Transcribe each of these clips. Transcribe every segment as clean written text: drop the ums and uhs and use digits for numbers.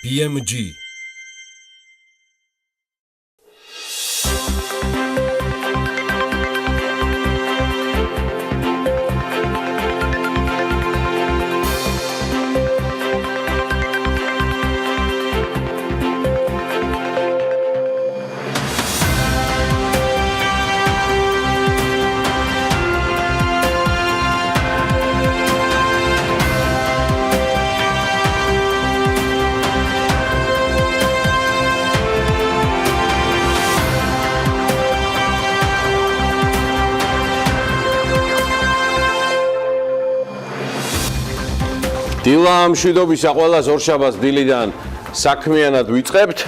BMG. დილა მშვიდობისა ყველას ორშაბათს დილიდან საქმიანად ვიწყებთ.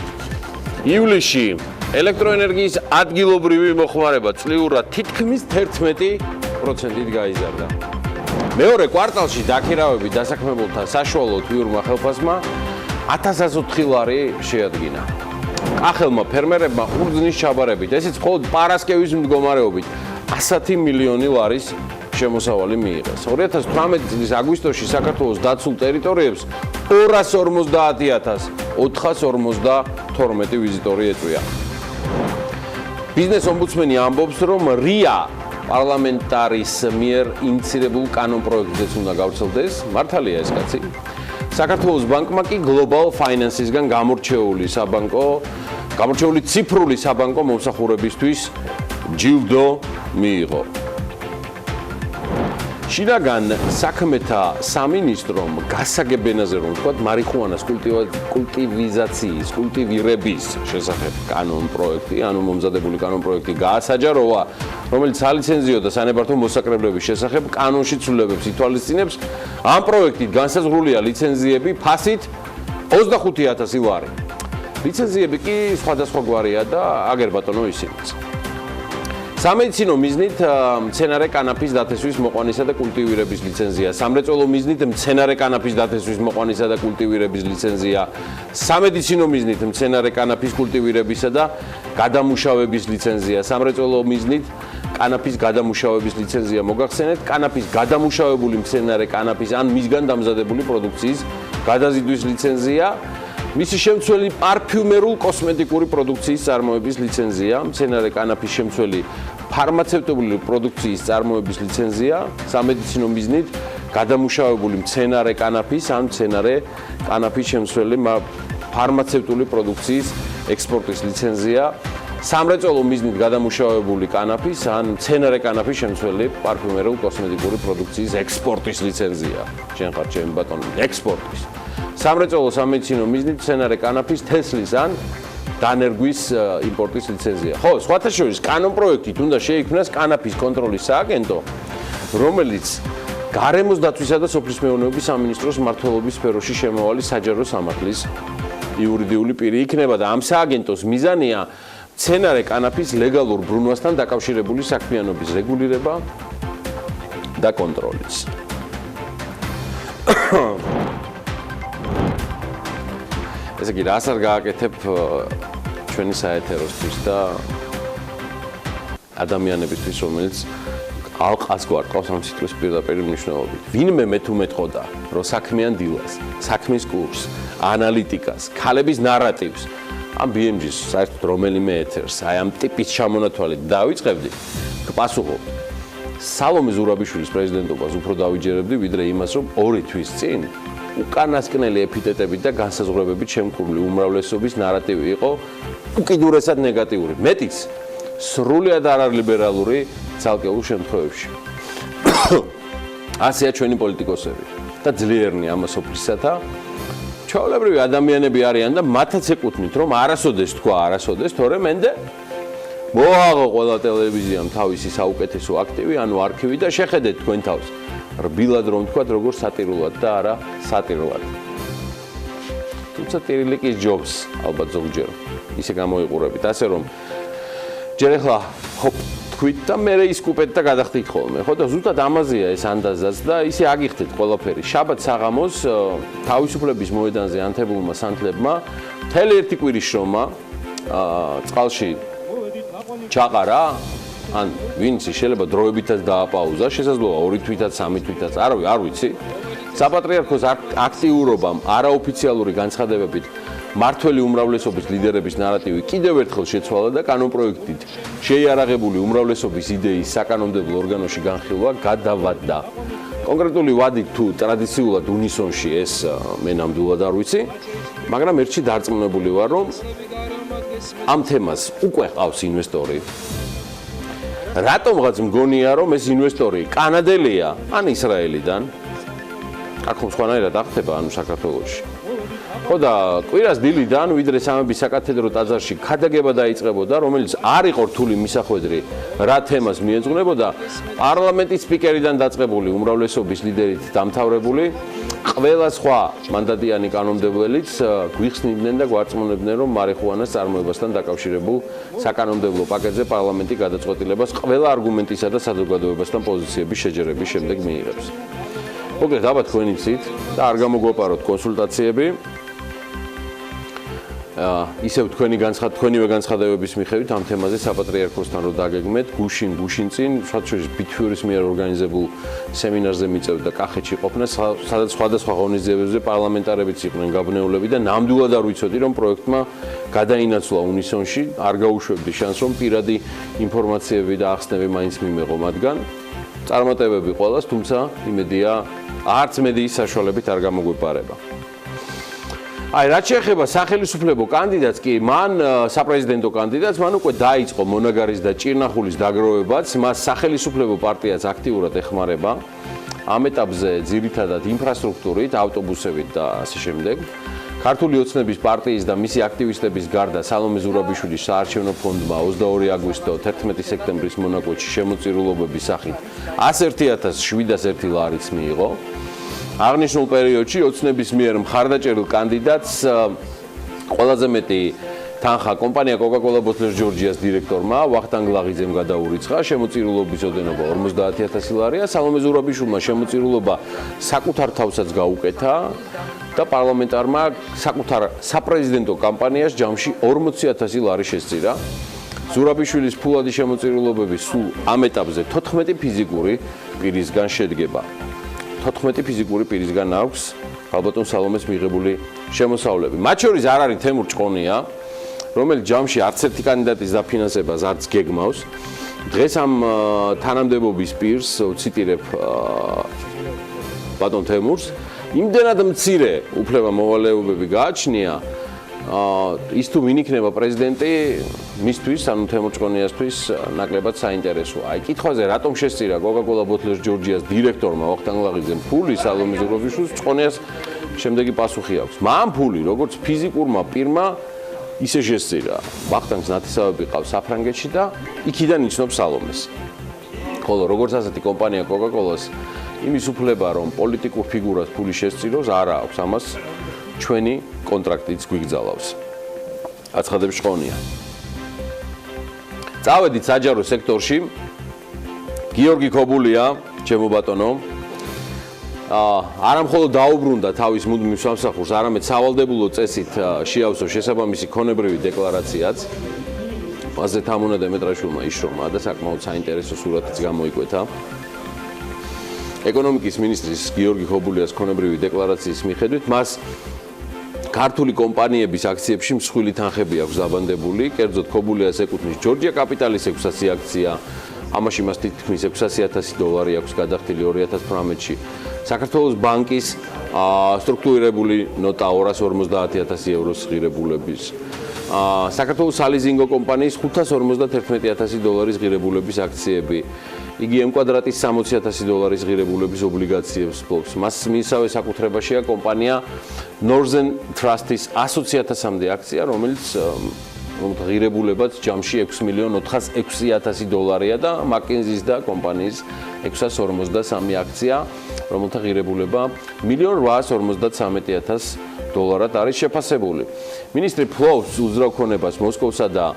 ივლისში ელექტროენერგიის ადგილობრივი მოხმარება წლიურად თითქმის 11%-ით გაიზარდა. მეორე კვარტალში დაქირავებით დასაქმებულთა საშუალო თვიურმა ხელფასმა 1104 ლარი შეადგინა. კახელმა ფერმერებმა ყურძნის ჩაბარებით, ესეც მხოლოდ პარასკევის მდგომარეობით 110 მილიონი ლარის შემოსავალი მიიღეს. 2018 წლის აგვისტოში საქართველოს დაცულ ტერიტორიებს 250,452 ვიზიტორი ეწვია. ბიზნეს ომბუდსმენი ამბობს, რომ რია პარლამენტარის მიერ ინიცირებულ კანონპროექტზეც უნდა გავრცელდეს. მართალია ეს კაცი. საქართველოს ბანკმა კი Global Finance-ისგან გამორჩეული ციფრული საბანკო მომსახურებისთვის ჯილდო მიიღო. შინაგან საქმეთა სამინისტრომ გასაგებენაზე რომ ვთქვათ მარიხუანას კულტივიზაციის, კულტივირების შესახებ კანონპროექტი, ანუ მომზადებული კანონპროექტი გაასაჯაროვა, რომელიც სალიცენზიო და სანებართო მოსაკრებლების შესახებ კანონში ცვლილებებს ითვალისწინებს. ამ პროექტით განსაზღვრულია ლიცენზიები ფასით 25,000 ლარი. ლიცენზიები კი სხვადასხვაგვარია და აგერ ბატონო ისინიც. სამედიცინო მიზნით მცენარე კანაფის დათესვის მოყვანისა და კულტივირების ლიცენზია, სამრეწველო მიზნით მცენარე კანაფის დათესვის მოყვანისა და კულტივირების ლიცენზია, სამედიცინო მიზნით მცენარე კანაფის კულტივირებისა და გადამუშავების ლიცენზია, სამრეწველო მიზნით კანაფის გადამუშავების ლიცენზია მოგახსენეთ, კანაფის გადამუშავებული მცენარე კანაფის ან მისგან დამზადებული პროდუქციის გადაზიდვის ლიცენზია, მისი შემცველი პარფიუმერულ კოსმეტიკური პროდუქციის წარმოების ლიცენზია, მცენარე კანაფის შემცველი ფარმაცევტული პროდუქციის წარმოების ლიცენზია, სამედიცინო მიზნით გადამუშავებული მცენარე კანაფის ან მცენარე კანაფის შემცველი ფარმაცევტული პროდუქციის ექსპორტის ლიცენზია, სამრეწველო მიზნით გადამუშავებული კანაფის ან მცენარე კანაფის შემცველი პარფიუმერულ კოსმეტიკური პროდუქციის ექსპორტის ლიცენზია. შენ ხარ ჩემი ბატონო, ექსპორტის. სამრეწველო სამედიცინო მიზნით მცენარე კანაფის თესლის ან დანერგვის იმპორტის ლიცენზია. ხო, სხვათა შორის კანონპროექტით უნდა შეიქმნას კანაფის კონტროლის სააგენტო, რომელიც გარემოს დაცვისა და სოფლის მეურნეობის სამინისტროს მმართველობის სფეროში შემავალი საჯარო სამართლის იურიდიული პირი იქნება და ამ სააგენტოს მიზანია მცენარე კანაფის ლეგალურ ბრუნვასთან დაკავშირებული საქმიანობის რეგულირება და კონტროლიც. ესე იგი, რას არ გააკეთებ ჩვენი საეთეროსთვის და ადამიანებისთვის, რომელიც ალყას გვარტყავს ამ სიტყვის პირდაპირ მნიშვნელობით. ვინმე მე თუ მეტყოდა, რომ საქმიან დილას, საქმის კურსს, ანალიტიკას, ქალების ნარატივს, ამ BMG-ს საერთოდ რომელიმე ეთერს, აი ამ ტიპის ჩამონათვალით დავიწყებდი, გპასუხობ. სალომე ზურაბიშვილის პრეზიდენტობას უფრო დავიჯერებდი, ვიდრე იმას, რომ 2 თვის წინ უკანასკნელი ეპითეტებით და განსაზღვრებებით შემკრული უმრავლესობის ნარატივი იყო უკიდურესად ნეგატიური. მეტიც სრულად არალიბერალური ცალკეულ შემთხვევებში. ასეა ჩვენი პოლიტიკოსები და ძლიერნი ამასოფლისათა. ჩვეულებრივი ადამიანები არიან და მათაც ეკუთვნით, რომ არასოდეს თქვა არასოდეს, თორემ მენდე მოაღო ყველა ტელევიზიამ თავისი საუკეთესო აქტივი, ანუ არქივი და შეხედეთ თქვენ თავს. რბილად რომ თქვათ, როგორ სატირულად და არა სატირულად. თუმცა ტირილიკის ჯობს ალბათ ზოგჯერ ისე გამოიყურებით, ასე რომ ჯერ ახლა ჰოპ თქვით და მე ისკუპეთ და გადახდით ხოლმე, ხო და ზუსტად ამაზეა ეს ანდაზაც და ისე აგიხდეთ ყველაფერი. შაბათ საღამოს თავისუფლების მოედანზე ანთებულმა სანთლებმა მთელი ერთი კვირის შრომა წყალში ჩაყარა ან ვინც შეიძლება დროებითაც დააპაუზა, შესაძლოა 2 თვითაც, 3 თვითაც, არ ვიცი. საპატრიარქოს აქტიურობამ არაოფიციალური განცხადებებით მართველი უმრავლესობის ლიდერების ნარატივი კიდევ ერთხელ შეცვალა და კანონპროექტით შეიარაღებული უმრავლესობის იდეის საკანონმდებლო ორგანოში განხილვა გადავადდა. კონკრეტული ვადით თუ ტრადიციულად უნისონში ეს მე ნამდვილად არ ვიცი, მაგრამ ერთში დარწმუნებული ვარ, რომ ამ თემას უკვე ყავს ინვესტორი. რატომღაც მგონია, რომ ეს ინვესტორი კანადელია ან ისრაელიდან? აქ ხომ სხვანაირად ახდება, ანუ საქართველოში. ხო და კვირას დილიდან, ვიდრე სამების საკათედრო ტაძარში ქადაგება დაიწყებოდა, რომელიც არ იყო რთული მისახვედრი, რა თემას მიეძღვნებოდა, პარლამენტის სპიკერიდან დაწყებული უმრავლესობის ლიდერით დამთავრებული, ყველა სხვა მანდატიანი კანონმდებლელიც გვიხსნიდნენ და გვარწმუნებდნენ, რომ მარიხუანას წარმოებასთან დაკავშირებულ საკანონმდებლო პაკეტზე პარლამენტი გადაწყვეტილებას ყველა არგუმენტისა და საზოგადოებასთან პოზიციების შეჯერების შემდეგ მიიღებს. მოგეთ, აბა თქვენი ცით და არ გამოგვაპაროთ კონსულტაციები. ისევ თქვენივე განცხადებების მიხედვით ამ თემაზე საპატრიარქოსთან რო დაგეგმეთ, გუშინ წინ, შუათშორის ბითფიურის მიერ ორგანიზებულ სემინარზე მიწევდა და კახეთში ყოფნა, სადაც სხვადასხვა ღონისძიებებზე პარლამენტარებიც იყვნენ გაბნეულები და ნამდვილად არ ვიცოდი, რომ პროექტმა გადაინაცვლა უნისონში, არ გაუშვებდი შანსს, რომ პირადი ინფორმაციები და ახსნები მაინც მიმეღო მათგან. წარმატებები ყველას, თუმცა იმედია, არც მედიის საშუალებით არ გამოგვეპარება. აი, რაც შეეხება სახელმწიფო კანდიდატს კი, მან საპრეზიდენტო კანდიდატს, მან უკვე დაიწყო მონაგარის და ჭირნახულის დაგროვებაც, მას სახელმწიფო პარტიაც აქტიურად ეხმარება. ამ ეტაპზე ძირითადად ინფრასტრუქტურით, ავტობუსებით და ასე შემდეგ. ქართული ოცნების პარტიის და მისი აქტივისტების გარდა სალომე ზურაბიშვილის საარჩევნო ფონდმა 22 აგვისტო 11 სექტემბრის მონაკვეთში შემოწირულობების სახით 101.701 ლარიც მიიღო. აღნიშნულ პერიოდში ოცნების მიერ მხარდაჭერილ კანდიდატს ყველაზე მეტი თანხა კომპანია Coca-Cola Bottlers Georgia's დირექტორმა ვახტანგ ლაღიძემ გადაურიცხა, შემოწირულობის ოდენობა 50.000 ლარია, სალომე ზურაბიშვილმა შემოწირულობა საკუთარ თავსაც გაუკეთა და პარლამენტარმა საკუთარ საპრეზიდენტო კამპანიას ჯამში 40.000 ლარი შესწირა. ზურაბიშვილის ფულადი შემოწირულობები სულ ამ ეტაპზე 14 ფიზიკური პირისგან შედგება. 14 ფიზიკური პირისგან აქვს ალბათონ სალომეს მიღებული შემოსავლები. მათ შორის არ არის თემურ ჭყონია, რომელიც ჯამში არც ერთი კანდიდატის დაფინანსებას არც გეგმავს. დღეს ამ თანამდებობის პირს ვციტირებ ბატონ თემურს, იმდენად მცირე უფლება მოვალეობები გააჩნია, ის თუ ვინ იქნება პრეზიდენტი, მისთვის, ანუ თემურ ჭყონიასთვის ნაკლებად საინტერესოა. აი, კითხვაზე რატომ შესწირა Coca-Cola Bottlers Georgia's დირექტორმა ვახტანგ ლაღიძემ ფული სალომე ზურაბიშვილის ჭყონიას შემდეგი პასუხი აქვს. მან ფული როგორც ფიზიკურმა პირმა ისე შესწირა. ვახტანგს ნათესავები ყავს საფრანგეთში და იქიდან იცნობს სალომეს. ხოლო როგორც ასეთი კომპანია Coca-Cola-ს იმის უფლება, რომ პოლიტიკურ ფიგურას ფული შესწიროს, არა აქვს. ამას ჩვენი კონტრაქტიც გვიგზავნავს. აცხადებს ჭყონია. წავედით საჯარო სექტორში. გიორგი ქობულია, ჩემო ბატონო, არა მხოლოდ დაუბრუნდა თავის მუდმივ სამსახურს, არამედ სავალდებულო წესით შეავსო შესაბამისი ქონებრივი დეკლარაციაც. მასზე თამუნა დემეტრაშვილმა იშრომა და საკმაოდ საინტერესო სურათიც გამოიკვეთა. ეკონომიკის მინისტრის გიორგი ქობულიას ქონებრივი დეკლარაციის მიხედვით მას ქართული კომპანიების აქციებში მსხვილი თანხები აქვს დაბანდებული, კერძოდ ქობულიას ეკუთვნის ჯორჯია კაპიტალის 600 აქცია, ამაში მას თითქმის 600.000 დოლარი აქვს გადახდილი 2018-ში. საქართველოს ბანკის სტრუქტურირებული ნოტა 250.000 ევროს ღირებულების. საქართველოს სალიზინგო კომპანიის 551.000 დოლარის ღირებულების აქციები. იგი M-კვადრატის 60.000 დოლარის ღირებულების ობლიგაციებს ფლობს. მას მისავე საკუთრებაშია კომპანია Northern Trust-ის 100.000-მდე აქცია, რომელიც ღირებულებაც ჯამში 6.406.000 დოლარია და McKinsey-ის და კომპანიის 653 აქცია, რომელთა ღირებულება 1.853.000 დოლარად არის შეფასებული. მინისტრი ფლობს უძრავ ქონებას მოსკოვსა და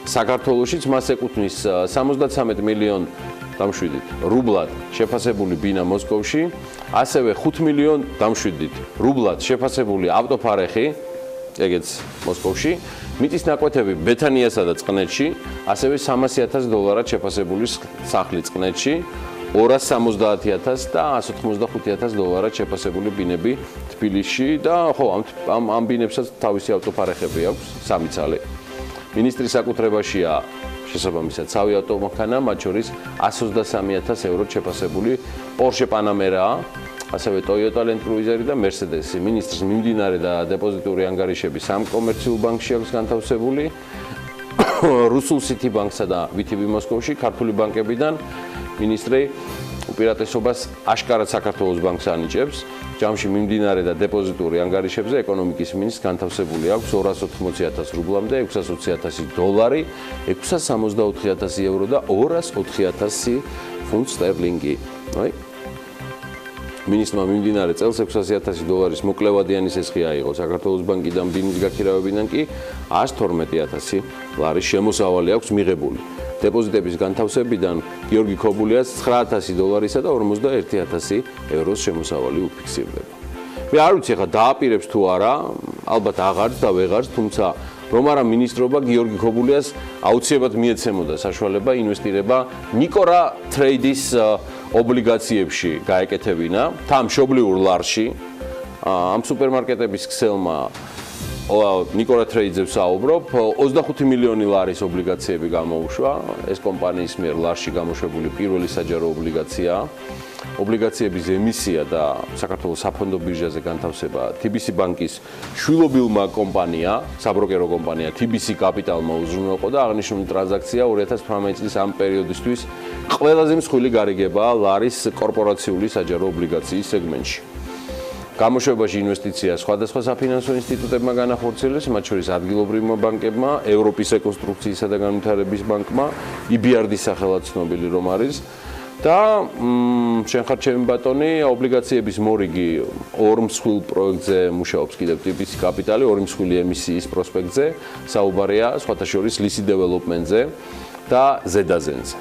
საქართველოშიც, მას ეკუთვნის 73 მილიონ დამშვიდით რუბლად შეფასებული ბინა მოსკოვში, ასევე 5 მილიონ დამშვიდით რუბლად შეფასებული ავტოფარეხი, ეგეც მოსკოვში, მიწის ნაკვეთები ბეთანიასა და წყნეთში, ასევე 300.000 დოლარად შეფასებული სახლი წყნეთში, 270,000 და 185,000 დოლარად შეფასებული ბინები თბილისში და ხო ამ ბინებსაც თავისი ავტოფარეხები აქვს, 3 ცალი. მინისტრის საკუთრებაშია შესაბამისად ცავი ავტომანქანა, მათ შორის 123,000 ევროთ შეფასებული Porsche Panamera, ასევე Toyota Land Cruiser და Mercedes. მინისტრს მიმდინარე და დეპოზიტური ანგარიშები 3 კომერციულ ბანკში აქვს განთავსებული. რუსულ City Bank-სა და VTB მოსკოვში, ქართული ბანკებიდან მინისტრი უპირატესობას აშკარად საქართველოს ბანკს ანიჭებს. ჯამში მიმდინარე და დეპოზიტური ანგარიშებზე ეკონომიკის მინისტრს განთავსებული აქვს 280,000 რუბლამდე 620,000 დოლარი, 664,000 ევრო და 204,000 ფუნტ სტერლინგი. მინისტრმა მიმდინარე წელს 600,000 დოლარის მოკლევადიანი სესხი აიღო საქართველოს ბანკიდან, ბინის გაქირავებიდან კი 112,000 ლარის შემოსავალი აქვს მიღებული. დეპოზიტების განთავსებიდან გიორგი ქობულიას 9,000 დოლარისა და 51,000 ევროს შემოსავალი უფიქსირდება. მე არ ვიცი ხა დააპირებს თუ არა, ალბათ აღარც და ვეღარც, თუმცა რომ არა მინისტრობა გიორგი ქობულიას აუცილებლად მიეცემოდა საშუალება ინვესტირება ნიკორა ტრეიდის ობლიგაციებში გაეკეთებინა, თან მშობლიურ ლარში. ამ სუპერმარკეტების ქსელმა ნიკორა ტრეიდზე ვსაუბრობ, 25 მილიონი ლარის ობლიგაციები გამოუშვა, ეს კომპანიის მიერ ლარში გამოშვებული პირველი საჯარო ობლიგაციაა. ობლიგაციების ემისია და საქართველოს საფონდო ბირჟაზე განთავსება TBC ბანკის შვილობილმა კომპანია, საბროკერო კომპანია TBC კაპიტალმა უზრუნველყო და აღნიშნული ტრანზაქცია 2018 წლის ამ პერიოდისთვის ყველაზე მსხვილი გარიგებაა ლარის კორპორაციული საჯარო ობლიგაციის სეგმენტში. გამოშვებაში ინვესტიცია სხვადასხვა საფინანსო ინსტიტუტებმა განახორციელეს, მათ შორის ადგილობრივმა ბანკებმა, ევროპის რეკონსტრუქციისა და განვითარების ბანკმა, EBRD-ის სახელად ცნობილი რომ არის და შენ ხარ ჩემი ბატონი, ობლიგაციების მორიგი 2 მსხვილ პროექტზე მუშაობს კიდევ TBC კაპიტალი, 2 მსხვილი ემისიის პროსპექტზე, საუბარია სხვათა შორის ლისი დეველოპმენტზე და ზედაზენზე.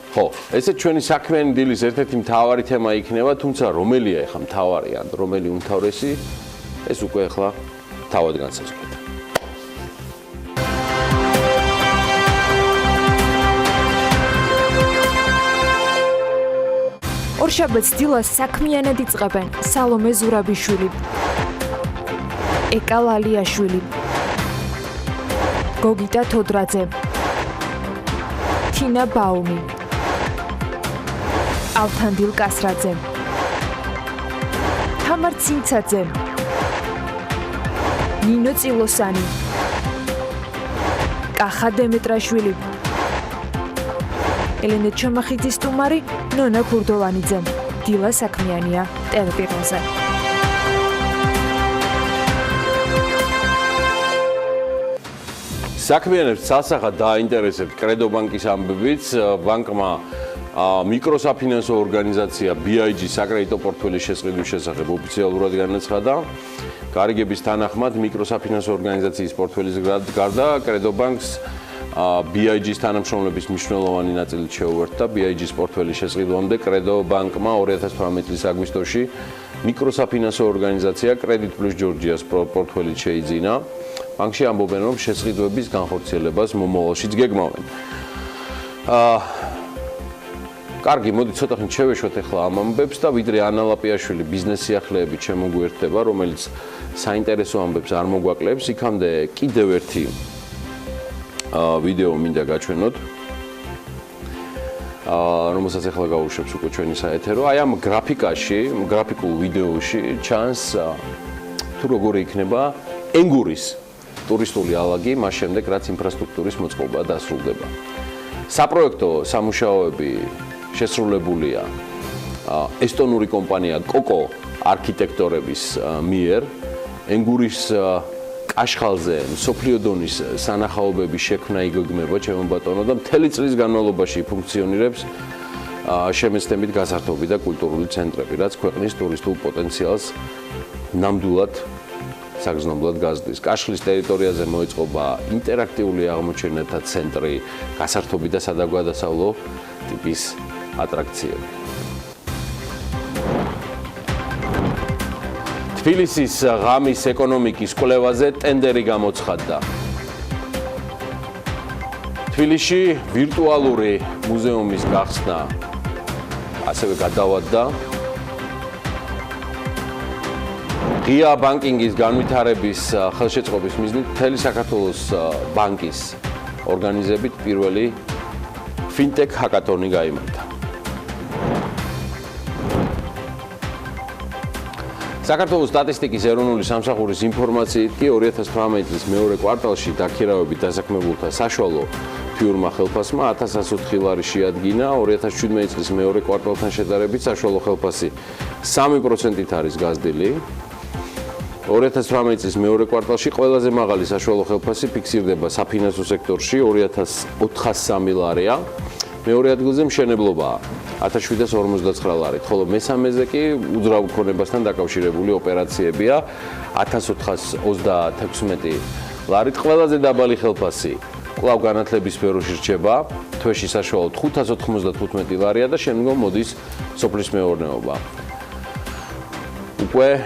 ხო, ესე ჩვენი საქმიანი დილის ერთ-ერთი მთავარი თემა იქნება, თუმცა რომელია ახლა მთავარი ან რომელი უმთავრესი, ეს უკვე ახლა თავად განსაზღვრეთ. ორშაბათს დილას საქმიანად იწყებენ სალომე ზურაბიშვილი, ეკა ლალიაშვილი, გოგიტა თოდრაძე, თინა ბაუმი, ალთანდილ კასრაძე, თამარ ცინცაძე, ნინო წილოსანი, კახა დემეტრაშვილი, ელენე ჩამახიძის სტუმარი, ნონა ქურდოვანიძე. დილა საქმიანია ტელეპიროზე. საქმიანებს სასახად დააინტერესებთ კრედო ბანკის ამბებიც, ბანკმა მიკროსაფინანსო ორგანიზაცია BIG საკრედიტო პორტფელის შესყიდვის შესახებ ოფიციალურად განაცხადა. გარიგების თანახმად მიკროსაფინანსო ორგანიზაციის პორტფელის გარდა კრედო ბანკს BIG-ის თანამშრომლების მნიშვნელოვანი ნაწილით შეუერთდა. BIG-ის პორტფელის შესყიდვამდე კრედო ბანკმა 2018 წლის აგვისტოში მიკროსაფინანსო ორგანიზაცია კრედიტ პლუს ჯორჯიას პორტფელით შეიძინა. ბანკში ამბობენ, რომ შესყიდვების განხორციელებას მომავალშიც გეგმავენ. კარგი, მოდი ცოტა ხნით შევეშვათ ახლა ამ ამბებს და ვიდრე ანა ლაპიაშვილი ბიზნეს სიახლეებით შემოგვიერთდება, რომელიც საინტერესო ამბებს არ მოგვაკლებს, იქამდე კიდევ ერთი ვიდეო მინდა გაჩვენოთ, რომელსაც ახლა გავუშვებს უკვე ჩვენი საეთერო. აი ამ გრაფიკაში, გრაფიკულ ვიდეოში ჩანს თუ როგორი იქნება ენგურის ტურისტული ალაგი, მას შემდეგ რაც ინფრასტრუქტურის მოწყობა დასრულდება. საპროექტო სამუშაოები შესრულებულია ესტონური კომპანია კოკო არქიტექტორების მიერ. ენგურის კაშხალზე მსოფლიო დონის სანახაობების შექმნა იგეგმება, ჩემო ბატონო, და მთელი წლის განმავლობაში ფუნქციონირებს შემეცნებით გასართობი და კულტურული ცენტრები, რაც ქვეყნის ტურისტულ პოტენციალს ნამდვილად საგრძნობლად გაზრდის. კაშხლის ტერიტორიაზე მოეწყობა ინტერაქტიული აღმოჩენათა ცენტრი, გასართობი და სადაგვადასავლო ტიპის ატრაქციები. თბილისის ღამის ეკონომიკის კვლევაზე ტენდერი გამოცხადდა. თბილისში ვირტუალური მუზეუმის გახსნა ასევე გადავადდა. ღია ბანკინგის განვითარების ხელშეწყობის მიზნით მთელი საქართველოს ბანკის ორგანიზებით პირველი ფინტექ ჰაკათონი გაიმართა. საქართველოს სტატისტიკის ეროვნული სამსახურის ინფორმაციით კი 2018 წლის მეორე კვარტალში დაქირავებით დასაქმებულთა საშუალო ფიურმა ხელფასმა 1104 ლარი შეადგინა, 2017 წლის მეორე კვარტალთან შედარებით საშუალო ხელფასი 3%-ით არის გაზრდილი. 2018 წლის მეორე კვარტალში ყველაზე მაღალი საშუალო ხელფასი ფიქსირდება საფინანსო სექტორში 2403 ლარია. მეორე ადგილზე მშენებლობაა 1759 ლარით, ხოლო მესამეზე კი უძრავ ქონებასთან დაკავშირებული ოპერაციებია 1436 ლარით. ყველაზე დაბალი ხელფასი კვლავ განათლების სფეროში რჩება, თვეში საშუალოდ 595 ლარია და შემდგომ მოდის სოფლის მეურნეობა. უკვე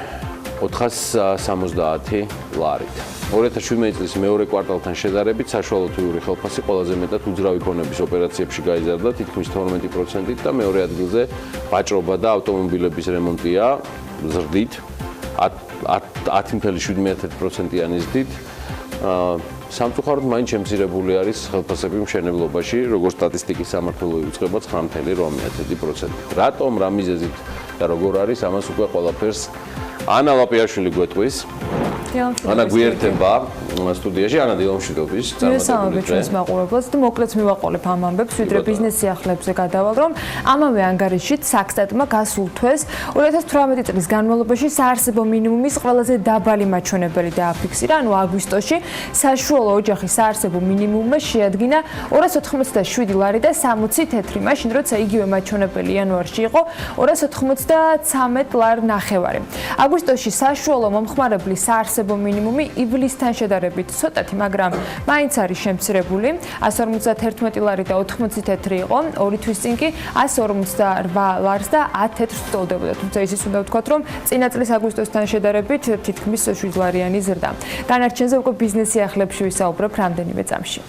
470 ლარით. 2017 წლის მეორე კვარტალთან შედარებით საშუალო თვიური ხელფასი ყველაზე მეტად უძრავი ქონების ოპერაციებში გაიზარდა თითქმის 12%-ით და მეორე ადგილზე ვაჭრობა და ავტომობილების რემონტია ზრდით 10.7%-იანი ზრდით. სამწუხაროდ მაინც შემცირებული არის ხელფასები მშენებლობაში, როგორც სტატისტიკის სამმართველო იუწყება 9.8%. რატომ, რა მიზეზით და როგორ არის, ამას უკვე ყველაფერს ანა ლაპიაშვილი გვეტყვის. ანა გვიერთება სტუდიაში, ანა დილომშვიდობის წარმატებული ჩვენს მაყურებელს და მოკლედ მივაყოლებ ამ ამბებს, ვიდრე ბიზნეს სიახლეებზე გადავალ, რომ ამავე ანგარიშით საქსტატმა გასულ თვეს 2018 წლის განმავლობაში საარსებო მინიმუმის ყველაზე დაბალი მაჩვენებელი დააფიქსირა, ანუ აგვისტოში საშუალო ოჯახის საარსებო მინიმუმმა შეადგინა 287 ლარი და 60 თეთრი, მაშინ როცა იგივე მაჩვენებელი იანვარში იყო 293 ლარი ნახევარი. აგვისტოში საშუალო მომხმარებლის საარსებო მინიმუმი ივლისთან შედარებით ცოტათი, მაგრამ მაინც არის შემცირებული. 151 ლარი და 80 თეთრი იყო, ორი თვის წინ კი 148 ლარს და 10 თეთრს ვტოლდებოდა. თუმცა ისიც უნდა ვთქვათ, რომ წინა წლის აგვისტოსთან შედარებით თითქმის 7 ლარიანი ზრდა. განარჩენზე უკვე ბიზნეს სიახლეებში ვისაუბრებ რამდენიმე წამში.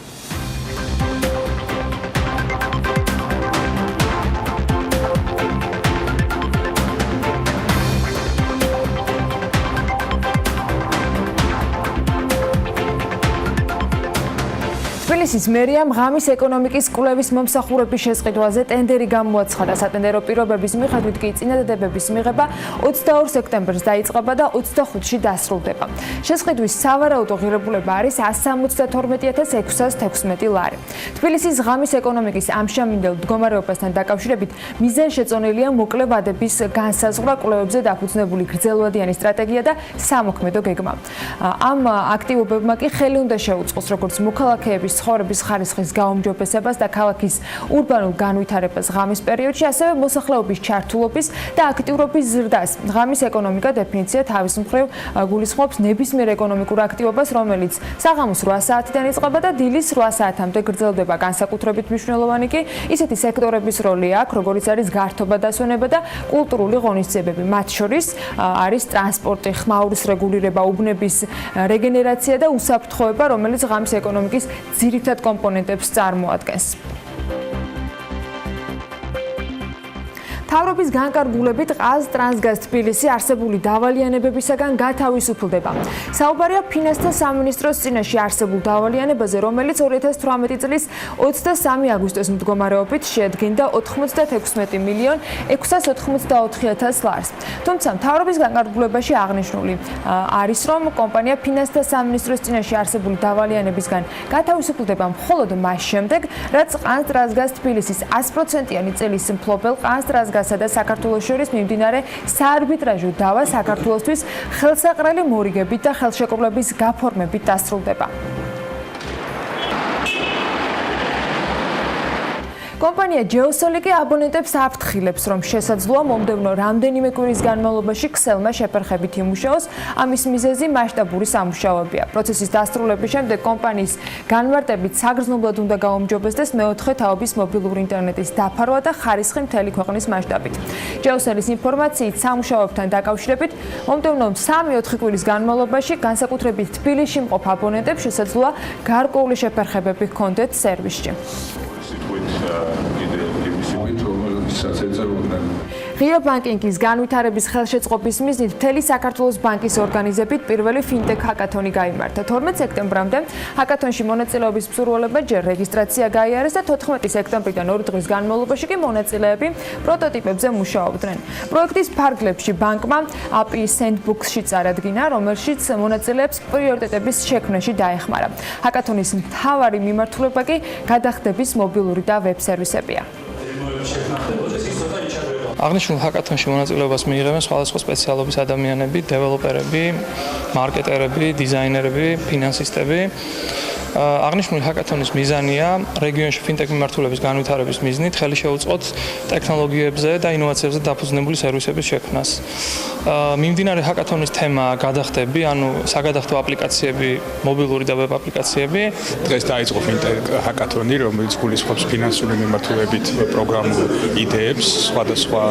თბილისის მერიამ ღამის ეკონომიკის კვლევის მომსახურების შესყიდვაზე ტენდერი გამოაცხადა. სატენდერო პირობების მიხედვით კი წინადადებების მიღება 22 სექტემბერს დაიწყება და 25-ში დასრულდება. შესყიდვის სავარაუდო ღირებულება არის 172,616 ლარი. თბილისის ღამის ეკონომიკის ამშამინდელ მდგომარეობასთან დაკავშირებით მიზანშეწონილია მოკლე ვადების განსაზღვრა, კვლევებზე დაფუძნებული გრძელვადიანი სტრატეგია და სამოქმედო გეგმა. ამ აქტივობებმა კი ხელი უნდა შეუწყოს როგორც მოქალაქეების ცხოვრების ხარისხის გაუმჯობესებას და ქალაქის ურბანულ განვითარებას ღამის პერიოდში, ასევე მოსახლეობის ჩართულობის და აქტიურობის ზრდას. ღამის ეკონომიკა დეფინიცია თავის მხრივ გულისხმობს ნებისმიერ ეკონომიკურ აქტივობას, რომელიც საღამოს 8 საათიდან იწყება და დილის 8 საათამდე გრძელდება. განსაკუთრებით მნიშვნელოვანი კი ისეთი სექტორების როლი აქვს, როგორიც არის გართობა, დასვენება და კულტურული ღონისძიებები. მათ შორის არის ტრანსპორტი, ხმაურის რეგულირება, უბნების რეგენერაცია და უსაფრთხოება, რომელიც ღამის ეკონომიკის ძირითად კომპონენტებს წარმოადგენს. მთავრობის განკარგულებით ყაზ ტრანსგაზ თბილისი არსებული დავალიანებებისაგან გათავისუფლდება. საუბარია ფინანსთა სამინისტროს წინაშე არსებულ დავალიანებაზე, რომელიც 2018 წლის 23 აგვისტოს მდგომარეობით შეადგენდა 96 მილიონ 684,000 ლარს. თუმცა მთავრობის განკარგულებაში აღნიშნული არის, რომ კომპანია ფინანსთა სამინისტროს წინაშე არსებული დავალიანებისგან გათავისუფლდება მხოლოდ მას შემდეგ, რაც ყაზ ტრანსგაზ თბილისის 100%-იანი წელის მფლობელ ყაზ ტრანსგაზ და საქართველოს შორის მიმდინარე საარბიტრაჟო დავა საქართველოსთვის ხელსაყრელი მორიგებით და ხელშეკრულების გაფორმებით დასრულდება. კომპანია ჯეოსოლიკი აბონენტებს აფრთხილებს, რომ შესაძლოა მომდევნო რამდენიმე კვირის განმავლობაში ქსელმა შეფერხებით იმუშაოს. ამის მიზეზი მასშტაბური სამუშაოებია. პროცესის დასრულების შემდეგ კომპანიის განმარტებით საგრძნობლად უნდა გაუმჯობესდეს მეოთხე თაობის მობილური ინტერნეტის დაფარვა და ხარისხი მთელი ქვეყნის მასშტაბით. ჯეოსელის ინფორმაციით სამუშაოებთან დაკავშირებით მომდევნო 3-4 კვირის განმავლობაში განსაკუთრებით თბილისში მყოფ აბონენტებს შესაძლოა გარკვეული შეფერხებები ჰქონდეთ სერვისში. ღია ბანკინგის განვითარების ხელშეწყობის მიზნით მთელი საქართველოს ბანკის ორგანიზებით პირველი ფინტექ ჰაკათონი გაიმართა. 12 სექტემბრამდე ჰაკათონში მონაწილეობის მსურველებმა ჯერ რეგისტრაცია გაიარეს და 14 სექტემბრიდან 2 დღის განმავლობაში კი მონაწილეები პროტოტიპებზე მუშაობდნენ. პროექტის ფარგლებში ბანკმა API Sandbox-ში წარადგინა, რომელშიც მონაწილეებს პრიორიტეტების შექმნაში დაეხმარა. ჰაკათონის მთავარი მიმართულება კი გადახდების მობილური და ვებ სერვისებია. აღნიშნულ ჰაკათონში მონაწილეობას მიიღებენ სხვადასხვა სპეციალობის ადამიანები, დეველოპერები, მარკეტერები, დიზაინერები, ფინანსისტები. აღნიშნული ჰაკათონის მიზანია რეგიონში ფინტექ მიმართულების განვითარების მიზნით ხელი შეუწყოთ ტექნოლოგიებზე და ინოვაციებზე დაფუძნებული სერვისების შექმნას. მიმდინარე ჰაკათონის თემა გადახდები, ანუ საგადახდო აპლიკაციები, მობილური და ვებ აპლიკაციები. დღეს დაიწყო ფინტექ ჰაკათონი, რომელიც გულისხმობს ფინანსური მიმართულებით პროგრამულ იდეებს სხვადასხვა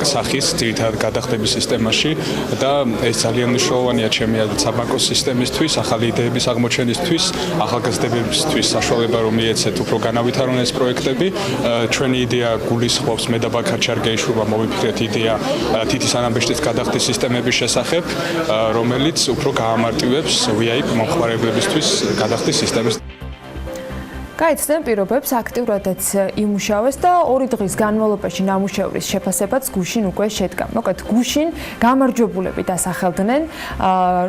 სახის ძირითადად გადახდების სისტემაში და ეს ძალიან მნიშვნელოვანია ჩემი აზრით საბანკო სისტემისთვის, ახალი იდეების აღმოჩენისთვის, ახალგაზრდებისთვის საშუალება რომ მიეცეთ უფრო განავითარონ ეს პროექტები. ჩვენი იდეა გულისხმობს მე და ბაქარ ჩარგეიშვილმა მოვიფიქრეთ იდეა თითის ანაბეჭდის გადახდის სისტემების შესახებ, რომელიც უფრო გაამარტივებს VIP მომხმარებლებისთვის გადახდის სისტემის. გაიცნდნენ პირობებს აქტიურადაც იმუშავეს და 2 დღის განმავლობაში ნამუშევრის შეფასებაც გუშინ უკვე შედგა. მოკლედ გუშინ გამარჯვებულები დასახელდნენ,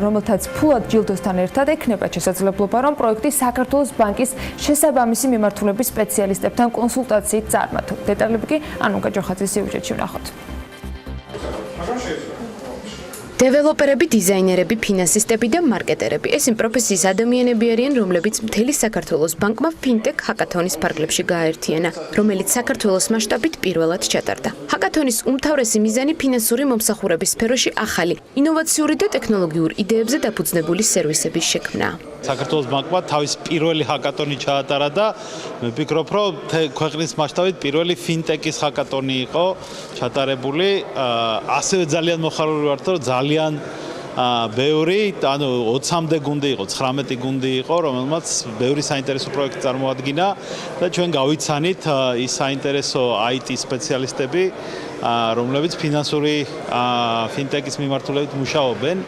რომელთაც ფულად ჯილდოსთან ერთად ექნება შესაძლებლობა, რომ პროექტი საქართველოს ბანკის შესაბამისი მიმართულების სპეციალისტებთან კონსულტაციით წარმართო. დეტალები კი ანუკა ჯოხაძის სიუჟეტში ვნახოთ. დეველოპერები, დიზაინერები, ფინანსისტები და მარკეტერები. ეს იმ პროფესიის ადამიანები არიან, რომლებიც მთელი საქართველოს ბანკმა ფინტექ ჰაკათონის ფარგლებში გააერთიანა, რომელიც საქართველოს მასშტაბით პირველად ჩატარდა. ჰაკათონის უმთავრესი მიზანი ფინანსური მომსახურების სფეროში ახალი, ინოვაციური და ტექნოლოგიური იდეებზე დაფუძნებული სერვისების შექმნა. საქართველოს ბანკმა თავის პირველი ჰაკათონი ჩაატარა და მე ვფიქრობ, რომ ქვეყნის მასშტაბით პირველი ფინტექის ჰაკათონი იყო ჩატარებული. ასევე ძალიან მოხარული ვართ, რომ ძალიან ბევრი, ანუ 20-მდე გუნდი იყო, 19 გუნდი იყო, რომელმაც ბევრი საინტერესო პროექტი წარმოადგინა და ჩვენ გავიცანით ის საინტერესო IT სპეციალისტები, რომლებიც ფინანსური ფინტექის მიმართულებით მუშაობენ.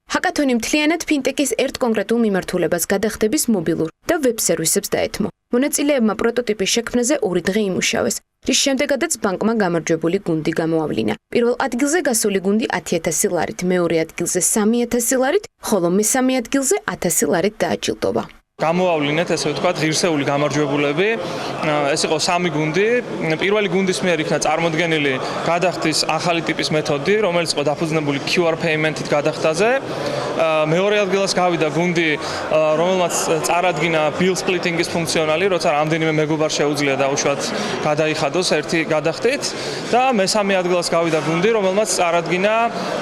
ჰაკათონი მთლიანად ფინტექის ერთ კონკრეტულ მიმართულებას გადახდების მობილურ და ვებ სერვისებს დაეთმო. მონაწილეებმა პროტოტიპის შექმნაზე 2 დღე იმუშავეს, რის შემდეგაც ბანკმა გამარჯვებული გუნდი გამოავლინა. პირველ ადგილზე გასული გუნდი 10,000 ლარით, მეორე ადგილზე 3,000 ლარით, ხოლო მესამე ადგილზე 1,000 ლარით დააჯილდოვა. გამოავლინეთ, ესე ვთქვათ, ღირსეული გამარჯვებულები. ეს იყო 3 გუნდი. პირველი გუნდის მიერ იქნა წარმოდგენილი გადახდის ახალი ტიპის მეთოდი, რომელიც იყო დაფუძნებული QR payment-ით გადახდაზე. მეორე ადგილას გავიდა გუნდი, რომელმაც წარადგინა bill splitting-ის ფუნქციონალი, როცა რამდენიმე მეგობარ შეუძლია დაუშვათ გადაიხადოს ერთი გადახდით და მესამე ადგილას გავიდა გუნდი, რომელმაც წარადგინა,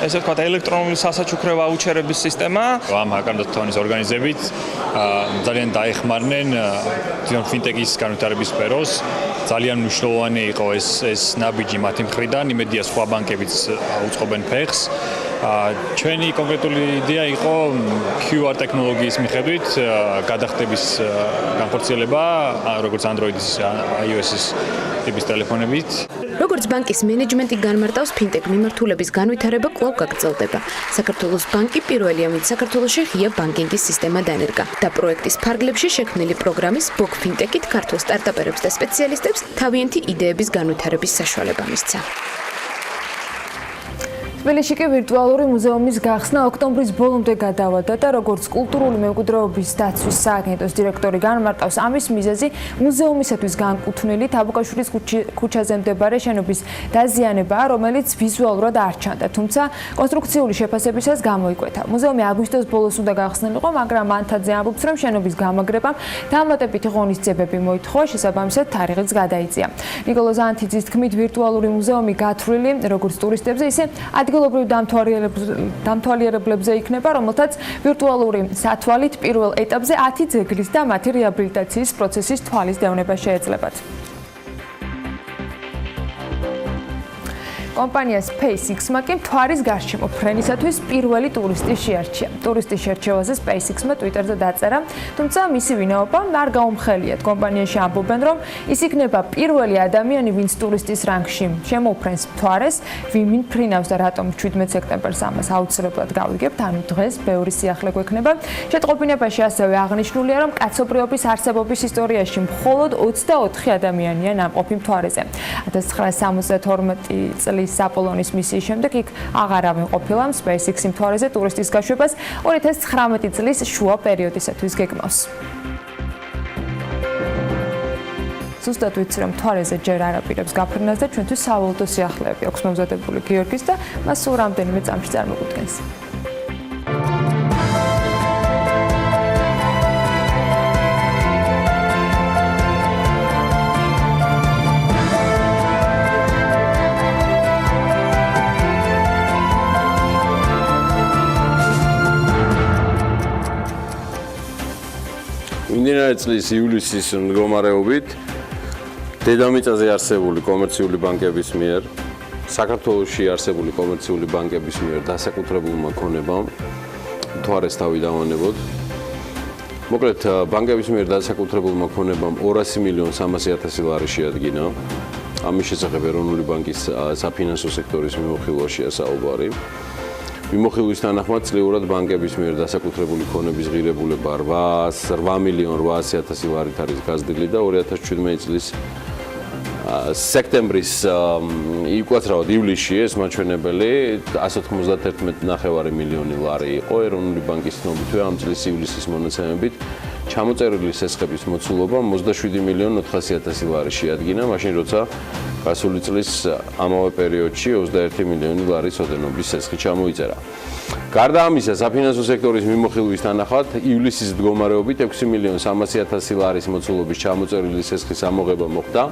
ესე ვთქვათ, ელექტრონული სასაჩუქრე ვაუჩერების სისტემა. ამ ჰაკათონის ორგანიზებით ძალიან დაეხმარნენ ფინტექის განვითარების სფეროს. ძალიან მნიშვნელოვანი იყო ეს ნაბიჯი მათი მხრიდან, იმედია სხვა ბანკებიც უწყობენ ფეხს. ჩვენი კონკრეტული იდეა იყო QR ტექნოლოგიის მიხედვით გადახდების განხორციელება, როგორც Android-ის, iOS-ის ტიპის ტელეფონებით. როგორც ბანკის მენეჯმენტი განმარტავს, ფინტექ მიმართულების განვითარება კვლავ გაგრძელდება. საქართველოს ბანკი პირველია, ვინც საქართველოში ღია ბანკინგის სისტემა დანერგა და პროექტის ფარგლებში შექმნილი პროგრამის ბოგ ფინტექით ქართულ სტარტაპერებს და სპეციალისტებს თავიანთი იდეების განვითარების საშუალება მისცა. თბილისში კი ვირტუალური მუზეუმის გახსნა ოქტომბრის ბოლომდე გადავადა და როგორც კულტურული მემკვიდრეობის დაცვის სააგენტოს დირექტორი განმარტავს, ამის მიზეზი მუზეუმისათვის განკუთვნილი თაბუკაშვილის ქუჩაზე მდებარე შენობის დაზიანებაა, რომელიც ვიზუალურად არ ჩანდა, თუმცა კონსტრუქციული შეფასებისას გამოიკვეთა. მუზეუმი აგვისტოს ბოლოს უნდა გახსნილიყო, მაგრამ მანთაძე ამბობს, რომ შენობის გამაგრებამ დამატებითი ღონისძიებები მოითხოვა, შესაბამისად თარიღიც გადაიწია. ნიკოლო ზანთიძის თქმით, ვირტუალური მუზეუმი გათვლილი როგორც ტურისტებზე, ისე ადგილობრივ დამთვალიერებლებზე იქნება, რომელთაც ვირტუალური სათვალით პირველ ეტაპზე 10 ძეგლის და მათი რეაბილიტაციის პროცესის თვალის დევნება შეეძლებათ. კომპანია SpaceX-მა კი მთვარის გარშემო ფრენისათვის პირველი ტურისტი შეარჩია. ტურისტის შერჩევაზე SpaceX-მა Twitter-ზე დაწერა, თუმცა მისი ვინაობა არ გაუმხელიათ. კომპანიაში ამბობენ, რომ ის იქნება პირველი ადამიანი, ვინც ტურისტის რანგში შემოუფრენს მთვარეს, ვინ ფრინავს და რატომ 17 სექტემბერს ამას აუცილებლად გავიგებთ, ანუ დღეს ბევრი სიახლე გვექნება. შეტყობინებაში ასევე აღნიშნულია, რომ კაცობრიობის არსებობის ისტორიაში მხოლოდ 24 ადამიანია ნამყოფი მთვარეზე. 1972 წლის აპოლონის მისიის შემდეგ იქ აღარავინ ყოფილა SpaceX-ი მთვარეზე ტურისტის გაშვებას 2019 წლის შუა პერიოდისათვის გეგმავს. ზუსტად ვიცი, რომ მთვარეზე ჯერ არ აპირებს გაფრენას და ჩვენთვის სავალუტო სიახლეები აქვს მომზადებული გიორგის და მას სულ რამდენიმე წამში წარმოგვიდგენს. მიმდინარე წლის ივლისის მდგომარეობით დედამიწაზე არსებული კომერციული ბანკების მიერ საქართველოში არსებული კომერციული ბანკების მიერ დასაკუთრებულმა ქონებამ მთვარეს თავი დავანებოდ. მოკლედ ბანკების მიერ დასაკუთრებულმა ქონებამ 200.300.000 ლარი შეადგინა. ამის შესახებ ეროვნული ბანკის საფინანსო სექტორის მიმოხილვაშია საუბარი. მიმოხილვის თანახმად წლიურად ბანკების მიერ დასაკუთრებული ქონების ღირებულება 8.800.000 ლარით არის გაზრდილი და 2017 წლის სექტემბრის იკვაცრავად ივლისში ეს მაჩვენებელი 191.5 მილიონი ლარი იყო. ეროვნული ბანკის ცნობითვე ამ წლის ივლისის მონაცემებით ჩამოწერილი სესხების მოცულობა 27.400.000 ლარი შეადგინა, მაშინ როცა გასული წლის ამავე პერიოდში 21 მილიონი ლარის ოდენობის სესხი ჩამოიწერა. გარდა ამისა, საფინანსო სექტორის მიმოხილვის თანახმად ივლისის მდგომარეობით 6.300.000 ლარის მოცულობის ჩამოწერილი სესხის ამოღება მოხდა.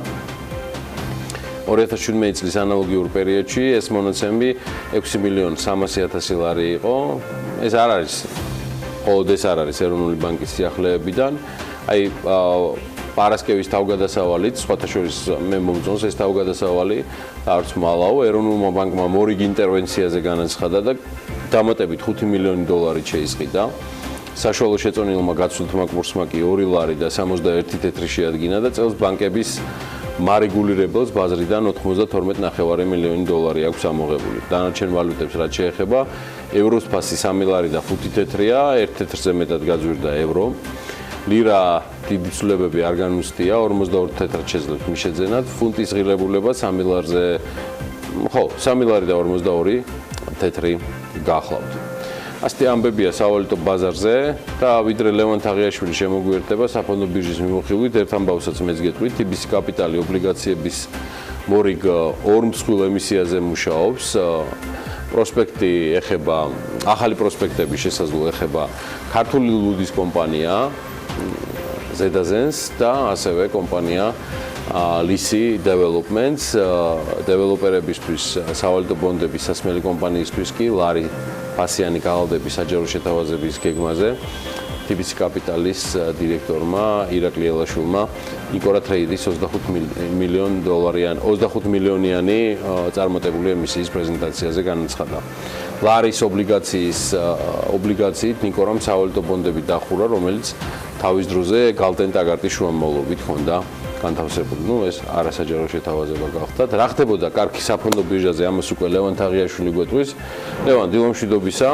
2017 წლის ანალოგიურ პერიოდში ეს მონაცემები 6.300.000 ლარი იყო. ეს არ არის მხოლოდ ეს არ არის ეროვნული ბანკის სიახლეებიდან. აი პარასკევის თავგადასავალით, სხვათა შორის მე მომწონს ეს თავგადასავალი და არც მალაო ეროვნულმა ბანკმა მორიგ ინტერვენციაზე განაცხადა და დამატებით 5 მილიონი დოლარი შეისყიდა. საშუალო შეწონილმა გაცვლითმა კურსმა კი 2 ლარი და 61 თეთრი შეადგინა და წელს ბანკების მარეგულირებელს ბაზრიდან 92.5 მილიონი დოლარი აქვს ამოღებული. დანარჩენ ვალუტებს რაც შეეხება, ევროს ფასი 3 ლარი და 5 თეთრია, 1 თეთრზე მეტად გაძვირდა евро. ლირა დიდი ცვლილებები არ განუცდია, 42 თეთრად შეძლებს მის შეძენად, ფუნტის ღირებულება 3 ლარზე, ხო, 3 ლარი და 42 თეთრი გახლავთ. ასეთი ამბებია სავალუტო ბაზარზე და ვიდრე ლევან თაღიაშვილი შემოგვიერთდება საფონდო ბირჟის მიმოხილვით, ერთ ამბავსაც მეც გეტყვით, TBC კაპიტალი ობლიგაციების მორიგ ორ მსხვილ ემისიაზე მუშაობს. პროსპექტი ეხება, ახალი პროსპექტები შესაძლო ეხება ქართული ლუდის კომპანია ზედაზენს და ასევე კომპანია ლისი დეველოპმენტს, დეველოპერებისთვის სავალუტო ბონდების სასმელი კომპანიისთვის კი ლარი ფასიანი გალდების საჯარო შეთავაზების გეგმაზე TBC კაპიტალის დირექტორმა ირაკლი ელაშვილმა იკორა ტრეიდის 25 მილიონიანი წარმატებული ემისიის პრეზენტაციაზე განაცხადა. ლარის ობლიგაციით ნიკორამ სავალუტო ბონდები დახურა, რომელიც თავის დროზე გალტენ ტაგარტის შუამავლობით ჰქონდა განთავსებული. ეს არასაჯარო შეთავაზება გახდა. რა ხდებოდა კარგი საფონდო ბირჟაზე, ამას უკვე ლევან თაღიაშვილი გვეტყვის. ლევან, დილა მშვიდობისა.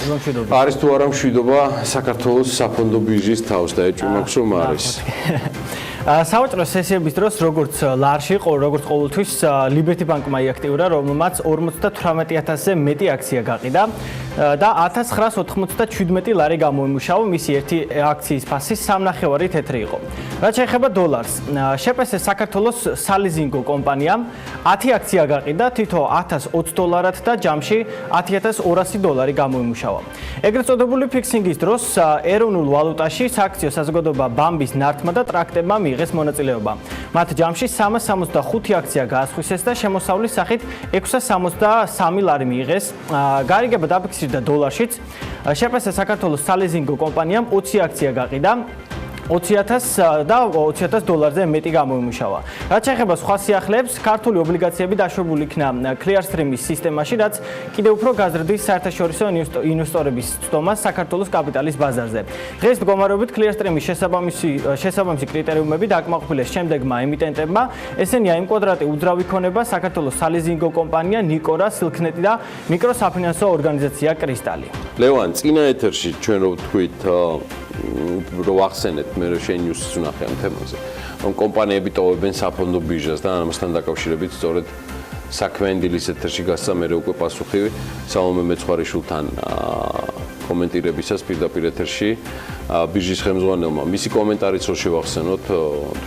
არის თუ არა მშვიდობა საქართველოს საფონდო ბირჟის თავს და ეჭვი მაქვს რომ არის. სავაჭრო სესიების დროს როგორც ლარში, როგორც ყოველთვის ლიბერტი ბანკმა იაქტიურა, რომელმაც 58,000-ზე მეტი აქცია გაყიდა და 1997 ლარი გამოიმუშავა, მისი ერთი აქციის ფასი 3.5 თეთრი იყო. რაც შეეხება დოლარს, შპს საქართველოს სალიზინგო კომპანიამ 10 აქცია გაყიდა, თითო $1020 და ჯამში $10,200 გამოიმუშავა. ეგრეთ წოდებული ფიქსინგის დროს ეროვნულ ვალუტაში სააქციო საზოგადოება ბამბის ნართმა და ტრაქტებმა მიიღეს მონაწილეობა. მათ ჯამში 365 აქცია გაასხვისეს და შემოსავლის სახით 663 ლარი მიიღეს. გარიგება დაფიქსირდა დოლარშიც. შპს საქართველოს სალიზინგო კომპანიამ 20 აქცია გაყიდა. 20,000 და $20,000-ზე მეტი გამოიმუშავა. რაც შეეხება სხვა სიახლეებს, ქართული ობლიგაციები დაშვებული იქნა Clearstream-ის სისტემაში, რაც კიდევ უფრო გაზრდის საერთაშორისო ინვესტორების ცდომას საქართველოს კაპიტალის ბაზარზე. დღეს მდგომარეობით Clearstream-ის შესაბამისი კრიტერიუმები დაკმაყოფილეს შემდეგმა ემიტენტებმა. ესენია იმ კვადრატი უძრავი ქონება, საქართველოს სალიზინგო კომპანია, ნიკორა, სილქნეტი და მიკროსაფინანსო ორგანიზაცია კრისტალი. ლევან, წინა ეთერში ჩვენ რო ვთქვით რო ახსენეთ მე შენ ნიუსს ვნახე ამ თემაზე რომ კომპანიები ტოვებენ საფონდო ბირჟას და ამასთან დაკავშირებით სწორედ საქმიანი დილის ეთერში გასცა მე უკვე პასუხი სალომე მეცხვარიშვილთან კომენტირებისას პირდაპირ ეთერში ბირჟის ხელმძღვანელმა მისი კომენტარიც რო შევახსენოთ თუ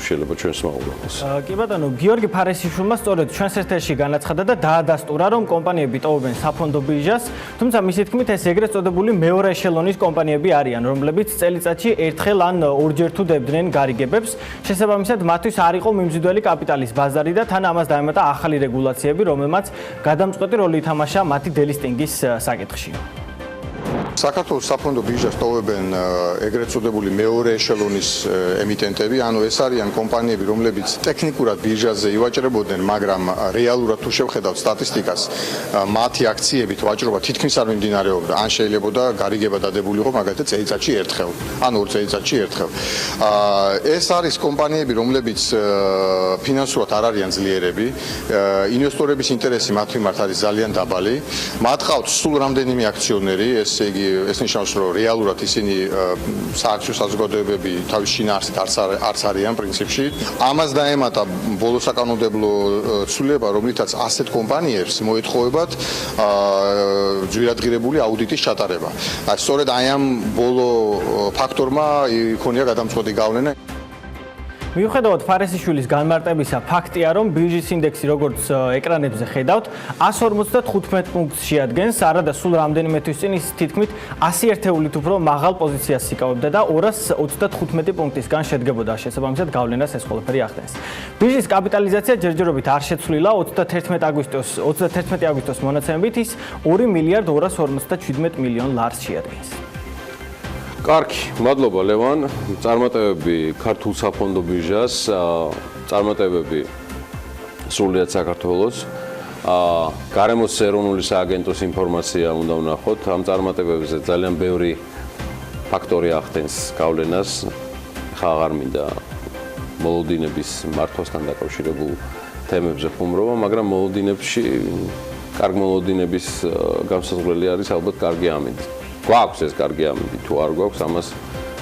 შეიძლება ჩვენს მაუბრობას. კი ბატონო, გიორგი ფარესიშვილმა სწორედ ჩვენს ეთერში განაცხადა და დაადასტურა რომ კომპანიები ტოვებენ საფონდო ბირჟას, თუმცა მისი თქმით ეს ეგრეთ წოდებული მეორე ეშელონის კომპანიები არიან, რომლებიც წელიწადში ერთხელ ან ორჯერ თუ დებდნენ გარიგებებს. შესაბამისად, მათთვის არ იყო მიმზიდველი კაპიტალის ბაზარი და თან ამას დაემატა ახალი რეგულაციები, რომელმაც გადამწყვეტი როლი ითამაშა მათი დელისტინგის საკითხში. საქართველოს საფონდო ბირჟას ტოვებენ ეგრეთ წოდებული მეორე ეშელონის ემიტენტები, ანუ ეს არიან კომპანიები, რომლებიც ტექნიკურად ბირჟაზე ივაჭრებოდნენ, მაგრამ რეალურად თუ შევხედავთ სტატისტიკას, მათი აქციებით ვაჭრობა თითქმის არ მიმდინარეობდა, ან შეიძლებოდა გარიგება დადებული იყო მაგალითად წელიწადში ერთხელ, ან ორ წელიწადში ერთხელ. ეს არის კომპანიები, რომლებიც ფინანსურად არ არიან ძლიერები, ინვესტორების ინტერესი მათ მიმართ არის ძალიან დაბალი, მათ ყავთ სულ რამდენიმე აქციონერი, ესე იგი ეს ნიშნავს, რომ რეალურად ისინი სააქციო საზოგადოებები თავის შინაარსით არც არიან პრინციპში. ამას დაემატა ბოლო საკანონმდებლო ცვლილება, რომლითაც ასეთ კომპანიებს მოეთხოვებათ ძვირადღირებული აუდიტის ჩატარება. სწორედ აი ამ ბოლო ფაქტორმა იქონია გადამწყვეტი გავლენა. მიუხედავად ფარესიშვილის განმარტებისა, ფაქტია, რომ ბირჟის ინდექსი, როგორც ეკრანებზე ხედავთ, 155 პუნქტს შეადგენს, არადა სულ რამდენიმე თვის წინ ის თითქმით 100 ერთეულით უფრო მაღალ პოზიციას იკავებდა და 235 პუნქტისგან შედგებოდა. შესაბამისად, გავლენას ეს ყველაფერი ახდენს. ბირჟის კაპიტალიზაცია ჯერჯერობით არ შეცვლილა 31 აგვისტოს მონაცემებით ის 2,257 მილიონ ლარს შეადგენს. კარგი, მადლობა ლევან. წარმატებები ქართულ საფონდო ბირჟას, წარმატებები სრულად საქართველოს. გარემოს ეროვნული სააგენტოს ინფორმაცია უნდა ვნახოთ. ამ წარმატებებზე ძალიან ბევრი ფაქტორი ახდენს გავლენას. ხა აღარ მინდა მოლოდინების მართვასთან დაკავშირებულ თემებზე ხუმრობა, მაგრამ მოლოდინებში კარგ მოლოდინების გამსაზღვრელი არის ალბათ კარგი ამინდი. გვაქვს ეს კარგი ამინდი, თუ არ გვაქვს, ამას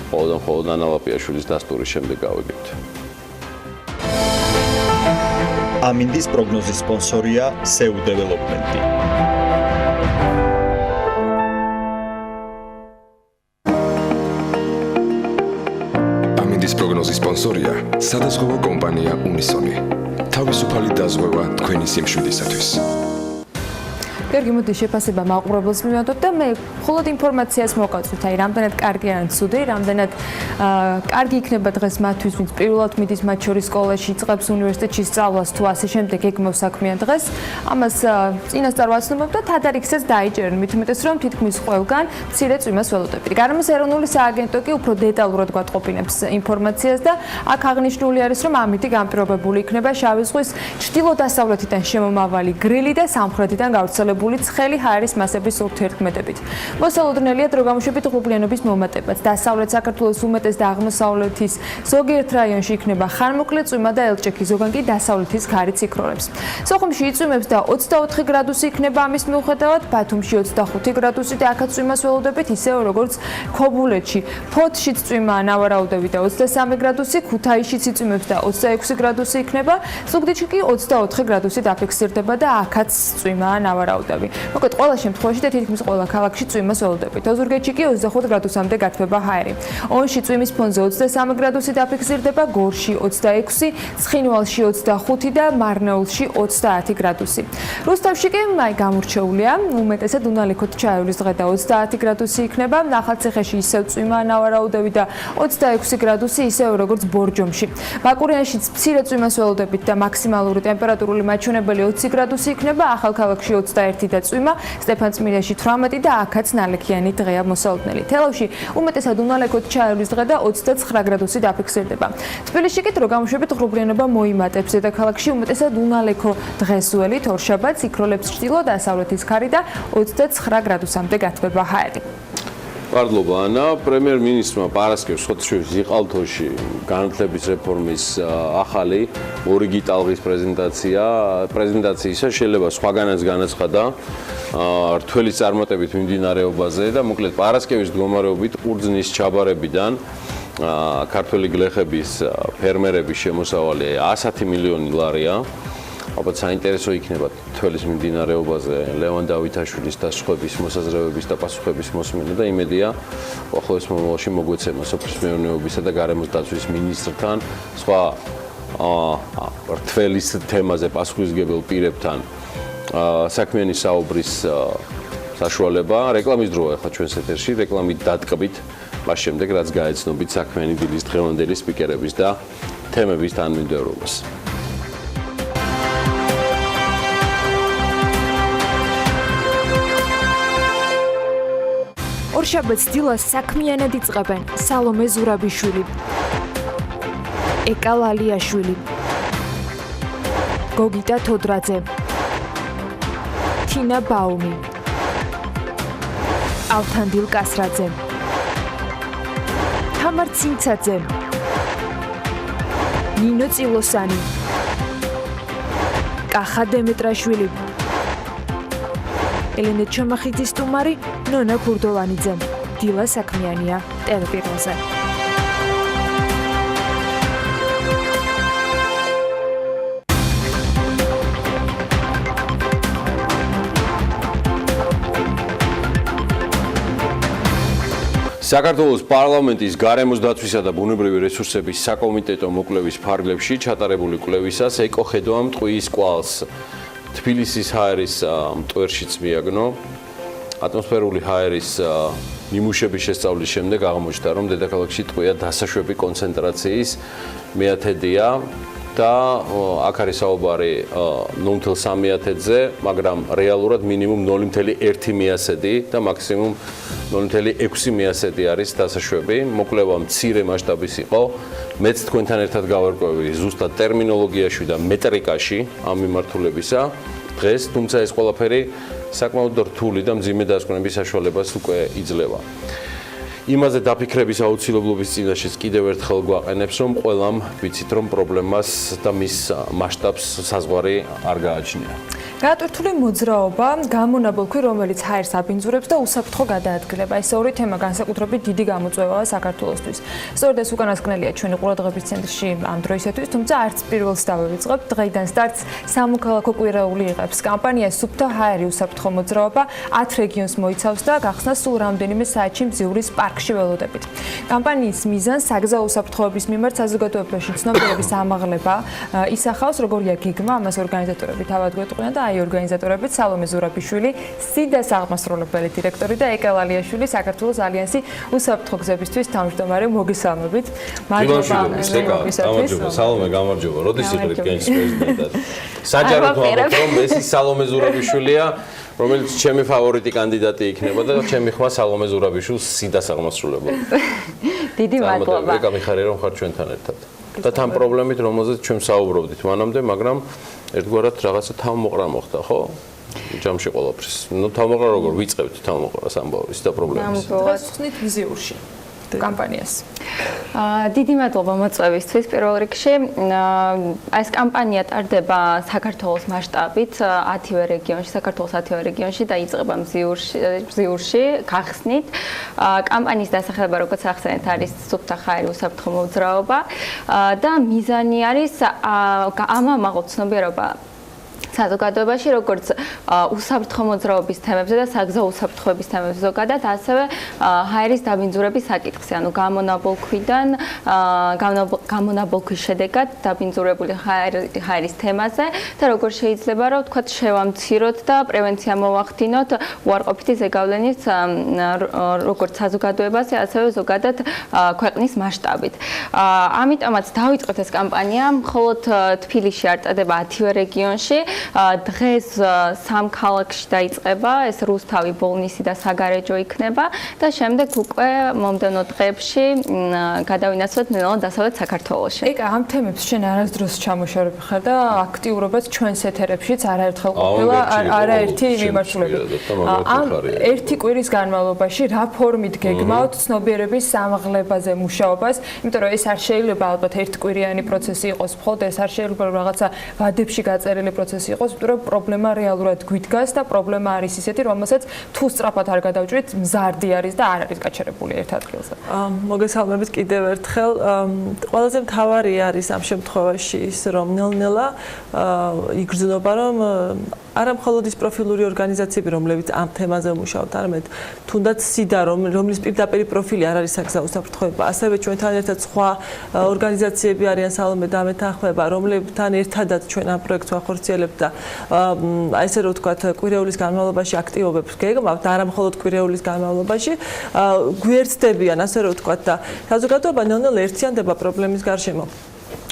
მხოლოდ ანა ლაპიაშვილის დასტურის შემდეგ გავიგებთ. ამინდის პროგნოზის სპონსორია SEU Development. ამინდის პროგნოზის სპონსორია სადაზღვევო კომპანია Unison. თავისუფალი დაზღვევა თქვენი სიმშვიდისათვის. გიორგი, მოდი შეფასება მაყურებელს მივადოთ და მე მხოლოდ ინფორმაციას მოვყავთ, აი რამდენად კარგი ან ცუდი, რამდენად კარგი იქნება დღეს მათთვის, ვინც პირველად მიდის მათ შორის სკოლაში, იწყებს უნივერსიტეტში სწავლას თუ ასე შემდეგ, ეგმოს საქმიან დღეს. ამას წინასწარ ვაცნობებ და თადარიგსაც დაიჭერენ, მით უმეტეს რომ თითქმის ყველგან მცირე წვიმას ველოდებით. გარემოს ეროვნული სააგენტო კი უფრო დეტალურად გვატყობინებს ინფორმაციას და აქ აღნიშნული არის, რომ ამითი განპირობებული იქნება შავი ზღვის ჩრდილო-დასავლეთიდან შემომავალი გრილი და სამხრეთიდან გავრცელებული მიღებული ცხელი ჰაერის მასების ურთიერთქმედებით. მოსალოდნელია დრო გამოშვებით ღრუბლიანობის მომატებაც. დასავლეთ საქართველოს უმეტეს და აღმოსავლეთის ზოგიერთ რაიონში იქნება ხანმოკლე წვიმა და ელჭექი, ზოგან კი დასავლეთის ქარიც იქროლებს. სოხუმში იწვიმებს და 24 გრადუსი იქნება ამის მიუხედავად, ბათუმში 25 გრადუსი და აქაც წვიმას ველოდებით, ისევ როგორც ქობულეთში. ფოთშიც წვიმა ნავარაუდები და 23 გრადუსი, ქუთაისშიც იწვიმებს და 26 გრადუსი იქნება, ზუგდიდში კი 24 გრადუსი დაფიქსირდება და აქაც წვიმა ნავარაუდები. მოკლედ ყველა შემთხვევაში და თითქმის ყველა ქალაქში წვიმას ველოდებით. ოზურგეთში კი 25 გრადუსამდე გათბება ჰაერი. ონში წვიმის ფონზე 23 გრადუსი დაფიქსირდება, გორში 26, ცხინვალში 25 და მარნეულში 30 გრადუსი. რუსთავში კი გამორჩეულია, უმეტესად უნალიქოთ ჩაევლის დღე და 30 გრადუსი იქნება, ახალციხეში ისევ წვიმა ნავარაუდები და 26 გრადუსი ისევ როგორც ბორჯომში. ბაკურიანშიც მცირე წვიმას ველოდებით და მაქსიმალური ტემპერატურული მაჩვენებელი 20 გრადუსი იქნება, ახალქალაქში 21 და წვიმა, სტეფანწმიდაში 18 და აქაც ნალექიანი დღეა მოსალოდნელი. თელავში უმეტესად უნალიქოთ ჩაევლის დღე და 29 გრადუსი დაფიქსირდება. თბილისში კი დრო გამოშვებით ღრუბლიანობა მოიმატებს, ზედაქალაქში უმეტესად უნალექო დღესველი, თორშაბათს იქროლებს ჩრდილო-დასავლეთის ქარი და 29 გრადუსამდე გათბება ჰაერი. მადლობა ანა. პრემიერ-მინისტრმა პარასკევს ხოთშევის იყალთოში განათლების რეფორმის ახალი ორიგი ტალღის პრეზენტაციისა შეიძლება სხვაგანაც განაცხადა რთველი წარმატებით მიმდინარეობაზე და მოკლედ პარასკევის მდგომარეობით ყურძნის ჩაბარებიდან ქართველი გლეხების ფერმერების შემოსავალი 110 მილიონი ლარია. ალბათ საინტერესო იქნება თველის მიმდინარეობაზე ლევან დავითაშვილის და სხვების მოსაზრებების და პასუხების მოსმენა და იმედია ახლოს მომავალში მოგვეცემა სოფლის მეურნეობისა და გარემოს დაცვის მინისტრთან სხვა თველის თემაზე პასუხისმგებელ პირებთან საქმიანი საუბრის საშუალება. რეკლამის დროა ახლა ჩვენს ეთერში, რეკლამით დატკბით, მას შემდეგ რაც გაეცნობით საქმიანი დილის დღევანდელი სპიკერების და თემების თანმიმდევრობას. ორშაბათს დილას საქმიანად იწყებენ სალომე ზურაბიშვილი, ეკა ლალიაშვილი, გოგიტა თოდრაძე, თინა ბაუმი, ალთანდილ კასრაძე, თამარ ცინცაძე, ნინო წილოსანი, კახა დემეტრაშვილი, ელენე ჩამახიძის სტუმარი ნონა ქურდოვანიძე. დილა საქმიანია ტელეპიროზე. საქართველოს პარლამენტის გარემოს დაცვისა და ბუნებრივი რესურსების საკომიტეტო მოკვლევის ფარგლებში ჩატარებული კვლევისას ეკოხედვა მტყვის კვალს თბილისის ჰაერის მტვერშიც მიაგნო. ატმოსფერული ჰაერის ნიმუშების შესწავლის შემდეგ აღმოჩნდა, რომ დედაქალაქში ტყვია დასაშვები კონცენტრაციის მეათედია და აქ არის საუბარი 0.3-ზე, მაგრამ რეალურად მინიმუმ 0.1 და მაქსიმუმ 0.6 არის დასაშვები. მოკვლევა მცირე მასშტაბის იყო. მეც თქვენთან ერთად გავარკვევი ზუსტად ტერმინოლოგიაში და მეტრიკაში ამ მიმართულებისა დღეს, თუმცა ეს ყველაფერი საკმაოდ რთული და მძიმე დასკვნების საშუალებას უკვე იძლევა. იმაზე დაფიქრების აუცილებლობის წინაშეც კიდევ ერთხელ გვაყენებს, რომ ყველამ ვიცით, რომ პრობლემას და მის მასშტაბს საზღვარი არ გააჩნია. გაატვირთული მოძრაობა, გამონაბოლქვი, რომელიც ჰაერს აბინძურებს და უსაფრთხო გადაადგილება. ეს ორი თემა განსაკუთრებით დიდი გამოწვევაა საქართველოსთვის. სწორედ ეს უკანასკნელია ჩვენი ყურადღების ცენტრში ამ დროისათვის, თუმცა არც პირველს დავივიწყებთ. დღეიდან სტარტს სამოქალაქო კვირაული იღებს. კამპანია სუფთა ჰაერი უსაფრთხო მოძრაობა 10 რეგიონს მოიცავს და გახსნა სულ რამდენიმე საათში მძივრის პარკში ველოდებით. კამპანიის მიზანს საგზაო უსაფრთხოების მიმართ საზოგადოებაში ცნობიერების ამაღლება ისახავს, როგორია გეგმა, ამას ორგანიზატორები თავად გვეტყვიან და აი ორგანიზატორებიც სალომე ზურაბიშვილი, სიდას აღმასრულებელი დირექტორი და ეკა ლალიაშვილი, საქართველოს ალიანსი უსაფრთხო გზებისთვის თავმჯდომარე, მოგესალმებით. მადლობა. სალომე, გამარჯობა. როდის იყრით გენს პრეზიდენტად? საჯაროდ ვამბობ, რომ ეს სალომე ზურაბიშვილია, რომელიც ჩემი ფავორიტი კანდიდატი იქნება და ჩემი ხმა სალომე ზურაბიშვილს სიდას აღმასრულებელი. დიდი მადლობა. ეკა მიხარია რომ ხარ ჩვენთან ერთად. და თან პრობლემით, რომელზეც ჩვენ საუბრობდით მანამდე, მაგრამ ერთგვარად რაღაცა თავმოყრა მოხდა, ხო? ჯამში ყველაფრის. ნუ თავმოყრა როგორ ვიწყებთ თავმოყრას ამბავის და პრობლემის. ხსნით ვიზიურში კამპანიას. დიდი მადლობა მოწვევისთვის. პირველ რიგში ეს კამპანია ტარდება საქართველოს მასშტაბით 10-ვე რეგიონში, საქართველოს 10-ვე რეგიონში და იწყება მზიურში, გახსნით. კამპანიის დასახელება, როგორც ახსენეთ, არის სუფთა ხაერი, უსაფრთხო მოძრაობა და მიზანი არის ამაღლოთ ცნობიერობა საზოგადოებაში, როგორც უსაფრთხო მოძრაობის თემებზე და საგზაო უსაფრთხოების თემებზე ზოგადად, ასევე ჰაერის დაბინძურების საკითხზე, ანუ გამონაბოლქვის შედეგად დაბინძურებული ჰაერის თემაზე და როგორ შეიძლება რომ თქვათ შევამციროთ და პრევენცია მოვახდინოთ უარყოფითი ზეგავლენის როგორც საზოგადოებაზე, ასევე ზოგადად ქვეყნის მასშტაბით. ამიტომაც დავიწყეთ ეს კამპანია, მხოლოდ თბილისში არ ტარდება 10-ვე რეგიონში. დღეს სამ ქალაქში დაიწყება, ეს რუსთავი, ბოლნისი და საგარეჯო იქნება და შემდეგ უკვე მომდევნო დღეებში გადავინაცვლოთ ნელ-ნელა დასავლეთ საქართველოში. ამ თემებს შენ არასდროს ჩამოშორები ხარ და აქტიურობაც ჩვენს ეთერებშიც არაერთხელ ყოფილა, არაერთი მიმართულებით. ამ ერთი კვირის განმავლობაში რა ფორმით გეგმავთ ცნობიერების სამაღლებაზე მუშაობას, იმიტომ რომ ეს არ შეიძლება ალბათ ერთკვირიანი პროცესი იყოს, მხოლოდ ეს არ შეიძლება რაღაცა ვადებში გაწერილი პროცესი იყოს, იმიტომ რომ პრობლემა რეალურად გვიდგას და პრობლემა არის ისეთი, რომელსაც თუ სწრაფად არ გადავჭრით, მზარდი არის და არ არის გაჩერებული ერთ ადგილზე. მოგესალმებით კიდევ ერთხელ. ყველაზე მთავარი არის ამ შემთხვევაში ის, რომ ნელ-ნელა იგრძნობა, რომ არა მხოლოდ ის პროფილური ორგანიზაციები, რომლებიც ამ თემაზე მუშაობთ, არამედ თუნდაც სიდა, რომლის პირდაპირ პროფილი არ არის საგზაო უსაფრთხოება, ასევე ჩვენთან ერთად სხვა ორგანიზაციები არიან სალომე და მეთანხმება, რომლებთან ერთადაც ჩვენ ამ პროექტს ვახორციელებთ და ესე რომ ვთქვათ, კვირეულის განმავლობაში აქტივობებს გეგმავთ, არა მხოლოდ კვირეულის განმავლობაში, გვერდდებიან, ასე რომ ვთქვათ და საზოგადოება ნელ-ნელა ერთიანდება პრობლემის გარშემო.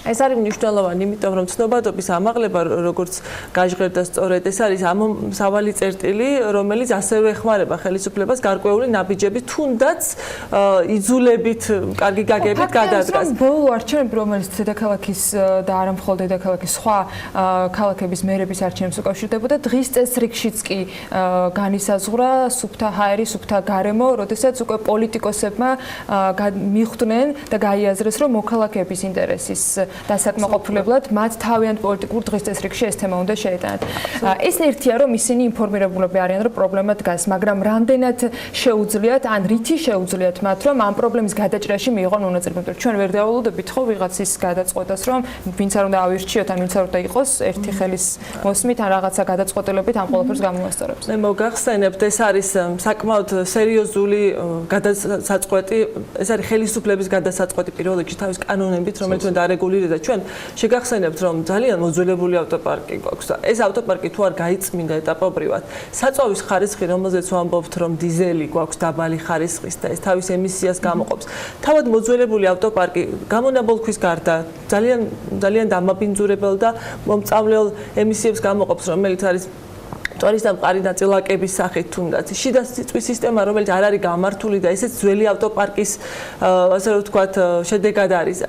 ეს არის მნიშვნელოვანი, იმიტომ რომ ცნობადობის ამაღლება, როგორც გაჟღერდა სწორედ, ეს არის ამოსავალი წერტილი, რომელიც ასევე ეხმარება ხელისუფლებას გარკვეული ნაბიჯებით, თუნდაც იძულებით, კარგი გაგებით გადადგას. ბოლო არჩევნები, რომელიც დედაქალაქის და არა მხოლოდ დედაქალაქის სხვა ქალაქების მერების არჩევნებს უკავშირდებოდა, დღის წესრიგშიც კი განისაზღვრა სუფთა ჰაერი, სუფთა გარემო, როდესაც უკვე პოლიტიკოსებმა მიხვდნენ და გაიაზრეს, რომ მოქალაქეების ინტერესის დასაკმაყოფილებლად მათ თავიანთ პოლიტიკურ დღის წესრიგში ეს თემა უნდა შეეტანათ. ეს ერთია, რომ ისინი ინფორმირებულები არიან, რომ პრობლემა დგას, მაგრამ რამდენად შეუძლიათ, ან რითი შეუძლიათ მათ, რომ ამ პრობლემის გადაჭრაში მიიღონ მონაწილეობა. ჩვენ ვერ დავალოდებით ხო ვიღაცის გადაწყვეტას, რომ ვინც არ უნდა ავირჩიოთ, ან ვინც არ უნდა იყოს ერთი ხელის მოსმით, ან რაღაცა გადაწყვეტილებით ამ ყველაფერს გამოასწორებს. მე მოგახსენებთ, ეს არის საკმაოდ სერიოზული გადასაწყვეტი, ეს არის ხელისუფლების გადასაწყვეტი პირველ რიგში თავის კანონებით, რომელიც უნდა დარეგულირდეს და ჩვენ შეგახსენებთ, რომ ძალიან მოძველებული ავტოპარკი გვაქვს და ეს ავტოპარკი თუ არ გაიწმინდა ეტაპობრივად, საწვავის ხარისხი, რომელზეც ვამბობთ, რომ დიზელი გვაქვს დაბალი ხარისხის და ეს თავის ემისიას გამოყოფს. თავად მოძველებული ავტოპარკი გამონაბოლქვის გარდა ძალიან დამაბინძურებელ და მომწავლელ ემისიებს გამოყოფს, რომელიც არის მტვარის და მყარი ნაწილაკების სახით თუნდაც. შიდა სიწვის სისტემა, რომელიც არ არის გამართული და ესეც ძველი ავტოპარკის, ასე რომ ვთქვათ, შედეგად არის.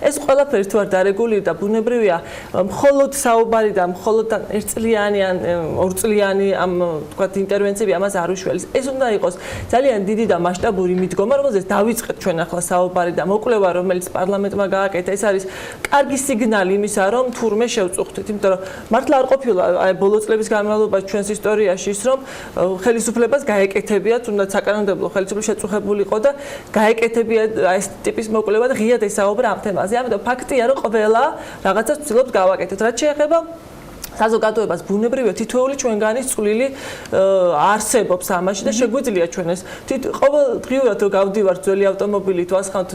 ეს ყველაფერი თუ არ დარეგულირდა, ბუნებრივია, მხოლოდ საუბარი და მხოლოდ ერთწლიანი ან ორწლიანი ამ ვთქვათ ინტერვენციები ამას არ უშველის. ეს უნდა იყოს ძალიან დიდი და მასშტაბური მიდგომა, რომელზეც დავიწყეთ ჩვენ ახლა საუბარი და მოკვლევა, რომელიც პარლამენტმა გააკეთა. ეს არის კარგი სიგნალი იმისა, რომ თურმე შევწუხდით, იმიტომ რომ მართლა არ ყოფილა ბოლო წლების განმავლობაში ჩვენს ისტორიაში ის, რომ ხელისუფლებას გაეკეთებია, თუნდაც საკანონმდებლო ხელისუფლება შეწუხებული იყო და გაეკეთებია ეს ტიპის მოკვლევა და ღიად ესაუბრა ამ თემაზე. ამიტომ ფაქტია, რომ ყველა რაღაცას ვცდილობთ გავაკეთოთ. რაც შეეხება საზოგადოებას, ბუნებრივია თითოეული ჩვენგანის წვლილი არსებობს ამაში და შეგვიძლია ჩვენ ეს ყოველდღიურად რომ გავდივართ ძველი ავტომობილით, ვასხამთ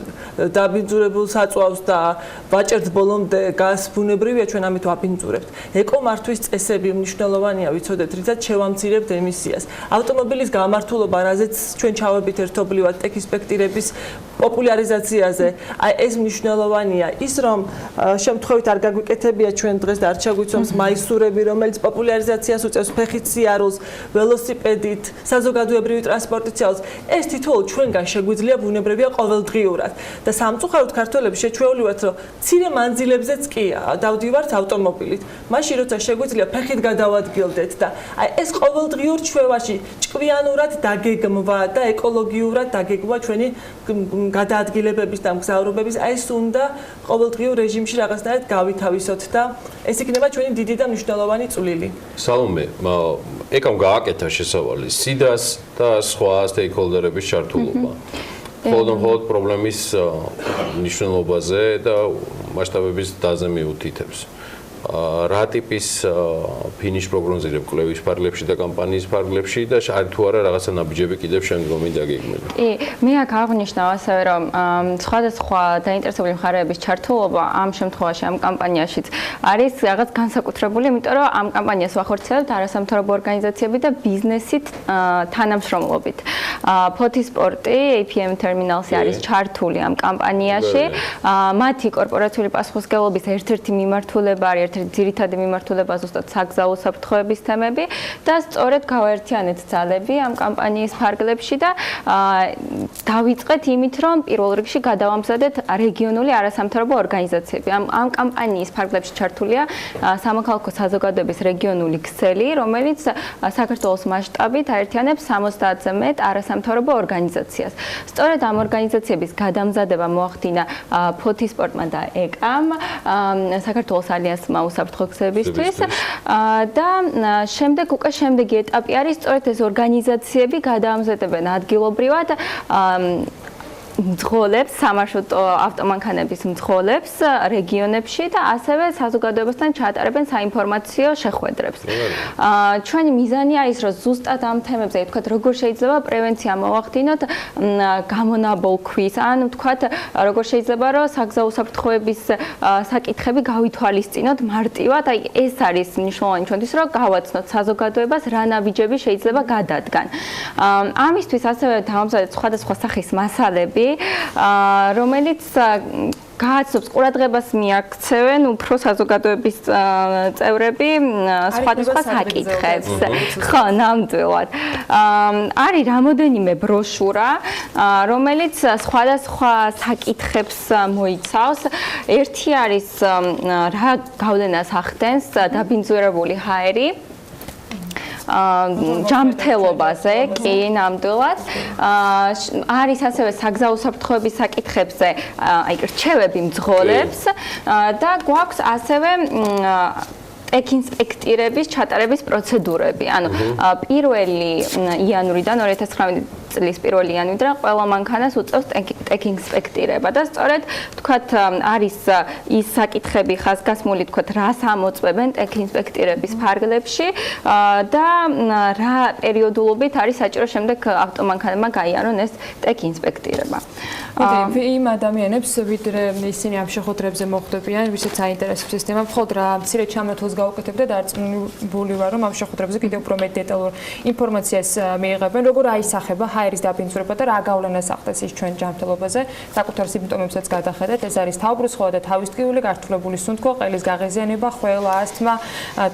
დაბინძურებულ საწვავს და ვაჭერთ ბოლომდე გას, ბუნებრივია ჩვენ ამით ვაბინძურებთ. ეკომართვის წესები მნიშვნელოვანია, ვიცოდეთ, რითაც შევამცირებთ ემისიას. ავტომობილის გამართულობა, რაზეც ჩვენ ჩავებით ერთობლივად ტექისპექტირების პოპულარიზაციაზე, ეს მნიშვნელოვანია. ის რომ შემთხვევით არ გაგვიკეთებია ჩვენ დღეს და არ ჩაგვიცვამს მაისურს გასურები, რომელიც პოპულარიზაციას უწევს ფეხით სიარულს, ველოსიპედით, საზოგადოებრივი ტრანსპორტით სიარულს. ეს თითოეულ ჩვენგან შეგვიძლია ბუნებრივია ყოველდღიურად. და სამწუხაროდ ქართველები შეჩვეული ვართ, რომ მცირე მანძილებზეც კი დავდივართ ავტომობილით. მაშინ როცა შეგვიძლია ფეხით გადავადგილდეთ და აი ეს ყოველდღიურ ჩვევაში ჭკვიანურად დაგეგმვა და ეკოლოგიურად დაგეგმვა ჩვენი გადაადგილებების და მგზავრობების, აი ეს უნდა ყოველდღიურ რეჟიმში რაღაცნაირად გავითავისოთ და ეს იქნება ჩვენი დიდი და მნიშვნელოვანი წვლილი. სალომე, ეკამ გააკეთა შესავალი სიდას და სხვა სტეიქჰოლდერების ჩართულობა. მხოლოდ პრობლემის მნიშვნელობაზე და მასშტაბების დაზე მიუთითებს. რა ტიპის ფინიშ პროგნოზირებ კვლევის ფარგლებში და კამპანიის ფარგლებში და თუ არა რაღაცა ნაბიჯები კიდევ შემდგომი დაგეგმება. კი, მე აქ აღნიშნავ ასევე რომ სხვადასხვა დაინტერესებული მხარეების ჩართულობა ამ შემთხვევაში ამ კამპანიაშიც არის რაღაც განსაკუთრებული, იმიტომ რომ ამ კამპანიას ვახორციელებთ არასამთავრობო ორგანიზაციები და ბიზნესით თანამშრომლობით. ფოთისპორტი, APM ტერმინალსი არის ჩართული ამ კამპანიაში. მათი კორპორაციული პასუხისმგებლობის ერთ-ერთი მიმართულება არის ძირითადი მიმართულება ზუსტად საგზაო საფრთხეების თემები და სწორედ გავაერთიანეთ ძალები ამ კამპანიის ფარგლებში და დავიწყეთ იმით, რომ პირველ რიგში გადავამზადეთ რეგიონული არასამთავრობო ორგანიზაციები. ამ კამპანიის ფარგლებში ჩართულია სამოქალაქო საზოგადოების რეგიონული ქსელი, რომელიც საქართველოს მასშტაბით აერთიანებს 70-ზე მეტ არასამთავრობო ორგანიზაციას. სწორედ ამ ორგანიზაციების გადამზადება მოახდინა ფოთისპორტმა და ეკამ საქართველოს ალიანსმა უსაფრთხოებისთვის და შემდეგი ეტაპი არის სწორედ ეს ორგანიზაციები გადაამზადებენ ადგილობრივად მძღოლებს, სამარშრუტო ავტომანქანების მძღოლებს რეგიონებში და ასევე საზოგადოებასთან ჩაატარებენ საინფორმაციო შეხვედრებს. ჩვენი მიზანია ის, რომ ზუსტად ამ თემებზე, თქვათ, როგორ შეიძლება პრევენცია მოვახდინოთ გამონაბოლქვის, ან თქვათ, როგორ შეიძლება რომ საგზაო საფრთხეების საკითხები გავითვალისწინოთ მარტივად, აი ეს არის მნიშვნელოვანი ჩვენთვის, რომ გავაცნოთ საზოგადოებას რა ნაბიჯები შეიძლება გადადგან. ამისთვის ასევე დავამზადეთ სხვადასხვა სახის მასალები, რომელიც გააცნობს ყურადღებას მიაქცევენ უფრო საზოგადოების წევრები სხვადასხვა საკითხებს. ხო, ნამდვილად. არის რამოდენიმე ბროშურა, რომელიც სხვადასხვა საკითხებს მოიცავს. ერთი არის რა გავლენას ახდენს დაბინძურებული ჰაერი ჯანმრთელობაზე, კი, ნამდვილად. არის ასევე საგზაო საფრთხეების საკითხებზე, აი რჩევები მძღოლებს და გვაქვს ასევე ტექინსპექტირების ჩატარების პროცედურები. ანუ 1 იანვრიდან 2019 წლის 1 იანვრიდან ყველა მანქანას უწევს ტექინსპექტირება და სწორედ თქვათ არის ის საკითხები ხაზგასმული, თქვათ, რას ამოწმებენ ტექინსპექტირების ფარგლებში და რა პერიოდულობით არის საჭირო შემდეგ ავტომანქანებმა გაიარონ ეს ტექინსპექტირება. იმ ადამიანებს, ვიდრე ისინი ამ შეხვედრებზე მოხვდებიან, ვისაც აინტერესებს ეს თემა, მხოლოდ რა მცირე ჩამოთვლას გავუკეთებ და დარწმუნებული ვარ, რომ ამ შეხვედრებზე კიდევ უფრო მეტ დეტალურ ინფორმაციას მიიღებენ, როგორ აისახება ჰაერის დაბინძურება და რა გავლენას ახდენს ის ჩვენ ჯანმრთელობაზე, საკუთარ სიმპტომებსაც გადახედეთ. ეს არის თავბრუსხვა და თავისტკივილი, გართულებული სუნთქვა, ყელის გაღიზიანება, ხველა, ასთმა,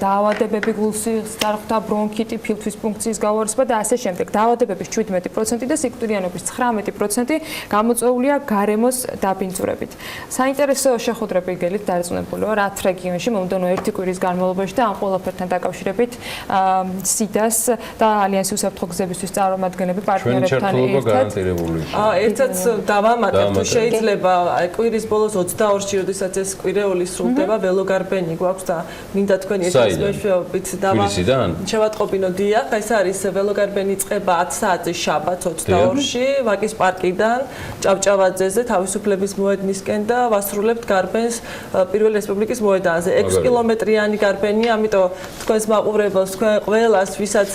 დაავადებები, გულსიხს, წარღვთა, ბრონქიტი, ფილტვის ფუნქციის გაუარესება და ასე შემდეგ. დაავადებების 17% და სიკვდილიანობის 19% გამოწვეულია გარემოს დაბინძურებით. საინტერესო შეხვედრები გელით დარწმუნებული ვარ, რაც რეგიონში მომდევნო 1 კვირის განმავლობაში და ამ ყველაფერთან დაკავშირებით სიდას და ალიანსის უსაფრთხოებისთვის წარმომადგენლები პარტნიორებთან ერთად დავამატებ, თუ შეიძლება კვირის ბოლოს 22-ში, როდესაც ეს კვირეული სრულდება, ველოგარბენი გვაქვს და მინდა თქვენი ერთად მეშვეობით შევატყობინო. დიახ, ეს არის ველოგარბენი იწყება 10 საათზე შაბათს 22-ში ვაკის პარკიდან ჭავჭავაძეზე თავისუფლების მოედნისკენ და ვასრულებთ გარბენს პირველი რესპუბლიკის მოედანზე. 6 კილომეტრიანი გარბენია, ამიტომ თქვენს მაყურებელს, თქვენ ყველას, ვისაც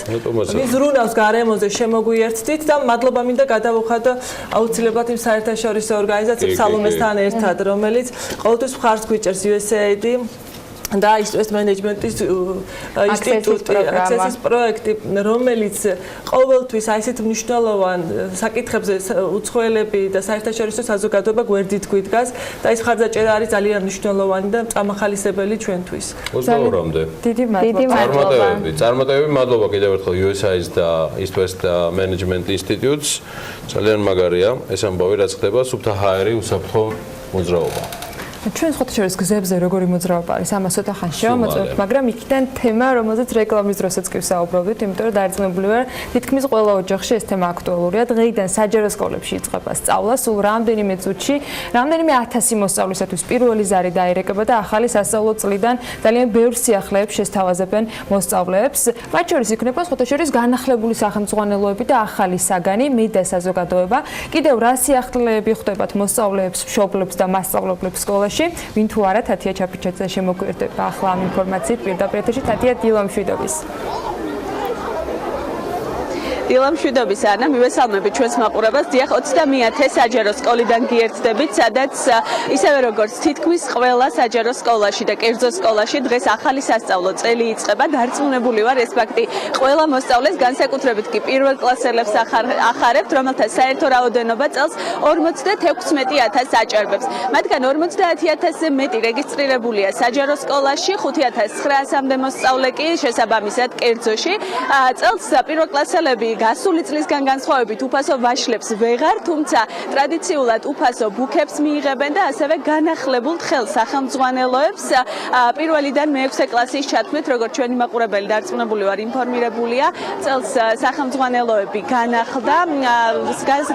ვიზრუნავს გარემოზე შემოგვიერთდით და მადლობა მინდა გადავუხადო აუცილებლად იმ საერთაშორისო ორგანიზაციებს სალომესთან ერთად, რომელიც ყოველთვის მხარს გვიჭერს USAID და ის მენეჯმენტის ინსტიტუტი, აქსესის პროექტი, რომელიც ყოველთვის აი ესეთ მნიშვნელოვან საკითხებზე უცხოელები და საერთაშორისო საზოგადოება გვერდით გვიდგას და ეს მხარდაჭერა არის ძალიან მნიშვნელოვანი და წამახალისებელი ჩვენთვის. უზაურამდე. დიდი მადლობა. წარმატებები, მადლობა კიდევ ერთხელ USAID და East West Management Institute-ს. ძალიან მაგარია ეს ამბავი, რაც ხდება სუფთა ჰაერი უსაფრთხო მოძრაობა. ჩვენ ხოთაშორის გზებზე როგორი მოძრაობა არის, ამას ცოტა ხანში ვამოწმებთ, მაგრამ იქიდან თემა, რომელზეც რეკლამის დროსაც კი ვსაუბრობდით, იმიტომ რომ დაერწმუნებული ვარ, თითქმის ყველა ოჯახში ეს თემა აქტუალურია. დღეიდან საჯარო სკოლებში იწყება სწავლა, სულ რამდენიმე წუთში, რამდენიმე 1000 მოსწავლისათვის პირველი ზარი დაირეკება და ახალი სასწავლო წლიდან ძალიან ბევრ სიახლეებს შესთავაზებენ მოსწავლეებს. მათ შორის იქნება ხოთაშორის განახლებული სახელმძღვანელოები და ახალი საგანი, მე და საზოგადოება. კიდევ რა სიახლეები ხვდებათ მოსწავლეებს, მშობლებს და მასწავლებლებს სკოლაში? ვინ თუ არა თათია ჩაფიჩაძე შემოგვიერთდება ახლა ამ ინფორმაციით პირდაპირ ეთერში. თათია, დილა მშვიდობის. დილა მშვიდობის ანა, მივესალმებით ჩვენს მაყურებელს. დიახ, 20.000 საჯარო სკოლიდან გიერთდებით, სადაც ისევე როგორც თითქმის ყველა საჯარო სკოლაში და კერძო სკოლაში დღეს ახალი სასწავლო წელი იწყება. დარწმუნებული ვარ, ეს ფაქტი ყველა მოსწავლეს, განსაკუთრებით კი პირველ კლასელებს ახარებთ, რომელთა საერთო რაოდენობა წელს 56,000 აჭარბებს. მათგან 50,000-ზე მეტი რეგისტრირებულია საჯარო სკოლაში, 5,900-მდე მოსწავლე კი შესაბამისად კერძოში. წელს პირველ კლასელები გასული წლისგან განსხვავებით უფასო ვაშლებს ვეღარ, თუმცა ტრადიციულად უფასო ბუქებს მიიღებენ და ასევე განახლებულ თხელ სახელმძღვანელოებს პირველიდან მე-6 კლასის ჩათვლით, როგორც ჩვენი მაყურებელი დარწმუნებული ვარ ინფორმირებულია, წელს სახელმძღვანელოები განახლდა,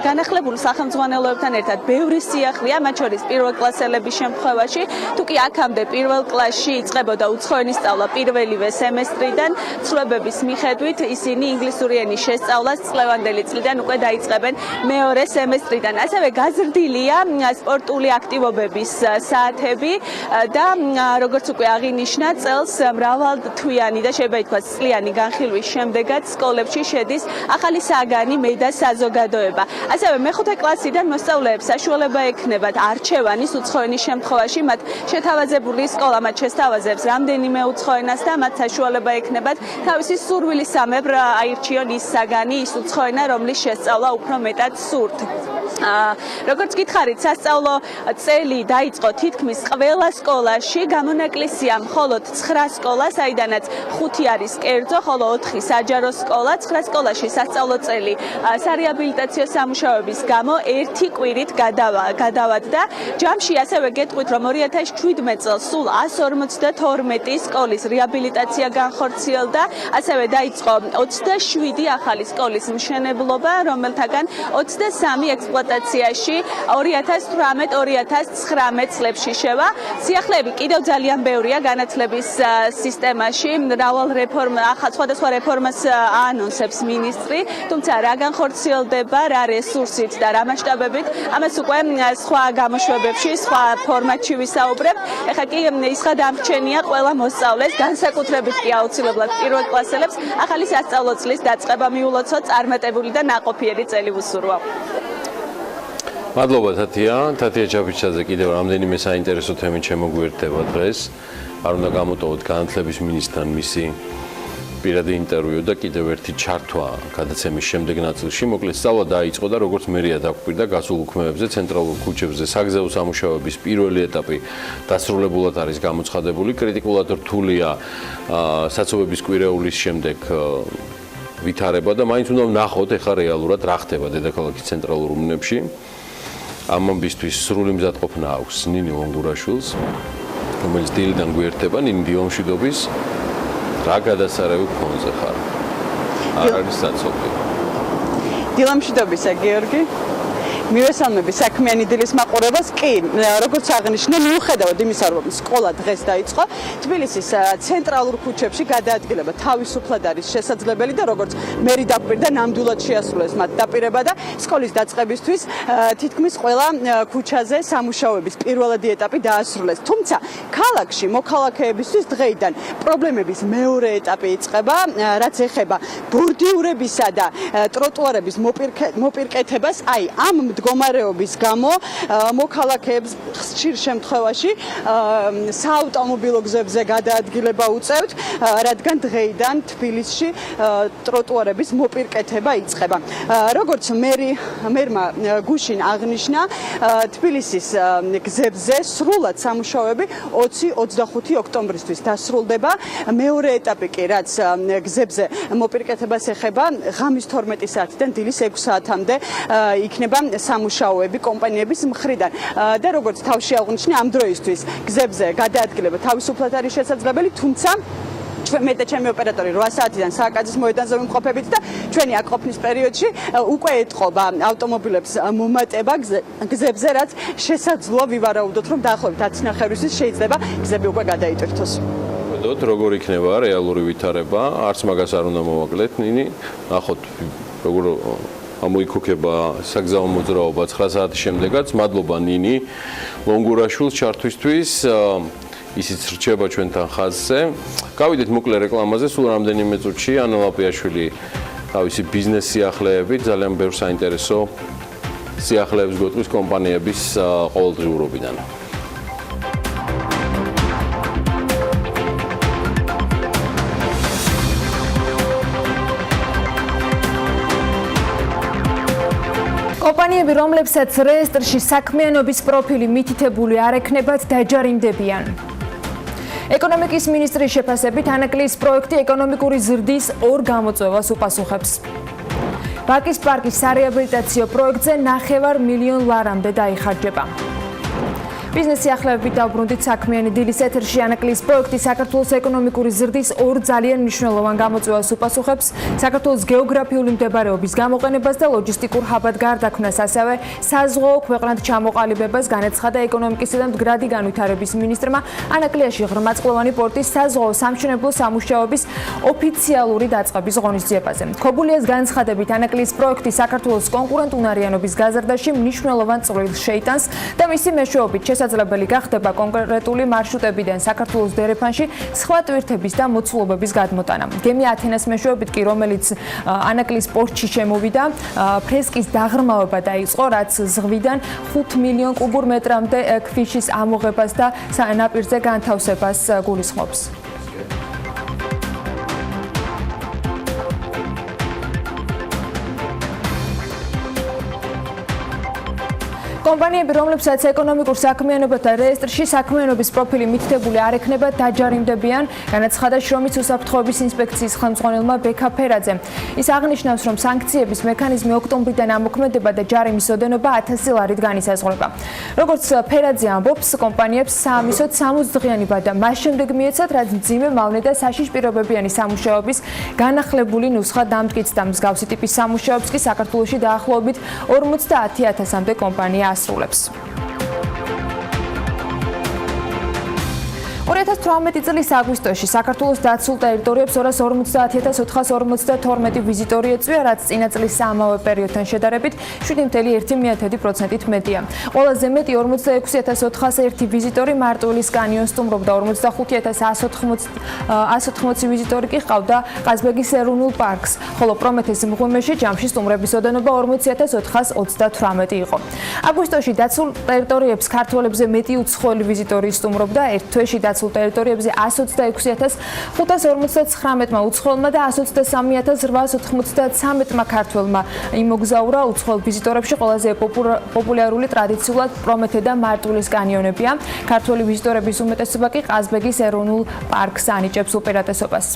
განახლებულ სახელმძღვანელოებთან ერთად ბევრი სიახლეა, მათ შორის პირველ კლასელების შემთხვევაში, თუ კი აქამდე პირველ კლასში იწყებოდა უცხოენის სწავლა პირველივე სემესტრიდან, ცვლილებების მიხედვით ისინი ინგლისური ენის შესწავლას წლევანდელი წლიდან უკვე დაიწყებენ მეორე სემესტრიდან. ასევე გაზრდილია სპორტული აქტივობების საათები და როგორც უკვე აღინიშნა, წელს მრავალთვიანი და შეიძლება ითქვას წლიანი განხილვის შემდეგაც სკოლებში შედის ახალი საგანი მე და საზოგადოება. ასევე მე-5 კლასიდან მოსწავლეებს საშუალება ექნებათ არჩევანის უცხოენის შემთხვევაში, მათ შეთავაზებული სკოლა მათ შესთავაზებს რამდენიმე უცხოენას და მათ საშუალება ექნებათ თავისი სურვილისამებრ აირჩიონ ის საგანი, ის უცხოენა, რომლის შესწავლა უფრო მეტად სურთ. როგორც გითხარით, სასწავლო წელი დაიწყო თითქმის ყველა სკოლაში, გამონაკლისია მხოლოდ 9 სკოლა, საიდანაც 5 არის კერძო, ხოლო 4 საჯარო სკოლა. 9 სკოლაში სასწავლო წელი სარეაბილიტაციო სამუშაოების გამო 1 კვირით გადავადდა. ჯამში ასევე გეტყვით, რომ 2017 წელს სულ 152 სკოლის რეაბილიტაცია განხორციელდა, ასევე დაიწყო 27 ახალი სკოლის მშენებლობა, რომელთაგან 23 ექსპლუატაციაში 2018-2019 წლებში შევა. სიახლეები კიდევ ძალიან ბევრია განათლების სისტემაში, მრავალ სხვადასხვა რეფორმას აანონსებს მინისტრი, თუმცა რა განხორციელდება, რა რესურსით და რა მასშტაბებით, ამას უკვე სხვა გამოშვებებში, სხვა ფორმატში ვისაუბრებ. ეხლა კი ისხა დამრჩენია ყველა მოსწავლეს, განსაკუთრებით კი აუცილებლად პირველ კლასელებს ახალი სასწავლო წლის დაწყება მიულოცოთ, წარმატებული და ნაყოფიერი წელი ვუსურვავ. მადლობა თათია ჩაფიჩაძე კიდევ რამდენიმე საინტერესო თემით შემოგვიერთდება დღეს. არ უნდა გამოტოვოთ განათლების მინისტრთან მისი პირადი ინტერვიუ და კიდევ ერთი ჩართვა გადაცემის შემდეგ ნაწილში. მოკლედ სწავლა დაიწყო და როგორც მერია დაგვირდა გასულ უქმეებზე, ცენტრალურ ქუჩებზე საგზაო სამუშაოების პირველი ეტაპი დასრულებულად არის გამოცხადებული. კრიტიკულად რთულია საცობების კვირეულის შემდეგ ვითარება და მაინც უნდა ვნახოთ ეხლა რეალურად რა ხდება დედაქალაქის ცენტრალურ უბნებში. ამ ამბისთვის სრული მზადყოფნა აქვს ნინი ლონგურაშვილს, რომელიც დილიდან გვიერთება. ნინი, დილა მშვიდობის. რა გადასარევი ფონზე ხარ? არ არის საცობი. დილა მშვიდობისა, გიორგი. მივესალმები საქმიანი დილის მაყურებელს. კი, როგორც აღნიშნე, მიუხედავად იმისა, რომ სკოლა დღეს დაიწყო, თბილისის ცენტრალურ ქუჩებში გადაადგილება თავისუფლად არის შესაძლებელი და როგორც მერი დაგვირდა, ნამდვილად შეასრულეს მათ დაპირება და სკოლის დაწყებისთვის თითქმის ყველა ქუჩაზე სამუშაოების პირველადი ეტაპი დაასრულეს. თუმცა ქალაქში მოქალაქეებისთვის დღეიდან პრობლემების მეორე ეტაპი იწყება, რაც ეხება ბორდიურებისა და ტროტუარების მოპირკეთებას. აი, ამ მდგომარეობის გამო მოქალაქეებს ხშირ შემთხვევაში საავტომობილო გზებზე გადაადგილება უწევთ, რადგან დღეიდან თბილისში ტროტუარების მოპირკეთება იწყება. როგორც მერმა გუშინ აღნიშნა, თბილისის გზებზე სრულად სამუშაოები 20-25 ოქტომბრისთვის დასრულდება. მეორე ეტაპი კი, რაც გზებზე მოპირკეთებას ეხება, ღამის 12 საათიდან დილის 6 საათამდე იქნება სამუშაოები კომპანიების მხრიდან. და როგორც თავში აღნიშნა, ამ დროისთვის გზებზე გადაადგილება თავისუფლად არის შესაძლებელი, თუმცა მე და ჩემი ოპერატორი 8 საათიდან სააკაძის მოედანზე ვიმყოფებით და ჩვენი აქ ყოფნის პერიოდში უკვე ეთყობა ავტომობილებს მომატება გზებზე, რაც შესაძლოა ვივარაუდოთ, რომ დაახლოებით 10 ნახევრისთვის შეიძლება გზები უკვე გადაიტვირთოს. ხედავთ, როგორ იქნება რეალური ვითარება, არც მაგას არ უნდა მოვაკლეთ, ნინი, ნახოთ, როგორ ამოიქოქება საგზაო მოძრაობა 9 საათის შემდეგაც. მადლობა ნინი ლონგურაშვილს ჩართვისთვის. ისიც რჩება ჩვენთან ხაზზე. გავიდეთ მოკლე რეკლამაზე, სულ რამდენიმე წუთში ანა ლაპიაშვილი თავისი ბიზნეს სიახლეებით ძალიან ბევრ საინტერესო სიახლეებს გვეტყვის კომპანიების ყოველდღიურობიდან. კომპანიები, რომლებსაც რეესტრში საქმიანობის პროფილი მითითებული არ ექნებათ, დაჯარიმდებიან. ეკონომიკის მინისტრის შეფასებით ანაკლის პროექტი ეკონომიკური ზრდის 2 გამოწვევას უპასუხებს. ბაკის პარკის სარეაბილიტაციო პროექტზე 9 მილიონ ლარამდე დაიხარჯება. ბიზნეს სიახლეებით დავბრუნდით საქმიანი დილის ეთერში. ანაკლის პროექტი საქართველოს ეკონომიკური ზრდის 2 ძალიან მნიშვნელოვან გამოწვევას უპასუხებს. საქართველოს გეოგრაფიული მდებარეობის გამოყენებას და ლოჯისტიკურ ჰაბად გარდაქმნას, ასევე საზღვაო ქვეყნად ჩამოყალიბებას განაცხადა ეკონომიკისა და მდგრადი განვითარების მინისტრმა ანაკლიაში ღრმაწყლოვანი პორტის საზღვაო სამშენებლო სამუშაოების ოფიციალური დაწყების ღონისძიებაზე. ქობულიას განცხადებით, ანაკლის პროექტი საქართველოს კონკურენტუნარიანობის გაზრდაში მნიშვნელოვან წვლილს შეიტანს და მისი მეშვეობით შესაძლებელი გახდება კონკრეტული მარშრუტებიდან საქართველოს დერეფანში სხვა ტვირთების და მოცულობების გადმოტანა. გემი ათენას მეშვეობით კი, რომელიც ანაკლის პორტში შემოვიდა, ფრესკის დაღრმავება დაიწყო, რაც ზღვიდან 5 მილიონ კუბურ მეტრამდე ქვიშის ამოღებას და ნაპირზე განთავსებას გულისხმობს. კომპანიები, რომლებსაც ეკონომიკურ საქმიანობათა რეესტრში საქმიანობის პროფილი მითითებული არ ექნება, დაჯარიმდებიან, განაცხადა შრომის უსაფრთხოების ინსპექციის ხელმძღვანელმა ბექა ფერაძემ. ის აღნიშნავს, რომ სანქციების მექანიზმი ოქტომბრიდან ამოქმედება და ჯარიმის ოდენობა 1000 ლარით განისაზღვრება. როგორც ფერაძე ამბობს, კომპანიებს საამისოდ 60 დღიანი ვადა მას შემდეგ მიეცათ, რაც მძიმე მავნე და საშიშ პირობებიანი სამუშაოების განახლებული ნუსხა დამტკიცდა. მსგავსი ტიპის სამუშაოებს კი საქართველოში დაახლოებით 50000-მდე კომპანია ასრულებს. 2018 წლის აგვისტოში საქართველოს დაცულ ტერიტორიებს 250,452 ვიზიტორი ეწვია, რაც წინა წლის ამავე პერიოდთან შედარებით 7.1%-ით მეტია. ყველაზე მეტი 46,401 ვიზიტორი მარტვილის კანიონს სტუმრობდა, 45,180 ვიზიტორი კი ჰყავდა ყაზბეგის ეროვნულ პარკს, ხოლო პრომეთეს მღვიმეში ჯამში სტუმრების ოდენობა 40,428 იყო. აგვისტოში დაცულ ტერიტორიებს ქართველებზე მეტი უცხოელი ვიზიტორი სტუმრობდა, ერთ თვეში დაცულ ტერიტორიებზე 126,559 უცხოელმა და 123,893 ქართველმა იმოგზაურა. უცხოელ ვიზიტორებში ყველაზე პოპულარული ტრადიციულად პრომეთე და მარტვილის კანიონებია. ქართველი ვიზიტორების უმეტესობა კი ყაზბეგის ეროვნულ პარკს ანიჭებს უპირატესობას.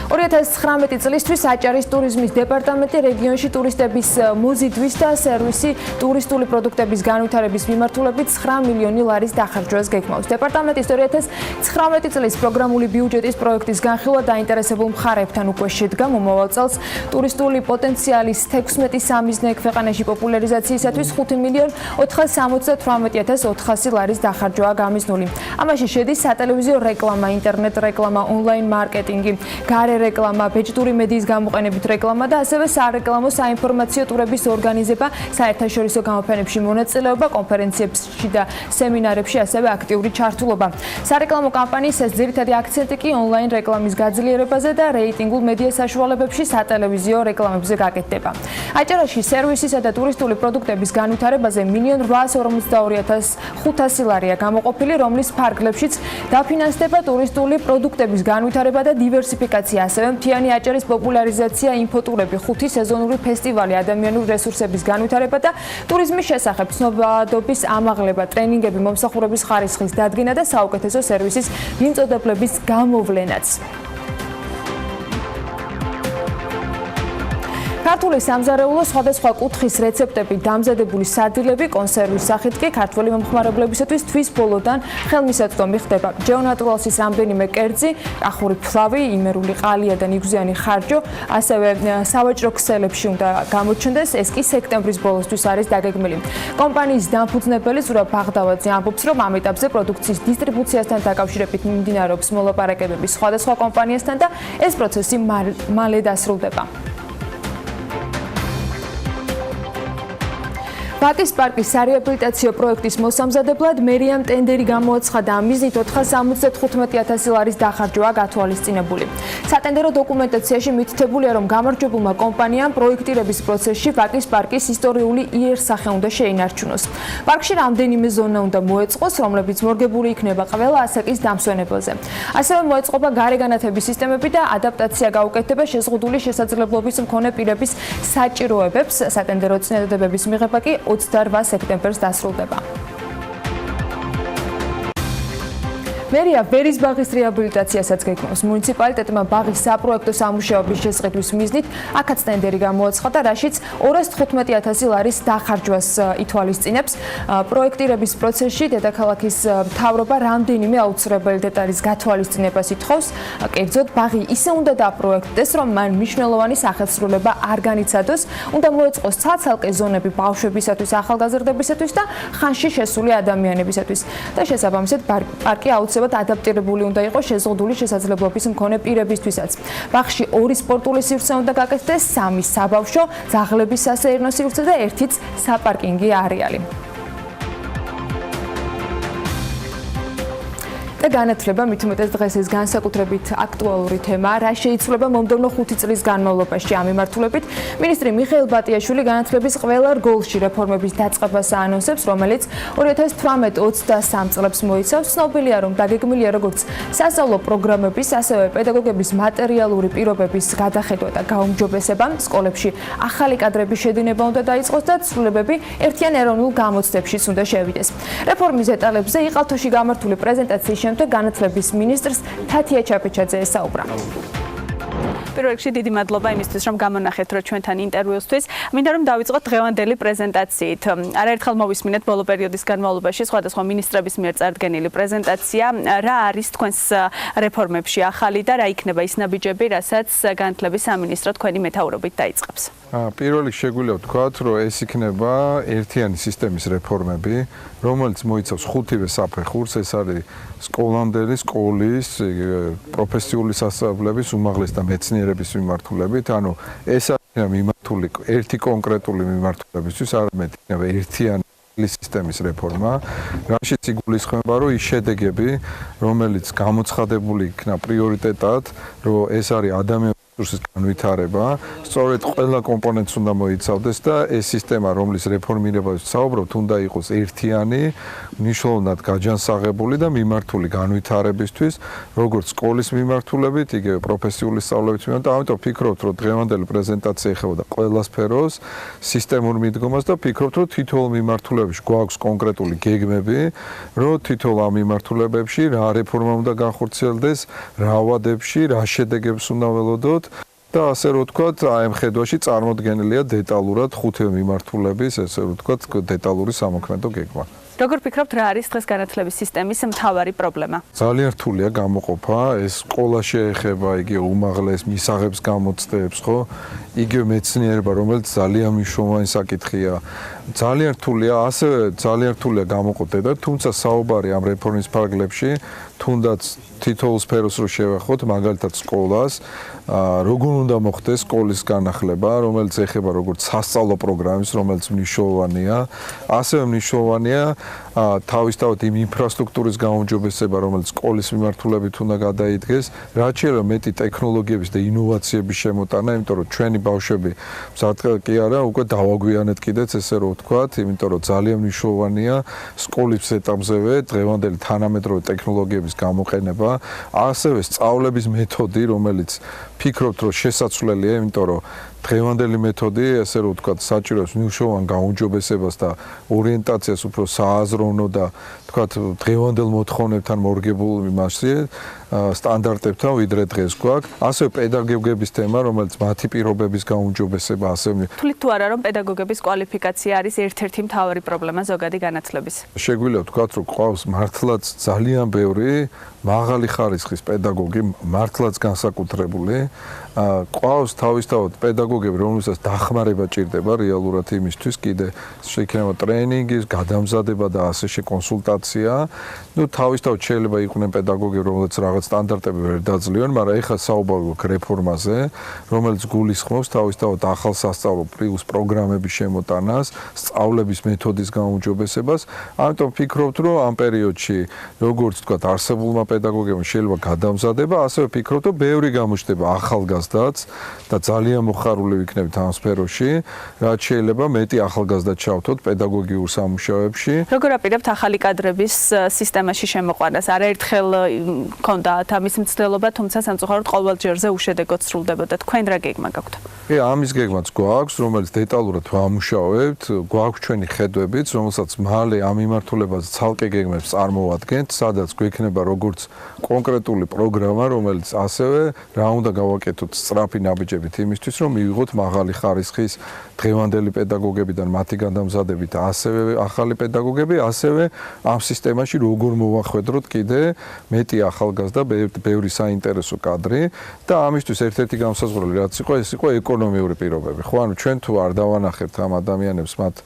2019 წლისთვის აჭარის ტურიზმის დეპარტამენტი რეგიონში ტურისტების მოზიდვის და სერვისი ტურისტული პროდუქტების განვითარების მიმართულებით 9 მილიონი ლარის დახარჯვას გეგმავს. დეპარტამენტის 2019 წლის პროგრამული ბიუჯეტის პროექტის განხილვა დაინტერესებულ მხარეებთან უკვე შედგა. მომავალ წელს ტურისტული პოტენციალის 16 სამიზნე ქვეყანაში პოპულარიზაციისათვის 5 მილიონ 478,400 ლარის დახარჯვაა გამიზნული. ამაში შედის სატელევიზიო რეკლამა, ინტერნეტ რეკლამა, ონლაინ მარკეტინგი, გარე რეკლამა, ბეჭდური მედიის გამოყენებით რეკლამა და ასევე სარეკლამო საინფორმაციო ტურების ორგანიზება, საერთაშორისო გამოფენებში მონაწილეობა, კონფერენციებში და სემინარებში ასევე აქტიური ჩართულობა. სარეკლამო კამპანიის ეს ძირითადი აქცენტი კი ონლაინ რეკლამის გაძლიერებაზე და რეიტინგულ მედია საშუალებებში სატელევიზიო რეკლამებზე გაკეთდება. აჭარაში სერვისისა და ტურისტული პროდუქტების განვითარებაზე 1.822.500 ლარია გამოყოფილი, რომლის ფარგლებშიც დაფინანსდება ტურისტული პროდუქტების განვითარება და დივერსიფიკაცია, ასევე მთიანი აჭარის პოპულარიზაცია, ინფოტურები, 5 სეზონური ფესტივალი, ადამიანური რესურსების განვითარება და ტურიზმის შესახებ ცნობადობის ამაღლება, ტრენინგები, მომსახურების ხარისხის დადგენა და საუკეთესო სერვისის მიმწოდებლების გამოვლენაც. ქართული სამზარეულო სხვადასხვა კუთხის რეცეპტები, დამზადებული სადილები, კონსერვის სახით კი ქართველი მომხმარებლებისათვის თვის ბოლოდან ხელმისაწვდომი ხდება. ჯეონატურალსის რამდენიმე კერძი, კახური ფლავი, იმერული ყალია და ნიგვზიანი ხარჯო, ასევე სავაჭრო ქსელებში უნდა გამოჩნდეს, ეს კი სექტემბრის ბოლოსთვის არის დაგეგმილი. კომპანიის დამფუძნებელი ზურაბ ბაღდავაძე ამბობს, რომ ამ ეტაპზე პროდუქციის დისტრიბუციასთან დაკავშირებით მიმდინარეობს მოლაპარაკებები სხვადასხვა კომპანიასთან და ეს პროცესი მალე დასრულდება. ბაკის პარკის სარეაბილიტაციო პროექტის მოსამზადებლად მერიამ ტენდერი გამოაცხადა, მიზნით 475.000 ლარის დახარჯვაა გათვალისწინებული. სატენდერო დოკუმენტაციაში მითითებულია, რომ გამარჯვებულმა კომპანიამ პროექტირების პროცესში ბაკის პარკის ისტორიული იერსახე უნდა შეინარჩუნოს. პარკში რამდენიმე ზონა უნდა მოეწყოს, რომლებიც მორგებული იქნება ყველა ასაკის დამსვენებელზე. ასევე მოეწყობა გარეგანათების სისტემები და ადაპტაცია გაუკეთდება შეზღუდული შესაძლებლობის მქონე პირების საჭიროებებს. სატენდერო წინადადებების მიღება კი 28 სექტემბერს დასრულდება. მერია ვერის ბაღის რეაბილიტაციასაც გეგმავს. მუნიციპალიტეტმა ბაღის საპროექტო სამუშაოების შესყიდვის მიზნით აქაც ტენდერი გამოაცხადა, რაშიც 215.000 ლარის დახარჯვას ითვალისწინებს. პროექტირების პროცესში დედაქალაქის მთავრობა რამდენიმე აუცილებელი დეტალის გათვალისწინებას ითხოვს. კერძოდ, ბაღი ისე უნდა დაპროექტდეს, რომ მან მნიშვნელოვანი სახეცვლილება არ განიცადოს, უნდა მოეწყოს ცალ-ცალკე ზონები ბავშვებისათვის, ახალგაზრდებისათვის და ხანში შესული ადამიანებისათვის. და შესაბამისად, პარკი ადაპტირებული უნდა იყოს შეზღუდული შესაძლებლობის მქონე პირებისთვისაც. ბაღში 2 სპორტული სივრცე უნდა გაკეთდეს, 3 საბავშვო, ძაღლების სასეირნო სივრცე და 1 საპარკინგი არეალი. და განათლება მით უმეტეს დღეს ეს განსაკუთრებით აქტუალური თემაა, რა შეიცვლება მომდევნო 5 წლის განმავლობაში. ამ მიმართულებით მინისტრი მიხეილ ბატიაშვილი განათლების ყველა რგოლში რეფორმების დაწყებას აანონსებს, რომელიც 2018-23 წლებს მოიცავს. ცნობილია, რომ დაგეგმილია როგორც სასწავლო პროგრამების, ასევე პედაგოგების მატერიალური პირობების გადახედვა და გაუმჯობესება. სკოლებში ახალი კადრების შედინება უნდა დაიწყოს და ცვლილებები ერთიან ეროვნულ გამოცდებშიც უნდა შევიდეს. რეფორმის დეტალებზე იყალთოში გამართული პრეზენტაციის შემდეგ განათლების მინისტრს თათია ჩაფეჩაძე ესაუბრა. პირველ რიგში დიდი მადლობა იმისთვის, რომ გამონახეთ რო ჩვენთან ინტერვიუსთვის. მინდა რომ დავიწყოთ დღევანდელი პრეზენტაციით. არაერთხელ მოვისმინეთ ბოლო პერიოდის განმავლობაში სხვადასხვა მინისტრების მიერ წარდგენილი პრეზენტაცია. რა არის თქვენს რეფორმებში ახალი და რა იქნება ის ნაბიჯები, რასაც განათლების სამინისტრო თქვენი მეთაურობით დაიწყებს? პირველ რიგში შეგვიძლია ვთქვათ, რომ ეს იქნება ერთიანი სისტემის რეფორმები, რომელიც მოიცავს 5-ვე საფეხურს, ეს არის სკოლამდელი, სკოლის, პროფესიული სასწავლებლების, უმაღლეს და მეცნიერების მიმართულებით, ანუ ეს არის მიმართული ერთი კონკრეტული მიმართულებისთვის, არამედ იქნება ერთიანი სისტემის რეფორმა, რაშიც იგულისხმება, რომ ის შედეგები, რომელიც გამოცხადებული იქნა პრიორიტეტად, რომ ეს არის ადამიანის რესურსის განვითარება, სწორედ ყველა კომპონენტს უნდა მოიცავდეს და ეს სისტემა, რომლის რეფორმირებაზე საუბრობთ, უნდა იყოს ერთიანი, მნიშვნელოვნად გაჯანსაღებული და მიმართული განვითარებისთვის, როგორც სკოლის მიმართულებით, იგივე პროფესიული სწავლების მიმართულებით. ამიტომ ვფიქრობთ, რომ დღევანდელი პრეზენტაცია ეხებოდა ყველა სფეროს, სისტემურ მიდგომას და ვფიქრობთ, რომ თითოეულ მიმართულებში გვაქვს კონკრეტული გეგმები, რომ თითოეულ ამ მიმართულებებში რა რეფორმა უნდა განხორციელდეს, რა ავადებში, რა შედეგებს უნდა ველოდოთ. და ასე რომ ვთქვათ, აი ამ ხედვაში წარმოდგენილია დეტალურად 5 მიმართულების, ესე რომ ვთქვათ, დეტალური სამოქმედო გეგმა. როგორ ფიქრობთ, რა არის დღეს განათლების სისტემის მთავარი პრობლემა? ძალიან რთულია გამოყოფა, ეს სკოლაში ეხება იგივე უმაღლეს მისაღებს გამოცდებს, ხო? იგივე მეცნიერება, რომელიც ძალიან მნიშვნელოვანი საკითხია. ძალიან რთულია, ასევე ძალიან რთულია გამოყოფა, თუმცა საუბარი ამ რეფორმის ფარგლებში თუნდაც თითოეულ სფეროს რო შევეხოთ, მაგალითად სკოლას, როგორ უნდა მოხდეს სკოლის განახლება, რომელიც ეხება როგორც სასწავლო პროგრამის, რომელიც მნიშვნელოვანია, ასევე მნიშვნელოვანია თავისთავად იმ ინფრასტრუქტურის გაუმჯობესება, რომელიც სკოლის მიმართულებით უნდა გადაიდგეს, რაც შეიძლება მეტი ტექნოლოგიების და ინოვაციების შემოტანა, იმიტომ რომ ჩვენი ბავშვები მზადყელ კი არა, უკვე დავაგვიანეთ კიდეც ესე რომ ვთქვათ, იმიტომ რომ ძალიან მნიშვნელოვანია სკოლის ეტაპზევე დღევანდელი თანამედროვე ტექნოლოგიების გამოყენება, ასევე სწავლების მეთოდი, რომელიც ფიქრობთ რომ შესაძლებელია, იმიტომ რომ დღევანდელი მეთოდი, ესე რომ ვთქვათ, საჭიროებს მნიშვნელოვან გაუმჯობესებას და ორიენტაციას უფრო სააზროვნო და ვთქვათ, დღევანდელ მოთხოვნებთან მორგებულ იმასზე, სტანდარტებთან, ვიდრე დღეს გვაქვს. ასევე პედაგოგების თემა, რომელიც მათი პირობების გაუმჯობესება, ასევე თვლით თუ არა, რომ პედაგოგების კვალიფიკაცია არის ერთ-ერთი მთავარი პრობლემა ზოგადი განათლების? შეგვიძლია ვთქვათ, რომ ყავს მართლაც ძალიან ბევრი მაღალი ხარისხის პედაგოგი, მართლაც განსაკუთრებული. ყავს თავისთავად პედაგოგები, რომლებსაც დახმარება ჭირდება რეალურად იმისთვის, კიდე შეიქმნება ტრენინგი, გადამზადება და ასე კონსულტაცია. ნუ თავისთავად შეიძლება იყვნენ პედაგოგები, რომლებიც რაღაც სტანდარტები ვერ დაძლევენ, მაგრამ ეხლა საუბარი გვაქვს რეფორმაზე, რომელიც გულისხმობს თავისთავად ახალ სასწავლო პლუს პროგრამების შემოტანას, სწავლების მეთოდის გაუმჯობესებას. ამიტომ ვფიქრობთ, რომ ამ პერიოდში, როგორც ვთქვათ, არსებულმა პედაგოგებმა შეიძლება გადამზადება, ასევე ვფიქრობთ, რომ ბევრი გამოჩნდება ახალგაზრდაც და ძალიან მოხარული ვიქნებით ამ სფეროში, რაც შეიძლება მეტი ახალგაზრდა ჩავთოთ პედაგოგიურ სამუშაოებში. როგორ აპირებთ ახალი კადრების სისტემაში შემოყვანას? არაერთხელ ქონდათ ამის მცდელობა, თუმცა სამწუხაროდ ყოველჯერზე უშედეგოდ სრულდებოდა. თქვენ რა გეგმა გაქვთ? ამის გეგმაც გვაქვს, რომელიც დეტალურად ვამუშავებთ, გვაქვს ჩვენი ხედვებიც, რომელსაც მალე ამ მიმართულებაზე ცალკე გეგმებს წარმოვადგენთ, სადაც გვექნება როგორც კონკრეტული პროგრამა, რომელიც ასევე რა უნდა გავაკეთოთ სწრაფი ნაბიჯებით იმისთვის, რომ მივიღოთ მაღალი ხარისხის დღევანდელი პედაგოგებიდან მათი გადამზადებით, ასევე ახალი პედაგოგები, ასევე ამ სისტემაში როგორ მოვახვედროთ კიდე მეტი ახალგაზრდა, ბევრი საინტერესო კადრი და ამისთვის ერთ-ერთი განსაზღვრელი რაც იყო, ეს იყო ეკონომიური პირობები. ხო, ანუ ჩვენ თუ არ დავანახებთ ამ ადამიანებს მათ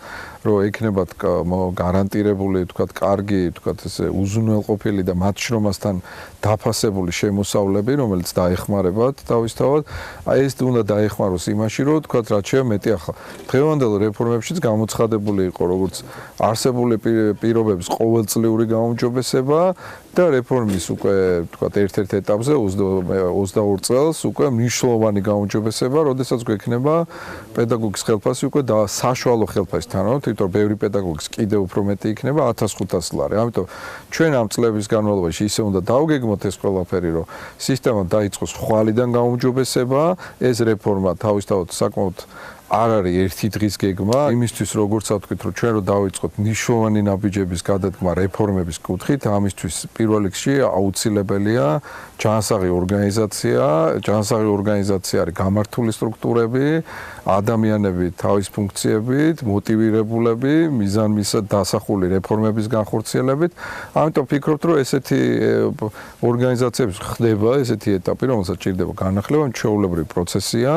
რომ ექნებათ გარანტირებული, ვთქვათ, კარგი, ვთქვათ, ესე უზრუნველყოფილი და მათ შრომასთან დაფასებული შემოსავლები, რომელიც დაეხმარებათ თავისთავად, ეს უნდა დაეხმაროს იმაში, რომ ვთქვათ, რაც შეიძლება მეტი ახლა დღევანდელ რეფორმებშიც გამოცხადებული იყო, როგორც არსებული პირობების ყოველწლიური გაუმჯობესება და რეფორმის უკვე, ვთქვათ, ერთ-ერთ ეტაპზე 22 წელს უკვე მნიშვნელოვანი გაუმჯობესება, როდესაც გვექნება პედაგოგის ხელფასი უკვე და საშუალო ხელფასი თანავთ, იმიტომ რომ ბევრი პედაგოგის კიდევ უფრო მეტი იქნება 1500 ლარი. ამიტომ ჩვენ ამ წლების განმავლობაში ისე უნდა დავგეგმოთ ეს ყველაფერი, რომ სისტემა დაიწყოს ხვალიდან გაუმჯობესება, ეს რეფორმა თავისთავად საკმაოდ არ არის ერთი დღის გეგმა, იმისთვის როგორც ვთქვით, რომ ჩვენ რო დავიწყოთ მნიშვნელოვანი ნაბიჯების გადადგმა რეფორმების კუთხით, ამისთვის პირველ რიგში აუცილებელია ჯანსაღი ორგანიზაცია არის გამართული სტრუქტურები, ადამიანები თავის ფუნქციებით, მოტივირებულები, მიზანმისად დასახული რეფორმების განხორციელებით. ამიტომ ვფიქრობთ, რომ ესეთი ორგანიზაციების ხდება ესეთი ეტაპი, რომელსაც ჭირდება განახლება, ჩვეულებრივი პროცესია.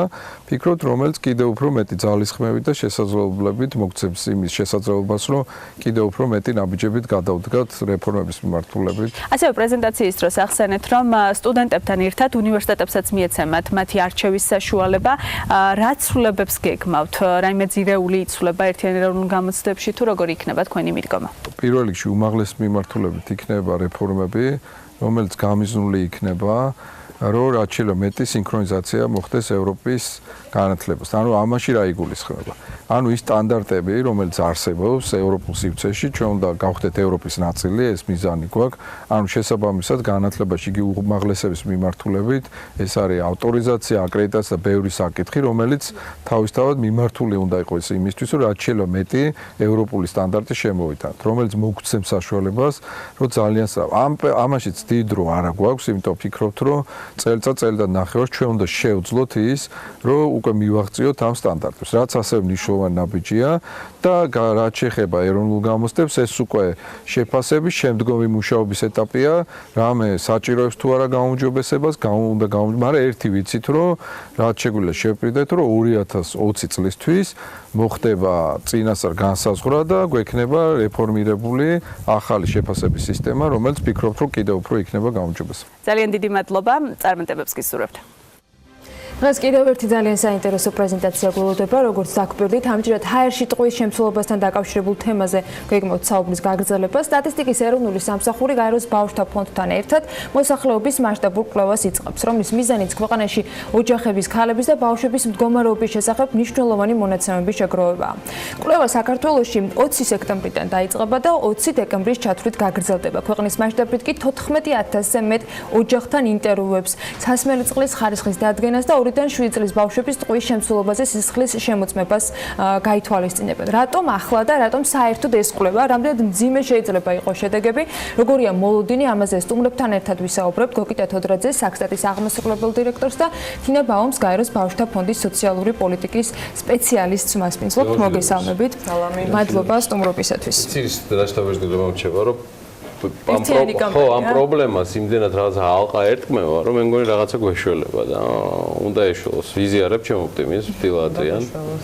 ვფიქრობთ, რომელიც კიდევ უფრო მეტი ძალისხმევით და შესაძლებლობით მოგცემს იმის შესაძლებლობას, რომ კიდევ უფრო მეტი ნაბიჯებით გადავდგათ რეფორმების მიმართულებით. ასევე პრეზენტაციის დროს ახსენეთ, რომ სტუდენტებთან ერთად უნივერსიტეტებსაც მიეცემათ მათი არჩევის საშუალება. რაც სრულებებს გეგმავთ? რაიმე ძირეული იცვლება ერთიან ეროვნულ გამოცდებში თუ როგორ იქნება თქვენი მიდგომა? პირველ რიგში უმაღლეს მიმართულებით იქნება რეფორმები, რომელიც გამიზნული იქნება, რომ რაც შეიძლება მეტი სინქრონიზაცია მოხდეს ევროპის განათლებასთან. ანუ ამაში რა იგულისხმება? ანუ ის სტანდარტები, რომელიც არსებობს ევროპულ სივრცეში, ჩვენ უნდა გავხდეთ ევროპის ნაწილი, ეს მიზანი გვაქვს. ანუ შესაბამისად განათლებაში იგი უმაღლესების მიმართულებით, ეს არის ავტორიზაცია, აკრედიტაცია და ბევრი საკითხი, რომელიც თავისთავად მიმართული უნდა იყოს იმისთვის, რომ რაც შეიძლება მეტი ევროპული სტანდარტი შემოვიტანოთ, რომელიც მოგცემს საშუალებას, რომ ძალიან ამაშიც დიდ დრო არა გვაქვს, იმიტომ ვფიქრობთ, რომ წელი და ნახევარს ჩვენ უნდა შევძლოთ ის, რომ უკვე მივაღწიოთ ამ სტანდარტებს, რაც ასევე მნიშვნელოვანი ნაბიჯია და რაც შეეხება ეროვნულ გამოცდებს, ეს უკვე შეფასების შემდგომი მუშაობის ეტაპია, რამე საჭიროებს თუ არა გაუმჯობესებას, მაგრამ ერთი ვიცით, რომ რაც შეგვიძლია შევპირდეთ, რომ 2020 წლისთვის მოხდება წინასწარ განსაზღვრა და გვექნება რეფორმირებული ახალი შეფასების სისტემა, რომელიც ფიქრობთ, რომ კიდევ უფრო იქნება გაუმჯობესებული. ძალიან დიდი მადლობა, წარმატებებს გისურვებთ. დღეს კიდევ ერთი ძალიან საინტერესო პრეზენტაცია გულოდება, როგორც დაგვირდით, ამჯერად ჰაერში ტყვის შემცველობასთან დაკავშირებულ თემაზე გეგმავთ საუბრის გაგრძელება. სტატისტიკის ეროვნული სამსახური გაეროს ბავშვთა ფონდთან ერთად მოსახლეობის მასშტაბურ კვლევას იწყებს, რომლის მიზანიც ქვეყანაში ოჯახების, ქალების და ბავშვების მდგომარეობის შესახებ მნიშვნელოვანი მონაცემების შეგროვებაა. კვლევა საქართველოში 20 სექტემბრიდან დაიწყება და 20 დეკემბრის ჩათვლით გაგრძელდება. ქვეყნის მასშტაბით კი 14,000-ზე მეტ ოჯახთან ინტერვიუებს, სასმელი წყლის ხარისხის დადგენას და 2-დან 7 წლის ბავშვების ტყვის შემცველობაზე სისხლის შემოწმებას გაითვალისწინებენ. რატომ ახლა და რატომ საერთოდ ეს კვლევა? რამდენად მძიმე შეიძლება იყოს შედეგები? როგორია მოლოდინი? ამაზე სტუმრებთან ერთად ვისაუბრებთ. გოგიტა თოდრაძე, საქსტატის აღმასრულებელ დირექტორს და თინა ბაუმს, გაეროს ბავშვთა ფონდის სოციალური პოლიტიკის სპეციალისტს მასპინძლობთ. მოგესალმებით. მადლობა სტუმრობისათვის. ის დასტაბილდება მომჩება, რომ ამ პრობლემას იმდენად რაღაცა ალყა ერთმევა, რომ მე მგონი რაღაცა გვეშველება და უნდა ეშველოს. ვიზიარებ ჩემ ოპტიმიზმს, დილა ადრიან.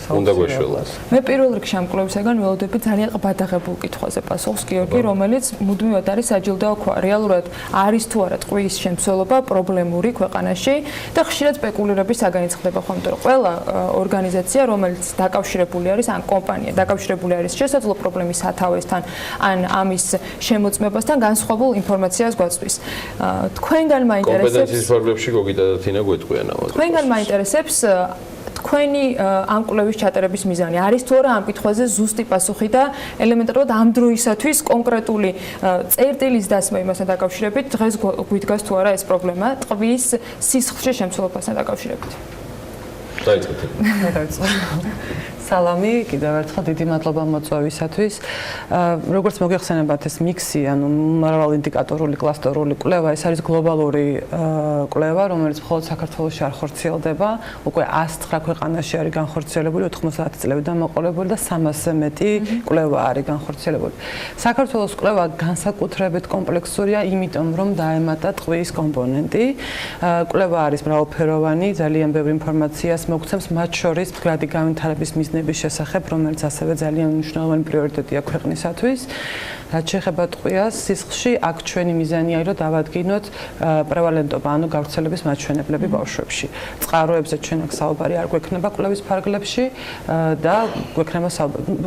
უნდა გვეშველოს. მე პირველ რიგში ამ კვლევისგან ველოდები ძალიან ყბადაღებულ კითხვაზე პასუხს, გიორგი, რომელიც მუდმივად არის საჯილდაო ქვა. რეალურად არის თუ არა ტყვის შემცველობა პრობლემური ქვეყანაში და ხშირად სპეკულირების საგანიც ხდება ხოლმე, რომ ყველა ორგანიზაცია, რომელიც დაკავშირებული არის, ან კომპანია დაკავშირებული არის შესაძლო პრობლემის სათავესთან, ან ამის შემოწმებასთან განსხვავებულ ინფორმაციას გვაწვდის. თქვენგან მაინტერესებს კომპეტენციის პრობლემებში გოგიტა და თინა გვეტყვიან ამაზე. თქვენგან მაინტერესებს თქვენი ამ კვლევის ჩატარების მიზანი არის თუ არა ამ კითხვაზე ზუსტი პასუხი და ელემენტარულად ამ დროისათვის კონკრეტული წერტილის დასმა იმასთან დაკავშირებით დღეს გვიდგას თუ არა ეს პრობლემა ტყვის სისხლში შემცველობასთან დაკავშირებით. სალამი, კიდევ ერთხელ დიდი მადლობა მოწვევისათვის. როგორც მოგეხსენებათ, ეს მიქსი, ანუ მრავალინდიკატორული კლასტერული კვლევა, ეს არის გლობალური კვლევა, რომელიც მხოლოდ საქართველოში არ ხორციელდება. უკვე 109 ქვეყანაში არის განხორციელებული, 90 წლებიდან მოყოლებული და 300-ზე მეტი კვლევა არის განხორციელებული. საქართველოს კვლევა განსაკუთრებით კომპლექსურია, იმიტომ რომ დაემატა ტყვის კომპონენტი. კვლევა არის მრავალფეროვანი, ძალიან ბევრი ინფორმაციას მოგცემს, მათ შორის მდგრადი განვითარების მიზნები შესახებ, რომელიც ასევე ძალიან მნიშვნელოვანი პრიორიტეტია ქვეყნისათვის. რაც შეეხება ტყვიას სისხლში, აქ ჩვენი მიზანია, რომ დავადგინოთ პრევალენტობა, ანუ გავრცელების მაჩვენებლები ბავშვებში. წყაროებზე ჩვენ აქ საუბარი არ გვექნება კვლევის ფარგლებში და გვექნება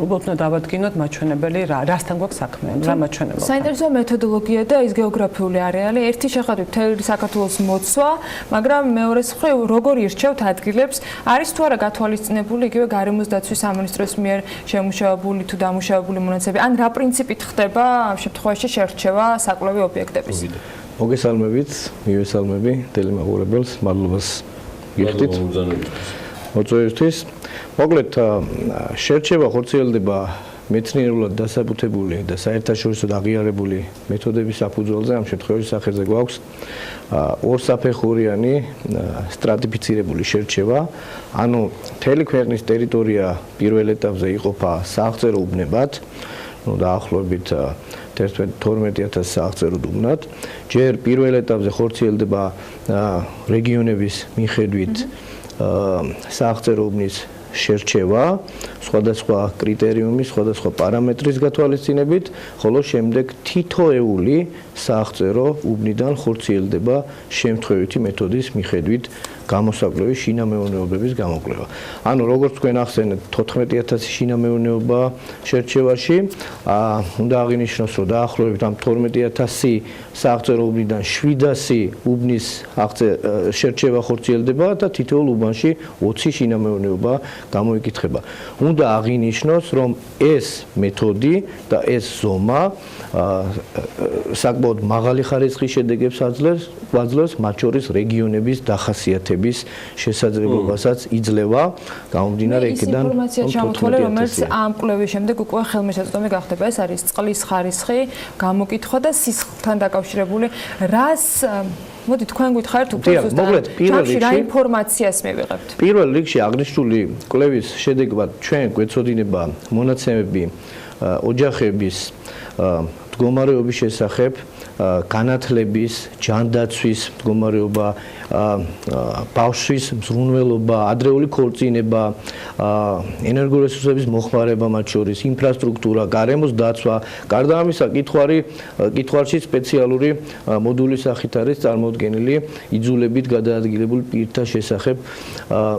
უბრალოდ დავადგინოთ მაჩვენებელი რასთან გვაქვს საქმე, რა მაჩვენებელთან. საინტერესო მეთოდოლოგია და ის გეოგრაფიული არეალი. ერთი შეხედვით მთელი საქართველოს მოცვა, მაგრამ მეორეს მხრივ როგორ ირჩევთ ადგილებს, არის თუ არა გათვალისწინებული იგივე გარემოს დაცვის სამინისტროს მიერ შემუშავებული თუ დამუშავებული მონაცემები, ან რა პრინციპით ხდება ამ შემთხვევაში შერჩევა საკვლევი ობიექტების. მოგესალმებით, მივესალმები მთელი მაყურებელს, მადლობას გიხდით მოწვევისთვის. მოკლედ შერჩევა ხორციელდება მეცნიერულად დასაბუთებული და საერთაშორისო აღიარებული მეთოდების საფუძველზე. ამ შემთხვევაში სახეზე გვაქვს ორსაფეხურიანი სტრატიფიცირებული შერჩევა, ანუ მთელი ქვეყნის ტერიტორია პირველ ეტაპზე იყოფა სააღწერო უბნებად, დაახლოებით 12,000 სააღწერო უბნად. ჯერ პირველ ეტაპზე ხორციელდება რეგიონების მიხედვით სააღწერო უბნის შერჩევა, სხვადასხვა კრიტერიუმის, სხვადასხვა პარამეტრის გათვალისწინებით, ხოლო შემდეგ თითოეული სააღწერო უბნიდან ხორციელდება შემთხვევითი მეთოდის მიხედვით გამოსაკვლევი შინამეურნეობების გამოკვლევა. ანუ როგორც თქვენ ახსენეთ, 14,000 შინამეურნეობა შერჩევაში, უნდა აღინიშნოს, რომ დაახლოებით ამ 12,000 სააღწერო უბნიდან 700 უბნის შერჩევა ხორციელდება და თითოეულ უბანში 20 შინამეურნეობა გამოიკითხება. უნდა აღინიშნოს, რომ ეს მეთოდი და ეს ზომა საკმაოდ მაღალი ხარისხის შედეგებს აძლევს, მათ შორის რეგიონების დახასიათების შესაძლებლობასაც იძლევა, გამომდინარე იქიდან, რომ ინფორმაცია ჩამოთვალე, რომელიც ამ კვლევის შემდეგ უკვე ხელმისაწვდომი გახდება. ეს არის წყლის ხარისხი, გამოკითხვა და სისხლთან დაკავშირებული. რას მოდი თქვენ გითხარით უფრო მოკლედ პირველ რიგში რა რიგში ინფორმაციას მივიღებთ? პირველ რიგში აღნიშნული კვლევის შედეგად ჩვენ გვეცოდინება მონაცემები ოჯახების მდგომარეობის შესახებ, განათლების, ჯანდაცვის მდგომარეობა, ბავშვის მზრუნველობა, ადრეული ქორწინება, ენერგორესურსების მოხმარება მათ შორის, ინფრასტრუქტურა, გარემოს დაცვა, გარდა ამისა კითხვარში სპეციალური მოდულის სახით არის წარმოდგენილი იძულებით გადაადგილებული პირთა შესახებ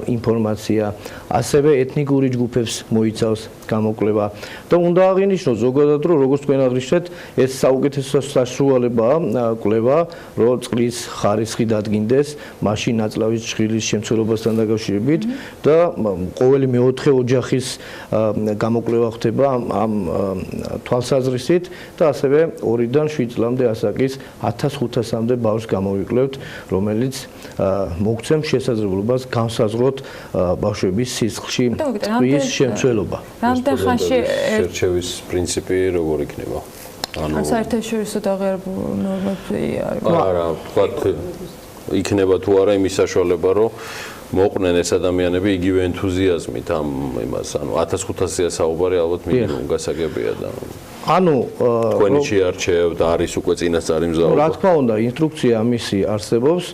ინფორმაცია, ასევე ეთნიკური ჯგუფებს მოიცავს გამოკვლევა. და უნდა აღინიშნოს ზოგადად, რომ როგორც თქვენ აღნიშნეთ, ეს საუკეთესო საშუალებაა კვლევა, რომ წყლის ხარისხი დადგინდეს მაშინ ნაწლავის ჭრილის შემცველობასთან დაკავშირებით და ყოველი მეოთხე ოჯახის გამოკვლევა ხდება ამ თვალსაზრისით და ასევე 2-დან 7 წლამდე ასაკის 1500-მდე ბავშვს გამოვიკლებთ, რომელიც მოგცემს შესაძლებლობას განსაზღვროთ ბავშვების სისხლში წყლის შემცველობა. რამდენ ხანში შერჩევის პრინციპი როგორ იქნება? ანუ საერთაშორისო დაღიარებული ნორმები არის. არა, ვთქვათ იქნება თუ არა იმის საშუალება, რომ მოყვნენ ეს ადამიანები იგივე ენთუზიაზმით ამ იმას, ანუ 1500-ია საუბარი ალბათ მინიმუმ გასაგებია და ანუ თქვენი შეარჩევთ არის უკვე წინასწარი მზაობა. რა თქმა უნდა, ინსტრუქცია ამისი არსებობს.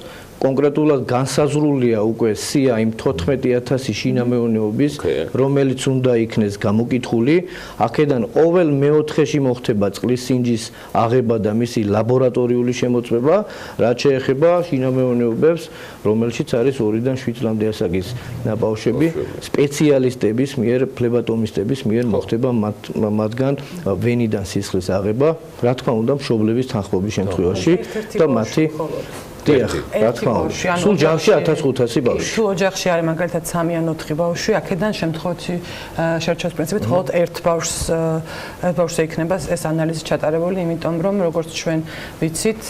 კონკრეტულად განსაზღვრულია უკვე სია იმ 14000 შინამეურნეობის, რომელიც უნდა იქნეს გამოკითხული. აქედან ყოველ მეოთხეში მოხდება წყლის სინჯის აღება და მისი ლაბორატორიული შემოწმება, რაც შეეხება შინამეურნეობებს, რომელშიც არის 2-დან 7 წლამდე ასაკის ბავშვები, სპეციალისტების მიერ, ფლებატომისტების მიერ მოხდება მათგან ვენიდან სისხლის აღება, რა თქმა უნდა, მშობლების თანხმობის შემთხვევაში და მათი დიახ, რა თქმა უნდა. სულ ჯამში 1500 ბავშვი. თუ ოჯახში არის მაგალითად 3 ან 4 ბავშვი, აქედან შემთხვევაში შერჩევის პრინციპით მხოლოდ ერთ ბავშვს იქნება ეს ანალიზი ჩატარებული, იმიტომ რომ როგორც ჩვენ ვიცით,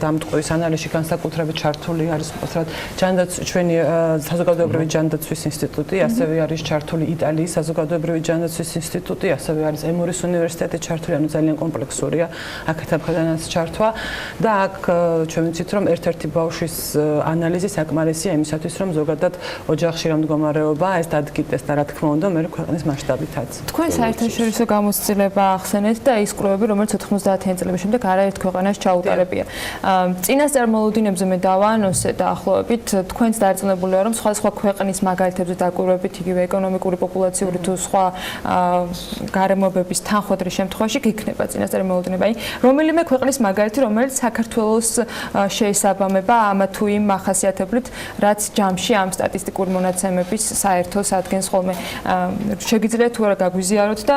ამ ტყუის ანალიზში განსაკუთრებით ჩართული არის სწორად ჩვენი საზოგადოებრივი ჯანდაცვის ინსტიტუტი, ასევე არის ჩართული იტალიის საზოგადოებრივი ჯანდაცვის ინსტიტუტი, ასევე არის ემურის უნივერსიტეტი ჩართული, ანუ ძალიან კომპლექსურია აქეთ ამხელანაც ჩართვა და აქ ჩვენ ვიცით რომ ერთ-ერთი ბავშვის ანალიზი საკმარისია იმისათვის, რომ ზოგადად ოჯახში რა მდგომარეობა ეს დადგინდეს და რა თქმა უნდა, მე ქვეყნის მასშტაბითაც. თქვენ საერთაშორისო გამოცდილება ახსენეთ და ის კვლევები, რომელიც 90-იან წლების შემდეგ არაერთ ქვეყანას ჩაუტარებია. წინასწარ მოლოდინებზე მე დავაანონსე დაახლოებით, თქვენც დარწმუნებული ვარ, რომ სხვადასხვა ქვეყნის მაგალითებზე დაკვირვებით, იგივე ეკონომიკური, პოპულაციური თუ სხვა გარემოებების თანხმდრის შემთხვევაში გიქნება წინასწარი მოლოდინება. რომელიმე ქვეყნის მაგალითი, რომელიც საქართველოს შეესაბამება ამა თუ იმ ახასიათებლით, რაც ჯამში ამ სტატისტიკური მონაცემების საერთოს ადგენს ხოლმე. შეგიძლიათ თუ არა გაგვიზიაროთ და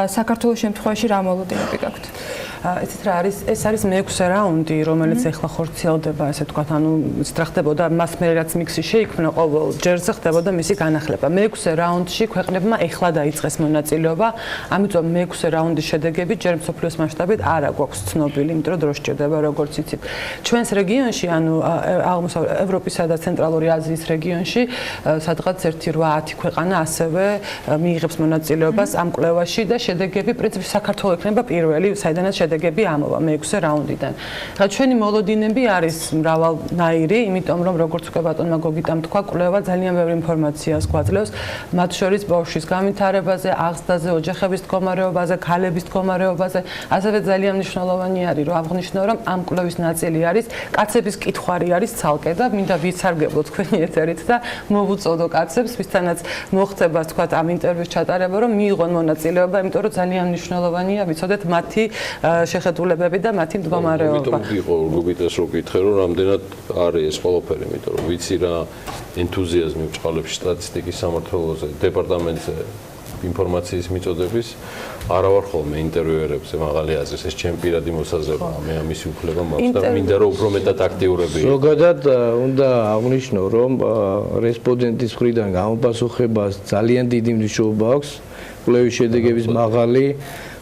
საქართველოს შემთხვევაში რა მოლოდინები გაქვთ? იცით რა არის, ეს არის მე-6 რაუნდი, რომელიც ახლა ხორციელდება, ესე ვთქვათ, ანუ სწრახდებოდა მას მე რაც მიქსი შეიქმნა ყოველ ჯერზე ხდებოდა მისი განახლება. მე-6 რაუნდში ქვეყნებმა ახლა დაიწყეს მონაწილეობა, ამიტომ მე-6 რაუნდის შედეგები ჯერ მსოფლიოს მასშტაბით არ აქვს ცნობილი, იმიტომ რომ დრო სჭირდება, როგორც იცით. ჩვენს რეგიონში, ანუ აღმოსავლეთ ევროპისა და ცენტრალური აზიის რეგიონში, სადღაც 1-8 ქვეყანა ასევე მიიღებს მონაწილეობას ამ კვლევაში და შედეგები პრინციპში საქართველოს იქნება პირველი, საიდანაც შედეგები ამოვა მე-6 რაუნდიდან. და ჩვენი მოლოდინები არის მრავალნაირი, იმიტომ რომ როგორც უკვე ბატონმა გოგიტამ თქვა, კვლევა ძალიან ბევრი ინფორმაციას გვაძლევს, მათ შორის ბავშვის განვითარებაზე, აღზრდაზე, ოჯახების მდგომარეობაზე, ქალების მდგომარეობაზე, ასევე ძალიან მნიშვნელოვანი არის, რომ აღვნიშნო, რომ ამ კვლევის ნაწილი არის კაცების კითხვარი არის ცალკე და მინდა ვიცარგებლო თქვენი ეთერით და მოვუწოდო კაცებს, ვისთანაც მოხდება თქვა ამ ინტერვიუს ჩატარება, რომ მიიღონ მონაწილეობა, იმიტომ რომ ძალიან მნიშვნელოვანია ვიცოდეთ მათი შეხედულებები და მათი მდგომარეობა. იმიტომ იყო გოგიტას რო კითხე, რომ რამდენად არის ეს ყველაფერი, იმიტომ რომ ვიცი რა ენთუზიაზმი ბჭყალებში სტატისტიკის სამმართველოზე, დეპარტამენტზე ინფორმაციის მიწოდების არა ვარ ხოლმე ინტერვიუერებზე მაღალი აზრის, ეს ჩემი პირადი მოსაზრებაა, მე ამისი უფლება მაქვს და მინდა რომ უფრო მეტად აქტიურები. ზოგადად უნდა აღვნიშნო, რომ რესპონდენტის მხრიდან გამოპასუხებას ძალიან დიდი მნიშვნელობა აქვს კვლევის შედეგების მაღალი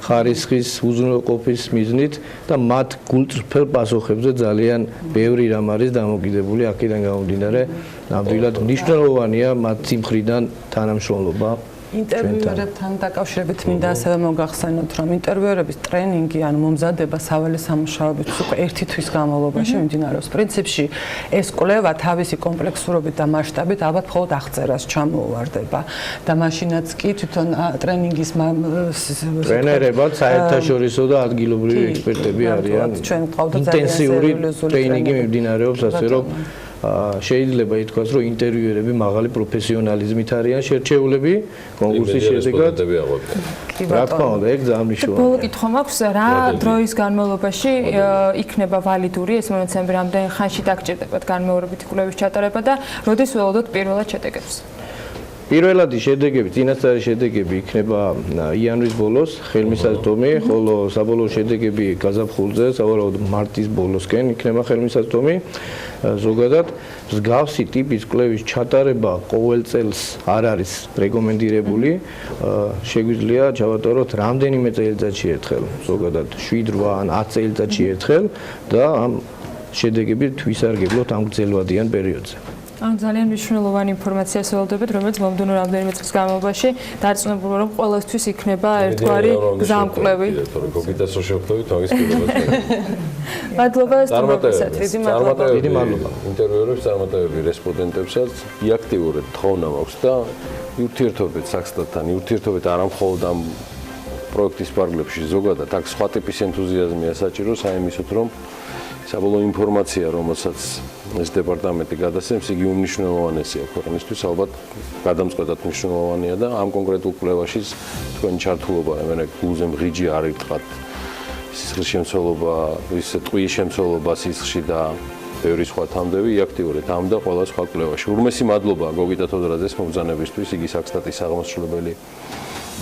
ხარისხის უზრუნველყოფის მიზნით და მათ გულწრფელ პასუხებზე ძალიან ბევრი რამ არის დამოკიდებული, აქედან გამომდინარე, ნამდვილად მნიშვნელოვანია მათი მხრიდან თანამშრომლობა. ინტერვიუერებთან დაკავშირებით მინდა ასევე მოგახსენოთ, რომ ინტერვიუერების ტრენინგი ან მომზადება სავალე სამუშაოებით უკვე 1 თვის განმავლობაში მიმდინარეობს. პრინციპში ეს კვლევა თავისი კომპლექსურობით და მასშტაბით ალბათ მხოლოდ აღწერას ჩამოუვარდება და მაშინაც კი თვითონ ტრენინგის ტრენერებად საერთაშორისო და ადგილობრივი ექსპერტები არიან. ინტენსიური ტრენინგი მიმდინარეობს, ასე რომ შეიძლება ითქვას, რომ ინტერვიუერები მაღალი პროფესიონალიზმით არიან შერჩეულები კონკურსის შედეგად. რა თქმა უნდა, ეგ ძალიან მნიშვნელოვანია. ბოლო კითხვა მაქვს, რა დროის განმავლობაში იქნება ვალიდური ეს მონაცემები, რამდენ ხანში დაგჭირდებათ განმეორებითი კვლევის ჩატარება და როდის ველოდოთ პირველად შედეგებს? პირველადი შედეგები, წინასწარი შედეგები იქნება იანვრის ბოლოს, ხელმისაწვდომი, ხოლო საბოლოო შედეგები გაზაფხულზე, სავარაუდოდ მარტის ბოლოსკენ იქნება ხელმისაწვდომი. ზოგადად, მსგავსი ტიპის კვლევის ჩატარება ყოველ წელს არ არის რეკომენდირებული. შეგვიძლია ჩავატაროთ რამდენიმე წელიწადში ერთხელ, ზოგადად 7-8 ან 10 წელიწადში ერთხელ და ამ შედეგები თვისარგებლოთ ამ გრძელვადიან პერიოდზე. ან ძალიან მნიშვნელოვანი ინფორმაციას ველოდებით, რომელიც მომდევნო რამდენიმე წლის განმავლობაში დარწმუნებული რომ ყოველთვის იქნება ერთგვარი გზამკვლევი. გოგიტას რო შევხვდებით, მაგის პირობად. მადლობა სტუმრობისათვის. დიდი მადლობა. ინტერვიუერებს წარმატებები რესპონდენტებსაც იაქტიურეთ თხოვნა მაქვს და ურთიერთობებით საქსტატთან, ურთიერთობებით არა მხოლოდ ამ პროექტის პარალელში, ზოგადად აქ სხვა ტიპის ენთუზიაზმია საჭირო საიმისოდ რომ საბოლოო ინფორმაცია, რომელსაც ეს დეპარტამენტი გადასცემს, იგი უმნიშვნელოვანესია ქვეყნისთვის, ალბათ გადამწყვეტად მნიშვნელოვანია და ამ კონკრეტულ კვლევაშიც თქვენი ჩართულობა, მე გულზე მღიჯი არ იტყავთ სისხლის შემცველობა, ისე ტყუის შემცველობა სისხლში და ბევრი სხვა თამდები იაქტიურეთ ამ და ყველა სხვა კვლევაში. ურმესი მადლობა გოგიტა თოდრაძეს მომბრძანებისთვის, იგი საქსტატის აღმასრულებელი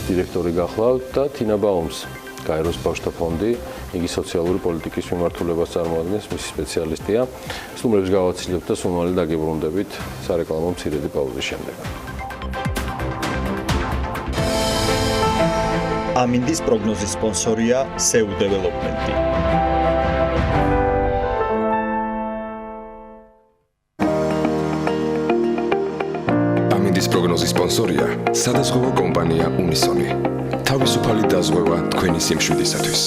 დირექტორი გახლავთ და თინა ბაუმს გაეროს ბავშვთა ფონდი, იგი სოციალური პოლიტიკის მიმართულებას წარმოადგენს, მისი სპეციალისტია. სტუმრებს გავაცილებ და სულ მალე დაგიბრუნდებით სარეკლამო მცირედი პაუზის შემდეგ. ამინდის პროგნოზის სპონსორია SEU დეველოპმენტი. ამინდის პროგნოზის სპონსორია სადაზღვევო კომპანია უნისონი. თავისუფალი დაზღვევა თქვენი სიმშვიდისათვის.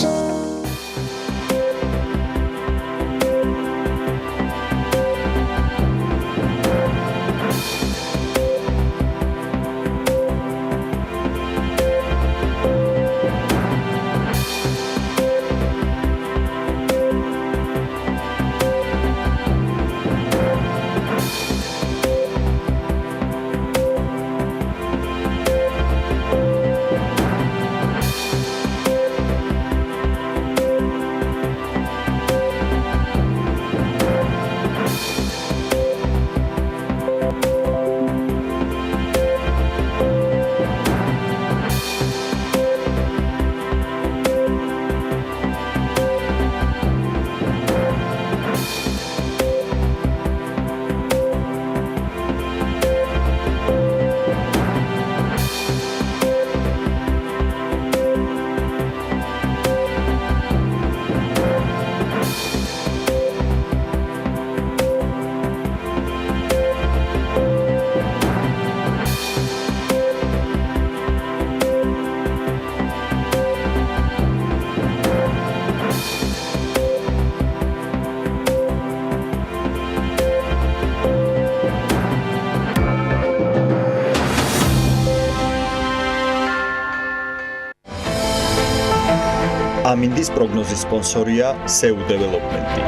ამინდის პროგნოზის სპონსორია SEU დეველოპმენტი.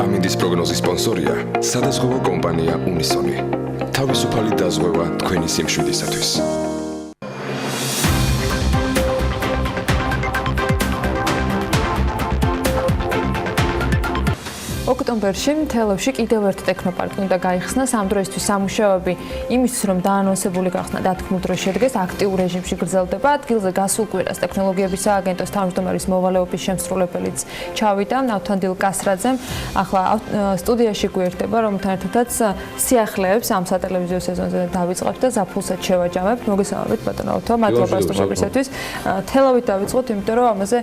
ამინდის პროგნოზის სპონსორია სადაზღვევო კომპანია უნისონი. თავისუფალი დაზღვევა თქვენი სიმშვიდისათვის. ოქტომბერში თელავში კიდევ ერთ ტექნოპარკი უნდა გაიხსნას. ამ დროისთვის სამუშაოები იმისთვის, რომ დაანონსებული გახსნა დათქმულ დროს შედგეს, აქტიურ რეჟიმში გრძელდება. ადგილზე გასულ კვირას ტექნოლოგიების სააგენტოს თავმჯდომარის მოვალეობის შემსრულებელიც ჩავიდა. ნავთან დილ კასრაძემ ახლა სტუდიაში გვერდება, რომელთან ერთადაც სიახლეებს ამ სატელევიზიო სეზონზე დავიწყებთ და ზაფხულსაც შევაჯამებთ. მოგესალმებით ბატონო ავთო, მადლობა სტუმრობისათვის. თელავით დავიწყოთ, იმიტომ რომ ამაზე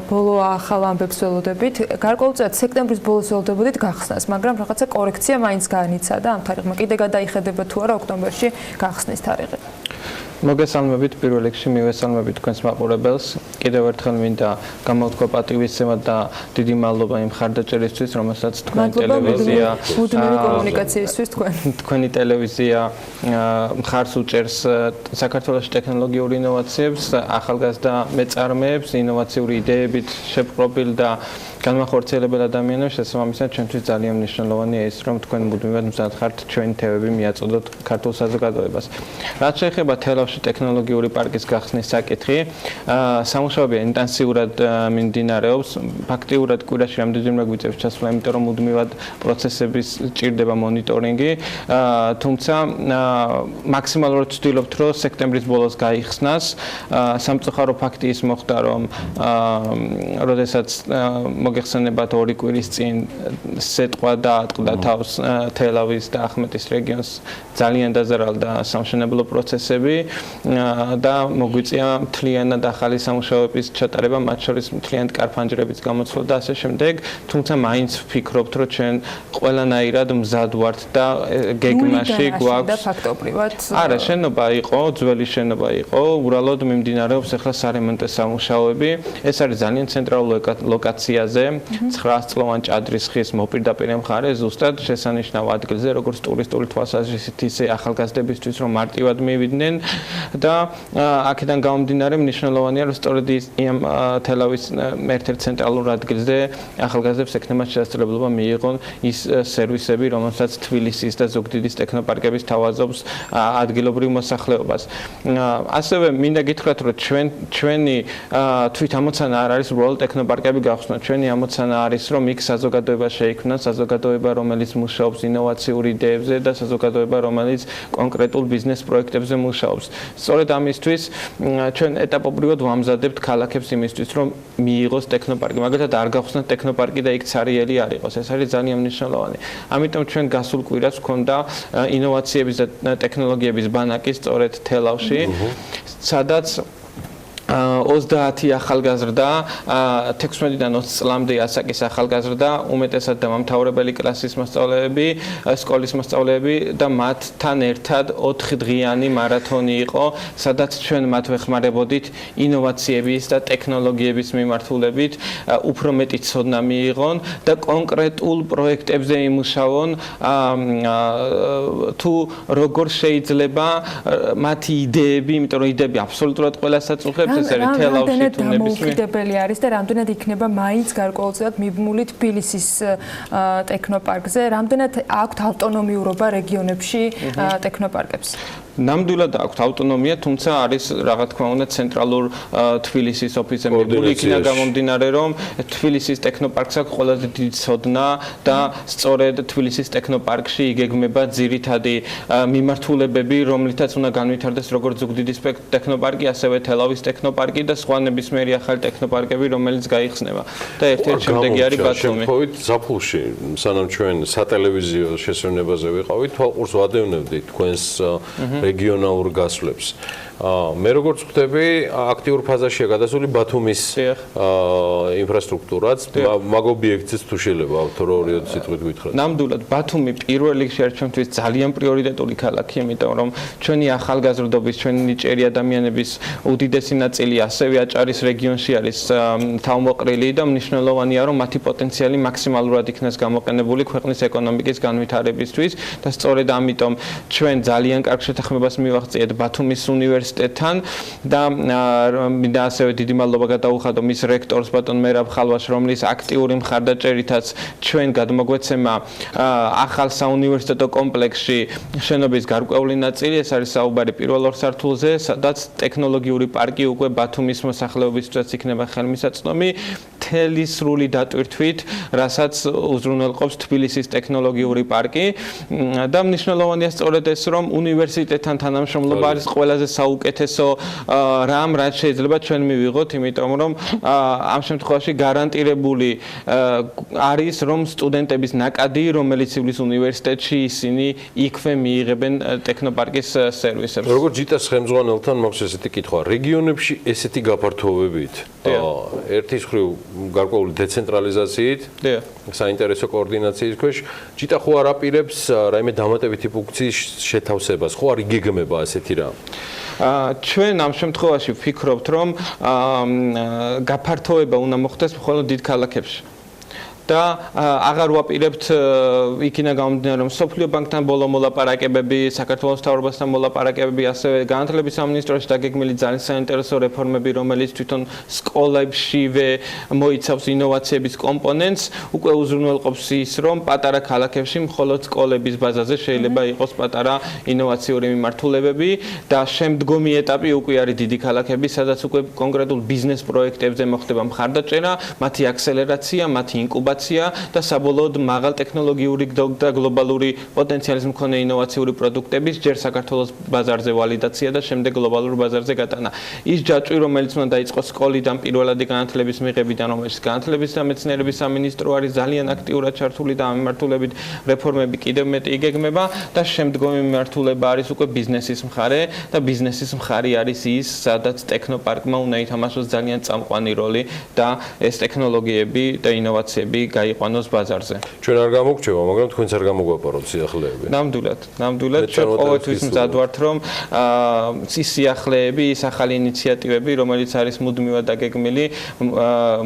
ბოლო ახალ ამბებს ველოდებით. გარკვეულწილად სექტემბრის ბოლოს ველოდებოდით გახსნას, მაგრამ რაღაცა კორექცია მაინც განიცადა ამ თარიღმა. კიდე გადაიხედება თუ არა ოქტომბერში გახსნის თარიღი. მოგესალმებით პირველ რიგში მივესალმებით თქვენს მაყურებელს. კიდევ ერთხელ მინდა გამოვთქვა პატივისცემად და დიდი მადლობა იმ ხარდაჭერისთვის, რომელსაც თქვენი ტელევიზია მუდმივი კომუნიკაციისთვის თქვენი ტელევიზია მხარს უჭერს საქართველოს ტექნოლოგიურ ინოვაციებს, ახალგაზრდა მეწარმეებს, ინოვაციური იდეებით შეპყრობილ და განმახორციელებელ ადამიანებს, შესაბამისად ჩვენთვის ძალიან მნიშვნელოვანია ის, რომ თქვენ მუდმივად მზად ხართ ჩვენი თემები მიაწოდოთ ქართულ საზოგადოებას. რაც შეეხება თელავში ტექნოლოგიური პარკის გახსნის საკითხი, სამუშაოები ინტენსიურად მიმდინარეობს. ფაქტიურად კვირაში რამდენჯერმე გვიწევს ჩასვლა, იმიტომ რომ მუდმივად პროცესების ჭირდება მონიტორინგი, თუმცა მაქსიმალურად ვცდილობთ, რომ სექტემბრის ბოლოს გაიხსნას. სამწუხარო ფაქტი ის მოხდა, რომ როდესაც მოგეხსენებათ 2 კვირის წინ სეტყვა დაატყდა თავს თელავის და ახმეტის რეგიონს ძალიან დაზარალდა სამშენებლო პროცესები და მოგვიწია მთლიანად ახალი სამუშაოების ჩატარება, მათ შორის მთლიანად კარფანჯრების გამოცვლა და ასე შემდეგ, თუმცა მაინც ვფიქრობთ, რომ ჩვენ ყველანაირად მზად ვართ და გეგმაში გვაქვს ფაქტობრივად. არა, შენობა იყო, ძველი შენობა იყო, ურალოდ მიმდინარეობს ახლა სარემონტო სამუშაოები. ეს არის ძალიან ცენტრალურ ლოკაციაზე, 900 წლოვან ჭადრის ხის მოპირდაპირე მხარე, ზუსტად შესანიშნავ ადგილზე, როგორც ტურისტული თვალსაზრისით, ისე ახალგაზრდებისთვის, რომ მარტივად მივიდნენ და აქედან გამომდინარე მნიშვნელოვანია, რომ სწორედ იმ თელავის ერთ-ერთ ცენტრალურ ადგილზე ახალგაზრდებს ექნება შესაძლებლობა მიიღონ ის სერვისები, რომელსაც თბილისის და ზუგდიდის ტექნოპარკების თავაზობს ადგილობრივ მოსახლეობას. ასევე მინდა გითხრათ, რომ ჩვენი თვით ამოცანა არ არის უბრალოდ ტექნოპარკები გავხსნათ. ჩვენი ამოცანა არის, რომ იქ საზოგადოება შეიქმნას, საზოგადოება, რომელიც მუშაობს ინოვაციურ იდეებზე და საზოგადოება, რომელიც კონკრეტულ ბიზნეს პროექტებზე მუშაობს. სწორედ ამისთვის ჩვენ ეტაპობრივად ვამზადებთ ქალაქებს იმისთვის, რომ მიიღოს ტექნოპარკი. მაგალითად, არ გავხსნათ ტექნოპარკი და იქ ცარიელი არ იყოს. ეს არის ძალიან მნიშვნელოვანი. ამიტომ ჩვენ გასულ კვირას ვქონდა ინოვაციების და ტექნოლოგიების ბანაკი სწორედ თელავში, სადაც 30 ახალგაზრდა 16-დან 20 წლამდე ასაკის ახალგაზრდა, უმეტესად დამამთავრებელი კლასის მასწავლებლები, სკოლის მასწავლებლები და მათთან ერთად 4 დღიანი მარათონი იყო, სადაც ჩვენ მათ ვეხმარებოდით ინოვაციების და ტექნოლოგიების მიმართულებით, უფრო მეტი ცოდნა მიიღონ და კონკრეტულ პროექტებზე იმუშაონ, თუ როგორ შეიძლება მათი იდეები, იმიტომ რომ იდეები აბსოლუტურად ყველას აწუხებს. რამდენად დამოუკიდებელი არის და რამდენად იქნება მაინც გარკვეულწილად მიბმული თბილისის ტექნოპარკზე, რამდენად აქვთ ავტონომიურობა რეგიონებში ტექნოპარკებს? ნამდვილად აქვთ ავტონომია, თუმცა არის რა თქმა უნდა ცენტრალურ თბილისის ოფისზე მიბმული, იქიდან გამომდინარე, რომ თბილისის ტექნოპარკს აქვს ყველაზე დიდი ცოდნა და სწორედ თბილისის ტექნოპარკში იგეგმება ძირითადი მიმართულებები, რომლითაც უნდა განვითარდეს როგორც ზუგდიდის ტექნოპარკი, ასევე თელავის ტექნოპარკი და სხვა ნებისმიერი ახალი ტექნოპარკები, რომელიც გაიხსნება. და ერთ-ერთი შემდეგი არის ბათუმი. შემთხვევით ზაფხულში, სანამ ჩვენ სატელევიზიო შესვენებაზე ვიყავით, თვალყურს ვადევნებდით თქვენს რეგიონალურ გასვლებს. მე როგორც ხვდები, აქტიურ ფაზაშია გადასული ბათუმის ინფრასტრუქტურაც, მაგ ობიექტზეც თუ შეიძლება ავტორიოდ სიტყვით გითხრათ. ნამდვილად ბათუმი პირველ რიგში არის ჩვენთვის ძალიან პრიორიტეტული ქალაქი, იმიტომ რომ ჩვენი ახალგაზრდობის, ჩვენი ნიჭიერი ადამიანების უდიდესი ნაწილი ასევე აჭარის რეგიონში არის თავმოყრილი და მნიშვნელოვანია, რომ მათი პოტენციალი მაქსიმალურად იქნას გამოყენებული ქვეყნის ეკონომიკის განვითარებისთვის და სწორედ ამიტომ ჩვენ ძალიან კარგ შეთანხმებას მივაღწიეთ ბათუმის უნივერსიტეტთან და მინდა ასევე დიდი მადლობა გადაუხადო მის რექტორს ბატონ მერაბ ხალვას, რომლის აქტიური მხარდაჭერითაც ჩვენ გადმოგვეცემა ახალ საუნივერსიტეტო კომპლექსში შენობის გარკვეული ნაწილი, ეს არის საუბარი პირველ ორ სართულზე, სადაც ტექნოლოგიური პარკი უკვე ბათუმის მოსახლეობისთვისაც იქნება ხელმისაწვდომი მთელი სრული დატვირთვით, რასაც უზრუნველყოფს თბილისის ტექნოლოგიური პარკი და მნიშვნელოვანია სწორედ ეს, რომ უნივერსიტეტთან ფინტექთან თანამშრომლობა არის ყველაზე საუკეთესო რამ, რაც შეიძლება ჩვენ მივიღოთ, იმიტომ რომ ამ შემთხვევაში გარანტირებული არის რომ სტუდენტების ნაკადი, რომელიც ივლის უნივერსიტეტში, ისინი იქვე მიიღებენ ტექნოპარკის სერვისებს. როგორც ჯიტას ხელმძღვანელთან მაქვს ესეთი კითხვა, რეგიონებში ესეთი გაფართოებით, ერთის მხრივ გარკვეული დეცენტრალიზაციით, საინტერესო კოორდინაციის ქვეშ, ჯიტა ხო არ აპირებს რაიმე დამატებითი ფუნქციის შეთავსებას, ხო არ იგეგმება ასეთი რამ? ჩვენ ამ შემთხვევაში ვფიქრობთ, რომ გაფართოება უნდა მოხდეს მხოლოდ დიდ ქალაქებში. და აღარ ვაპირებთ იქინა გამომდინარე რომ სოფლიო ბანკთან ბოლო მოლაპარაკებები, საქართველოს მთავრობასთან მოლაპარაკებები, ასევე განათლების სამინისტროში დაგეგმილი ძალიან საინტერესო რეფორმები, რომელიც თვითონ სკოლებშივე მოიცავს ინოვაციების კომპონენტს, უკვე უზრუნველყოფს ის, რომ პატარა ქალაქებში მხოლოდ სკოლების ბაზაზე შეიძლება იყოს პატარა ინოვაციური მიმართულებები და შემდგომი ეტაპი უკვე არის დიდი ქალაქები, სადაც უკვე კონკრეტულ ბიზნეს პროექტებზე მოხდება მხარდაჭერა, მათი აქსელერაცია, მათი ინკუბაცია და საბოლოოდ მაღალ ტექნოლოგიური და გლობალური პოტენციალის მქონე ინოვაციური პროდუქტების ჯერ საქართველოს ბაზარზე ვალიდაცია და შემდეგ გლობალურ ბაზარზე გატანა. ის ჯაჭვი, რომელიც უნდა დაიწყოს სკოლიდან პირველადი განათლების მიღებიდან, რომელიც განათლების და მეცნიერების სამინისტრო არის ძალიან აქტიურად ჩართული და ამ მიმართულებით რეფორმები კიდევ მეტი იგეგმება და შემდგომი მიმართულება არის უკვე ბიზნესის მხარე და ბიზნესის მხარი არის ის, სადაც ტექნოპარკმა უნდა ითამაშოს ძალიან წამყვანი როლი და ეს ტექნოლოგიები და ინოვაციები გაიყვანოს ბაზარზე. ჩვენ არ გამოგრჩება, მაგრამ თქვენც არ გამოგვაპაროთ სიახლეები. ნამდვილად ჩვენ ყოველთვის მზად ვართ, რომ ის სიახლეები, ის ახალი ინიციატივები, რომელიც არის მუდმივად დაგეგმილი,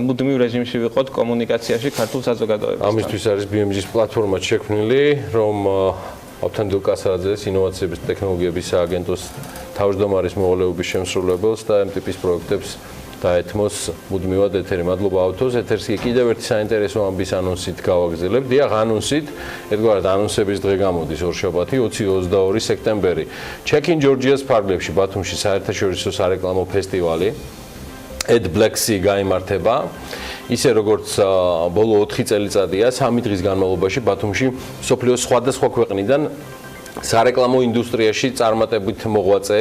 მუდმივ რეჟიმში ვიყოთ კომუნიკაციაში ქართულ საზოგადოებასთან. ამისთვის არის BMG-ის პლატფორმა შექმნილი, რომ ავთანდილ კასარაძეს ინოვაციების ტექნოლოგიების სააგენტოს თავმჯდომარის მოვალეობის შემსრულებელს და ამ ტიპის პროექტებს დაეთმოს მუდმივად ეთერი. მადლობა ავთოს. ეთერს კიდევ ერთი საინტერესო ამბის ანონსით გავაგზავნებ. დიახ, ანონსით, ერთგვარად ანონსების დღე გამოდის ორშაბათი 20-22 სექტემბერი. Check-in Georgia's ფარგლებში ბათუმში საერთაშორისო სარეკლამო ფესტივალი Ed Black-ი გაიმართება. ისე როგორც ბოლო 4 წელიწადია, 3 დღის განმავლობაში ბათუმში მსოფლიოს სხვადასხვა ქვეყნიდან სარეკლამო ინდუსტრიაში წარმატებით მოღვაწე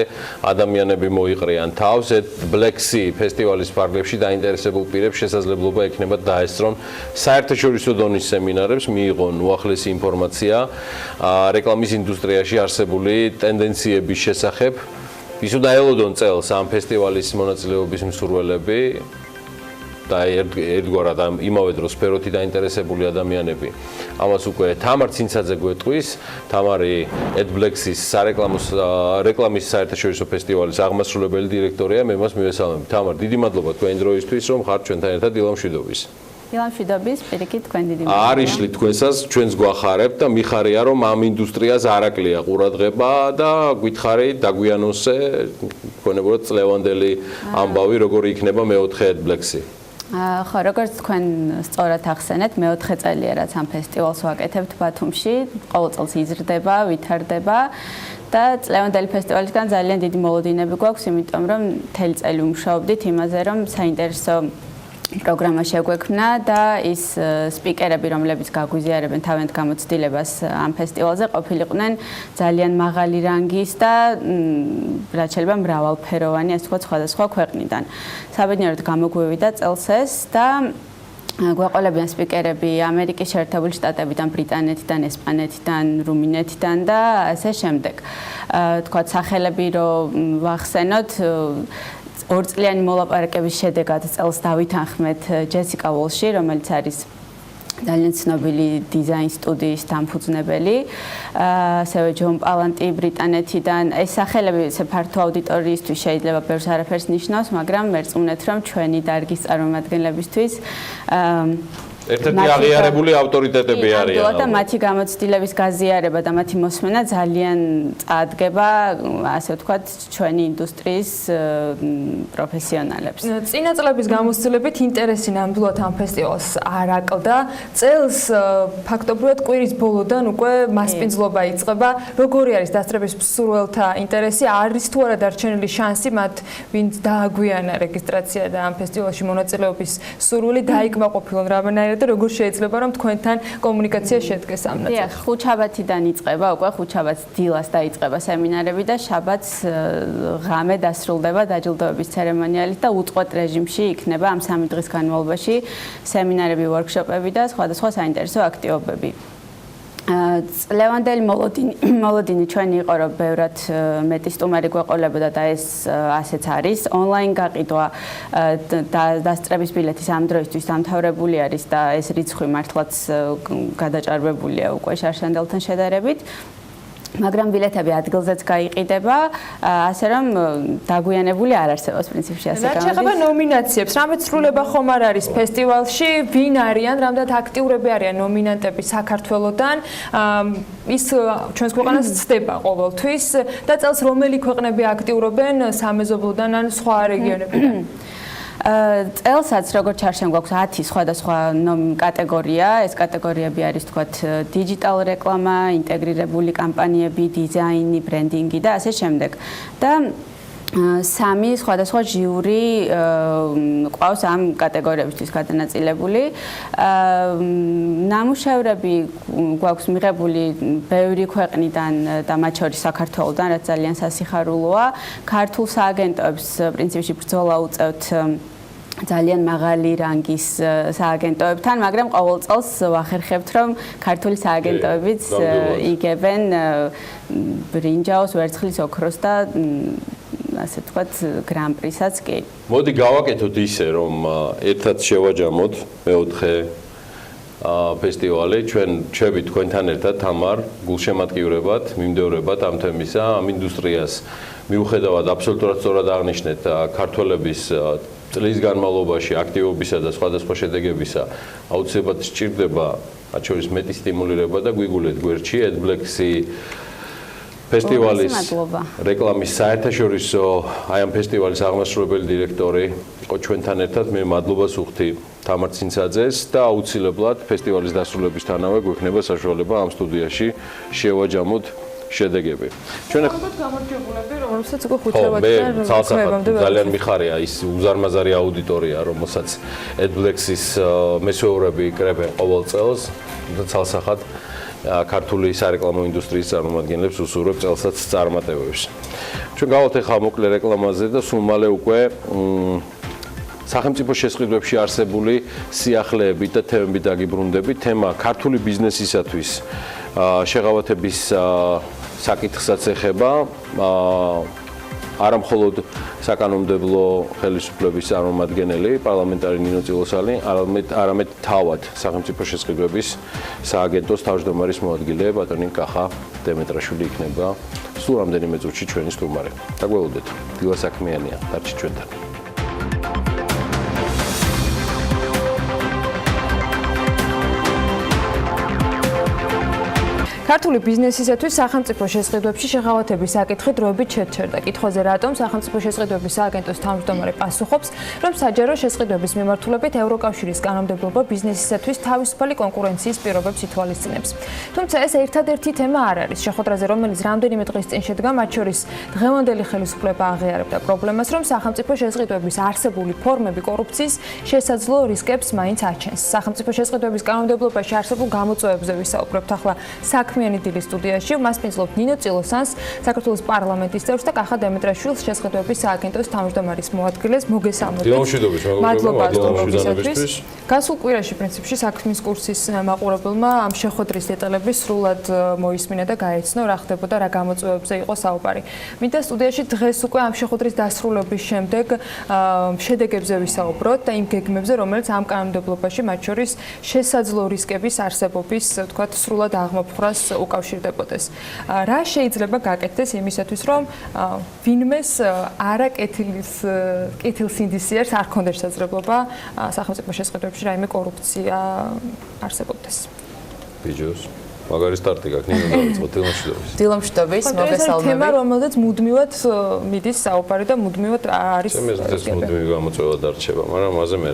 ადამიანები მოიყრიან თავს. Black-ი ფესტივალის ფარგლებში დაინტერესებულ პირებს შესაძლებლობა ექნება დაესწრონ საერთაშორისო დონის სემინარებს, მიიღონ უახლესი ინფორმაცია რეკლამის ინდუსტრიაში არსებული ტენდენციების შესახებ. ის უნდა ელოდონ წელს ამ ფესტივალის მონაწილეობის მსურველები და ერთგვარად იმავე დროს სფეროთი დაინტერესებული ადამიანები. ამას უკვე თამარ ცინცაძე გვეტყვის. თამარი Ed Black-ის რეკლამის საერთაშორისო ფესტივალის აღმასრულებელი დირექტორია. მე მას მივესალმებ. თამარ, დიდი მადლობა თქვენი დროისთვის, რომ ხართ ჩვენთან ერთად დილა მშვიდობის. დილა მშვიდობის, პირიქით თქვენ დიდი მადლობა. არიშლი თქვენსას, ჩვენს გვახარებთ და მიხარია, რომ ამ ინდუსტრიას არ აკლია ყურადღება და გითხარი დაგვიანონსე თქვენებურად წლევანდელი ამბავი, როგორი იქნება მეოთხე Ed Black-ი. ხო, როგორც თქვენ სწორად ახსენეთ, მეოთხე წელია, რაც ამ ფესტივალს ვაკეთებთ ბათუმში, ყოველ წელს იზრდება, ვითარდება და წლევანდელი ფესტივალისგან ძალიან დიდი მოლოდინები გვაქვს, იმიტომ რომ მთელი წელი ვმუშაობდით იმაზე, რომ საინტერესო პროგრამა შეგვექმნა და ის სპიკერები, რომლებიც გაგვიზიარებენ თავიანთ გამოცდილებას ამ ფესტივალზე, ყოფილიყვნენ ძალიან მაღალი რანგის და რაც შეიძლება მრავალფეროვანი, ასე ვთქვათ, სხვადასხვა ქვეყნიდან. საბედნიეროდ გამოგვივიდა წელს ეს და გვაყოლებიან სპიკერები ამერიკის შეერთებული შტატებიდან, ბრიტანეთიდან, ესპანეთიდან, რუმინეთიდან და ასე შემდეგ. თქვათ სახელები რომ ვახსენოთ, ორწლიანი მოლაპარაკების შედეგად წელს დავითანხმეთ ჯესიკა ვოლში, რომელიც არის ძალიან ცნობილი დიზაინ სტუდიის დამფუძნებელი, ასევე ჯონ პალანტი ბრიტანეთიდან. ეს სახელები ფართო აუდიტორიისთვის შეიძლება ბევრს არაფერს ნიშნავს, მაგრამ მერწმუნეთ, რომ ჩვენი დარგის წარმომადგენლებისთვის ერთ-ერთი აღიარებული ავტორიტეტები არიან. და მათი გამოცდილების გაზიარება და მათი მოსმენა ძალიან წაადგება, ასე ვთქვათ, ჩვენი ინდუსტრიის პროფესიონალებს. წინა წლების გამოცდილებით ინტერესი ნამდვილად ამ ფესტივალს არ აკლდა. წელს ფაქტობრივად კვირის ბოლოდან უკვე მასპინძლობა იწყება. როგორი არის დასწრების მსურველთა ინტერესი? არის თუ არა დარჩენილი შანსი მათ, ვინც დააგვიანა რეგისტრაცია და ამ ფესტივალში მონაწილეობის სურვილი დაიკმაყოფილონ რამენაირად და როგორ შეიძლება რომ თქვენთან კომუნიკაცია შედგეს ამ ნაწილში? დიახ, ხუთშაბათიდან იწყება, უკვე ხუთშაბათს დილას დაიწყება სემინარები და შაბათს ღამე დასრულდება დაჯილდოების ცერემონიალით და უწყვეტ რეჟიმში იქნება ამ 3 დღის განმავლობაში სემინარები, ვორქშოპები და სხვადასხვა საინტერესო აქტივობები. ლევანდელი მოლოდინი ჩვენი იყო, რომ ბევრად მეტი სტუმარი გვეყოლებოდა და ეს ასეც არის. ონლაინ გაყიდვა დასწრების ბილეთის ამ დროისთვის დამთავრებული არის და ეს რიცხვი მართლაც გადაჭარბებულია უკვე შარშანდელთან შედარებით. მაგრამ ბილეთები ადგილზეც გაიყიდება, ასე რომ დაგვიანებული არ არსებობს პრინციპში ასე გამოდის. რაც შეეხება ნომინაციებს, რამე ცვლილება ხომ არ არის ფესტივალში, ვინ არიან, რამდენად აქტიურები არიან ნომინანტები საქართველოდან, ის ჩვენს ქვეყანას ცდება ყოველთვის და წელს რომელი ქვეყნები აქტიურობენ სამეზობლოდან ან სხვა რეგიონებიდან? წელსაც როგორც ჩარჩენ გვაქვს 10 სხვადასხვა კატეგორია. ეს კატეგორიები არის თქვათ დიჯიტალ რეკლამა, ინტეგრირებული კამპანიები, დიზაინი, ბრენდინგი და ასე შემდეგ. და 3 სხვადასხვა ჟიური ყავს ამ კატეგორიებისთვის გადანაწილებული. ნამუშევრები გვაქვს მიღებული ბევრი ქვეყნიდან და მათ შორის საქართველოდან, რაც ძალიან სასიხარულოა. ქართულ სააგენტოებს პრინციპში ბრძოლა უწევთ ძალიან მაღალი რანგის სააგენტოებთან, მაგრამ ყოველ წელს ვახერხებთ, რომ ქართული სააგენტოებიც იგებენ ბრინჯაოს, ვერცხლის, ოქროს და ასე ვთქვათ, გრან-პრისაც კი. მოდი გავაკეთოთ ისე, რომ ერთად შევაჯამოთ მეოთხე ფესტივალი, ჩვენი თქვენთან ერთად თამარ გულშემატკივრებად, მიმდევრებად ამ თემისა, ამ ინდუსტრიას მიუხედავად აბსოლუტურად სწორად აღნიშნეთ ქართველების წლის განმავლობაში აქტივობისა და სხვადასხვა შედეგებისა აუცილებლად სჭირდება მათ შორის მეტი სტიმულირება და გვიგულეთ გვერდში AdBlacks-ი ფესტივალის რეკლამის საერთაშორისო აი ამ ფესტივალის აღმასრულებელი დირექტორი იყო ჩვენთან ერთად. მე მადლობას ვუხდი თამარ ცინცაძეს და აუცილებლად ფესტივალის დასრულებისთანავე გვექნება საშუალება ამ სტუდიაში შევაჯამოთ შედეგები. ჩვენ ალბათ გამარჯვებულები, რომელსაც უკვე ხუთშაბათიდან ძალიან მიხარია ის უზარმაზარი აუდიტორია, რომელსაც AdBlacks-ის მესვეურები იკრებენ ყოველ წელს და ცალსახად ქართული სარეკლამო ინდუსტრიის წარმომადგენლებს უსურვებ წელსაც წარმატებებს. ჩვენ გავალთ ახლა მოკლე რეკლამაზე და სულ მალე უკვე სახელმწიფო შესყიდვებში არსებული სიახლეებით და თემებით დაგიბრუნდებით. თემა ქართული ბიზნესისათვის შეღავათების საკითხსაც ეხება. არა მხოლოდ საკანონმდებლო ხელისუფლების წარმომადგენელი, პარლამენტარი ნინო წილოსალი, არამედ თავად სახელმწიფო შესყიდვების სააგენტოს თავმჯდომარის მოადგილე ბატონი კახა დემეტრაშვილი იქნება სულ რამდენიმე წუთში ჩვენი სტუმარი. დაგველოდეთ, დილა საქმიანია, დარჩით ჩვენთან. ქართული ბიზნესისათვის სახელმწიფო შესყიდვებში შეღავათების საკითხი დროებით შეჩერდა. კითხვაზე რატომ სახელმწიფო შესყიდვების სააგენტოს თავმჯდომარე პასუხობს, რომ საჯარო შესყიდვების მიმართულებით ევროკავშირის კანონმდებლობა ბიზნესისათვის თავისუფალი კონკურენციის პირობებს ითვალისწინებს. თუმცა ეს ერთადერთი თემა არ არის. შეხვედრაზე, რომელიც რამდენიმე დღის წინ შედგა, მათ შორის დღევანდელი ხელისუფლება აღიარებდა პრობლემას, რომ სახელმწიფო შესყიდვების არსებული ფორმები კორუფციის შესაძლო რისკებს მაინც აჩენს. სახელმწიფო შესყიდვების კანონმდებლობაში არსებულ გამოწვევებზე ვისაუბრებთ ახლა საქმიანი დილის სტუდიაში. მას მისლობთ ნინო წილოსანს, საქართველოს პარლამენტის წევრს და კახა დემეტრაშვილს, შესყიდვების სააგენტოს თავმჯდომარის მოადგილეს. მოგესალმებით. მადლობა სტუმრობისათვის. გასულ კვირაში პრინციპში საქმის კურსის მაყურებელმა ამ შეხვედრის დეტალები სრულად მოისმინა და გაეცნო, რა ხდებოდა, რა გამოწვევებზე იყო საუბარი. მინდა სტუდიაში დღეს უკვე ამ შეხვედრის დასრულების შემდეგ შედეგებზე ვისაუბროთ და იმ გეგმებზე, რომელიც ამ კანონმდებლობაში, მათ შორის შესაძლო რისკების არსებობის, ვთქვათ, სრულად აღმოფხვრას უკავშირდებოდეს. რა შეიძლება გაკეთდეს იმისათვის, რომ ვინმეს კეთილსინდისიერს არ ქონდეს შესაძლებლობა სახელმწიფო შესყიდვებში რაიმე კორუფცია არსებობდეს. ბიჯოს მაგარი სტარტი გაქვს, ნინო დავიწყოთ დილამშვიდობის. დილამშვიდობის, მოგესალმებით. თემა, რომელზეც მუდმივად მიდის საუბარი და მუდმივად არის. ეს მუდმივი გამოწვევა დარჩება, მაგრამ ამაზე მე.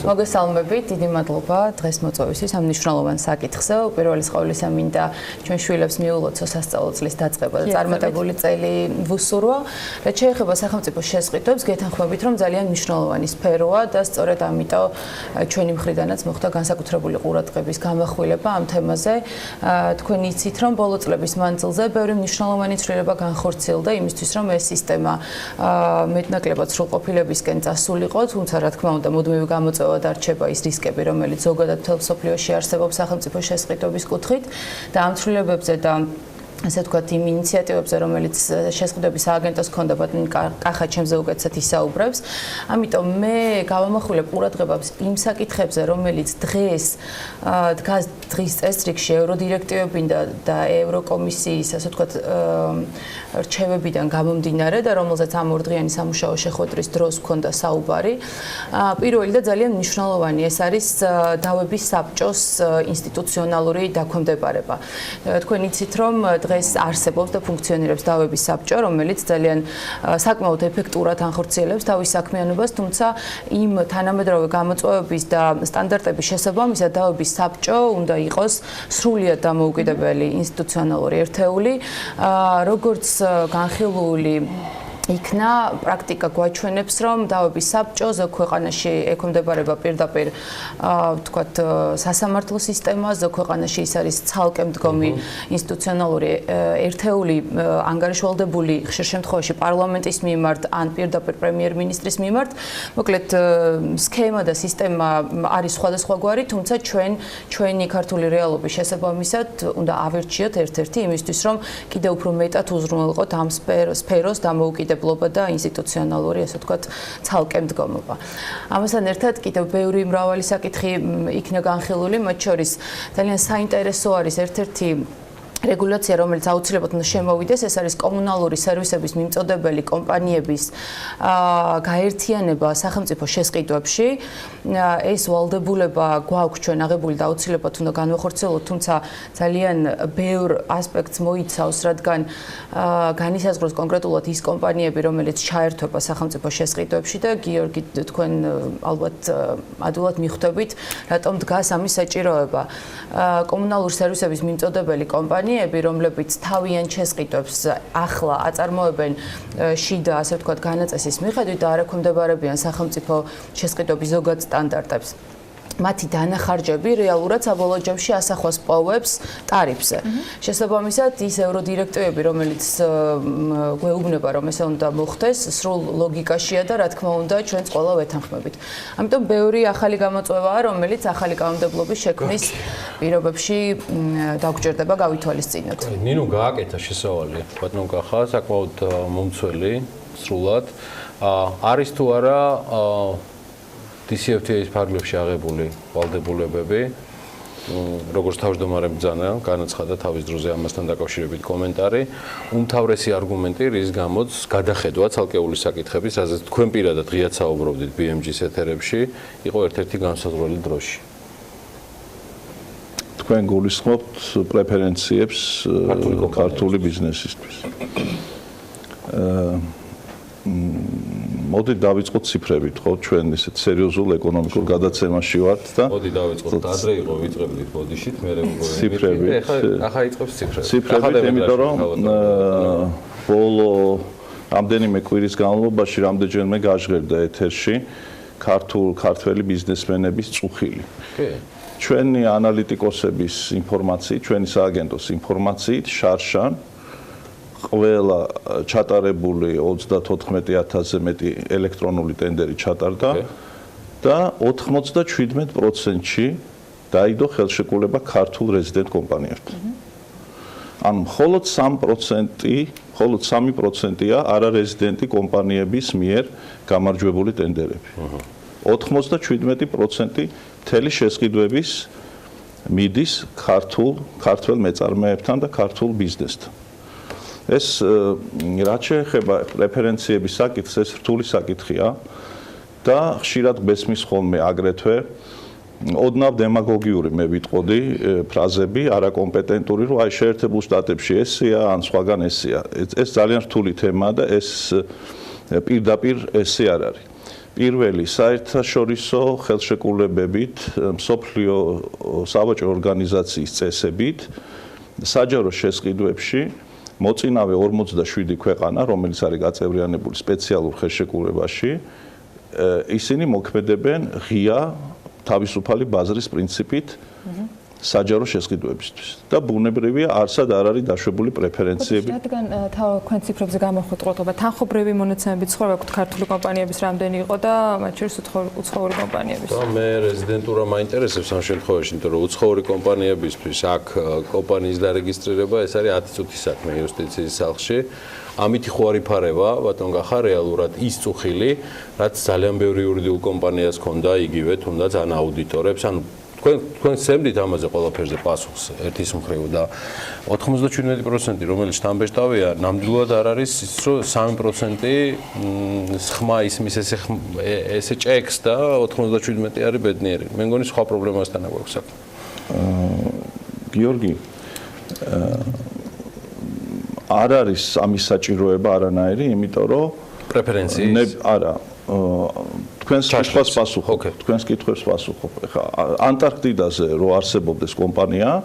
მოგესალმებით, დიდი მადლობა დღეს მოწვევისთვის ამ მნიშვნელოვან საკითხზე. უპირველეს ყოვლისა მინდა ჩვენ შვილებს მიულოცო სასწავლო წლის დაწყება და წარმატებული წელი ვუსურვო. რაც შეეხება სახელმწიფოს შესყიდვებს, გეთანხმებით, რომ ძალიან მნიშვნელოვანი სფეროა და სწორედ ამიტომ ჩვენი მხრიდანაც მოხდა განსაკუთრებული ყურადღების გამახვილება ამ თემაზე. თქვენ იცით, რომ ბოლო წლების მანძილზე ბევრი მნიშვნელოვანი ცვლილება განხორციელდა იმისთვის, რომ ეს სისტემა მეტნაკლებად სრულყოფილებისკენ წასულიყო, თუმცა რა თქმა უნდა, მუდმივი გამოწვევა დარჩება ის რისკები, რომელიც ზოგადად მთელ მსოფლიოში არსებობს სახელმწიფო შესყიდვების კუთხით და ამ ცვლილებებზე და ასე ვთქვათ, იმ ინიციატივებზე, რომელიც შესყიდვების სააგენტოს ჰქონდა ბატონი კახა ჩემზე უკეთესად ისაუბრებს. ამიტომ მე გავამახვილებ ყურადღებას იმ საკითხებზე, რომელიც დღეს დგას დღის წესრიგში ევროდირექტივებიდან და ევროკომისიის, ასე ვთქვათ, რჩევებიდან გამომდინარე და რომელზეც ამ ორდღიანი სამუშაო შეხვედრის დროს ჰქონდა საუბარი. პირველი და ძალიან მნიშვნელოვანი ეს არის დავების საბჭოს ინსტიტუციონალური დაქვემდებარება. თქვენ იცით, რომ დღეს არსებობს და ფუნქციონირებს დავების საბჭო, რომელიც ძალიან საკმაოდ ეფექტურად ანხორციელებს თავის საქმიანობას, თუმცა იმ თანამედროვე გამოწვევების და სტანდარტების შესაბამისად დავების საბჭო უნდა იყოს სრულიად დამოუკიდებელი ინსტიტუციონალური ერთეული, როგორც განხილული იქნა პრაქტიკა გვაჩვენებს, რომ დავების საბჭო ზოგ ქვეყანაში ექვემდებარება პირდაპირ ვთქვათ სასამართლო სისტემას, ზოგ ქვეყანაში ის არის ცალკე მდგომი ინსტიტუციონალური ერთეული ანგარიშვალდებული ხშირ შემთხვევაში პარლამენტის მიმართ ან პირდაპირ პრემიერ-მინისტრის მიმართ. მოკლედ სქემა და სისტემა არის სხვადასხვაგვარი, თუმცა ჩვენი ქართული რეალობის შესაბამისად უნდა ავერჩიოთ ერთ-ერთი იმისთვის, რომ კიდევ უფრო მეტად უზრუნველყოთ ამ სფეროს დამოუკიდებლობა და ინსტიტუციონალური, ასე ვთქვათ, ცალკე მდგომობა. ამასთან ერთად კიდევ ბევრი მრავალი საკითხი იქნა განხილული, მათ შორის ძალიან საინტერესო არის ერთ-ერთი რეგულაცია, რომელიც აუცილებლად უნდა შემოვიდეს, ეს არის კომუნალური სერვისების მიმწოდებელი კომპანიების გაერთიანება სახელმწიფო შესყიდვებში. ეს ვალდებულება გვაქვს ჩვენ აღებული და აუცილებლად უნდა განვახორციელოთ, თუმცა ძალიან ბევრ ასპექტს მოიცავს, რადგან განისაზღვროს კონკრეტულად ის კომპანიები, რომელიც ჩაერთვება სახელმწიფო შესყიდვებში და გიორგი, თქვენ ალბათ ადვილად მიხვდებით, რატომ დგას ამის საჭიროება. კომუნალური სერვისების მიმწოდებელი კომპანიები, რომლებიც თავიანთ შესყიდვებს ახლა აწარმოებენ შიდა, ასე ვთქვათ, განაწესის მიხედვით და არ ექვემდებარებიან სახელმწიფო შესყიდვების ზოგად სტანდარტებს. მათი დანახარჯები რეალურად საბოლოო ჯამში ასახვას პოვებს ტარიფზე. შესაბამისად, ის ევროდირექტივები, რომელიც გვეუბნება, რომ ესე უნდა მოხდეს, სრულ ლოგიკაშია და რა თქმა უნდა, ჩვენც ყველა ვეთანხმებით. ამიტომ ბევრი ახალი გამოწვევაა, რომელიც ახალი კანონმდებლობის შექმნის პირობებში დაგვჭირდება გავითვალისწინოთ. ნინო გააკეთა შესავალი, ბატონ კახა, საკმაოდ მომცველი, სრულად. არის თუ არა DCFTA-ის ფარგლებში აღებული ვალდებულებები, როგორც თავმჯდომარე ბრძანა განაცხადა თავის დროზე ამასთან დაკავშირებით კომენტარი, უმთავრესი არგუმენტი, რის გამოც გადახედვა ცალკეული საკითხების, რაზეც თქვენ პირადად ღიად საუბრობდით BMG-ის ეთერებში, იყო ერთ-ერთი განსაზღვრელი დროში. თქვენ გულისხმობთ პრეფერენციებს ქართული ბიზნესისთვის. მოდი დავიწყოთ ციფრებით, ხო, ჩვენ ისეთ სერიოზულ ეკონომიკურ გადაცემაში ვართ და მოდი დავიწყოთ, ადრე იყო ვიწყებდით ბოდიშით, მე ციფრებით. ახლა იწყებს ციფრები. ციფრებით, იმიტომ რომ ბოლო რამდენიმე კვირის განმავლობაში რამდენჯერმე გაჟღერდა ეთერში ქართველი ბიზნესმენების წუხილი. ჩვენი ანალიტიკოსების ინფორმაციით, ჩვენი სააგენტოს ინფორმაციით, შარშან ყველა ჩატარებული 34,000-ზე მეტი ელექტრონული ტენდერი ჩატარდა და 97%-ში დაიდო ხელშეკრულება ქართულ რეზიდენტ კომპანიებთან. ანუ მხოლოდ 3%-ია არარეზიდენტი კომპანიების მიერ გამარჯვებული ტენდერები. 97% მთელი შესყიდვების მიდის ქართულ მეწარმეებთან და ქართულ ბიზნესთან. ეს რაც შეეხება პრეფერენციების საკითხს, ეს რთული საკითხია და ხშირად გესმის ხოლმე აგრეთვე ოდნავ დემაგოგიური მე ვიტყოდი ფრაზები, არაკომპეტენტური, რომ აი შეერთებულ შტატებში ესეა, ან სხვაგან ესეა. ეს ძალიან რთული თემაა და ეს პირდაპირ ესე არ არის. პირველი საერთაშორისო ხელშეკრულებებით, მსოფლიო სავაჭრო ორგანიზაციის წესებით, საჯარო შესყიდვებში მოწინავე 47 ქვეყანა, რომელიც არის გაწევრიანებული სპეციალურ ხელშეკრულებაში, ისინი მოქმედებენ ღია თავისუფალი ბაზრის პრინციპით საჯარო შესყიდვებისთვის და ბუნებრივია არსად არ არის დაშვებული პრეფერენციები. რადგან თქვენ ციფრებზე გამოხვდით ყურადღება, თანხმობრივი მონაცემებით სხვა ვაქვთ ქართული კომპანიების რამდენი იყო და მათ შორის უცხოური კომპანიების. და მე რეზიდენტურა მაინტერესებს ამ შემთხვევაში, იმიტომ რომ უცხოური კომპანიებისთვის აქ კომპანიის დარეგისტრირება ეს არის 10 წუთის საქმე იუსტიციის სახლში. ამითი ხო არ იფარება, ბატონ გახა რეალურად ის წუხილი, რაც ძალიან ბევრი იურიდიულ კომპანიას ჰქონდა იგივე, თუნდაც ან აუდიტორებს, ანუ თქვენ სცემდით ამაზე ყველაფერზე პასუხს ერთის მხრივ და 97%, რომელიც თანბეჭდავია, ნამდვილად არ არის ის, რომ 3% ხმა ისმის ესე ჭექს და 97 არის ბედნიერი. მე მგონი სხვა პრობლემასთან აქვს საქმე. გიორგი, არ არის ამის საჭიროება არანაირი, იმიტომ რომ პრეფერენციის არა თქვენს კითხვას პასუხობ. თქვენს კითხვებს პასუხობ. ეხლა ანტარქტიდაზე რო არსებობდეს კომპანია,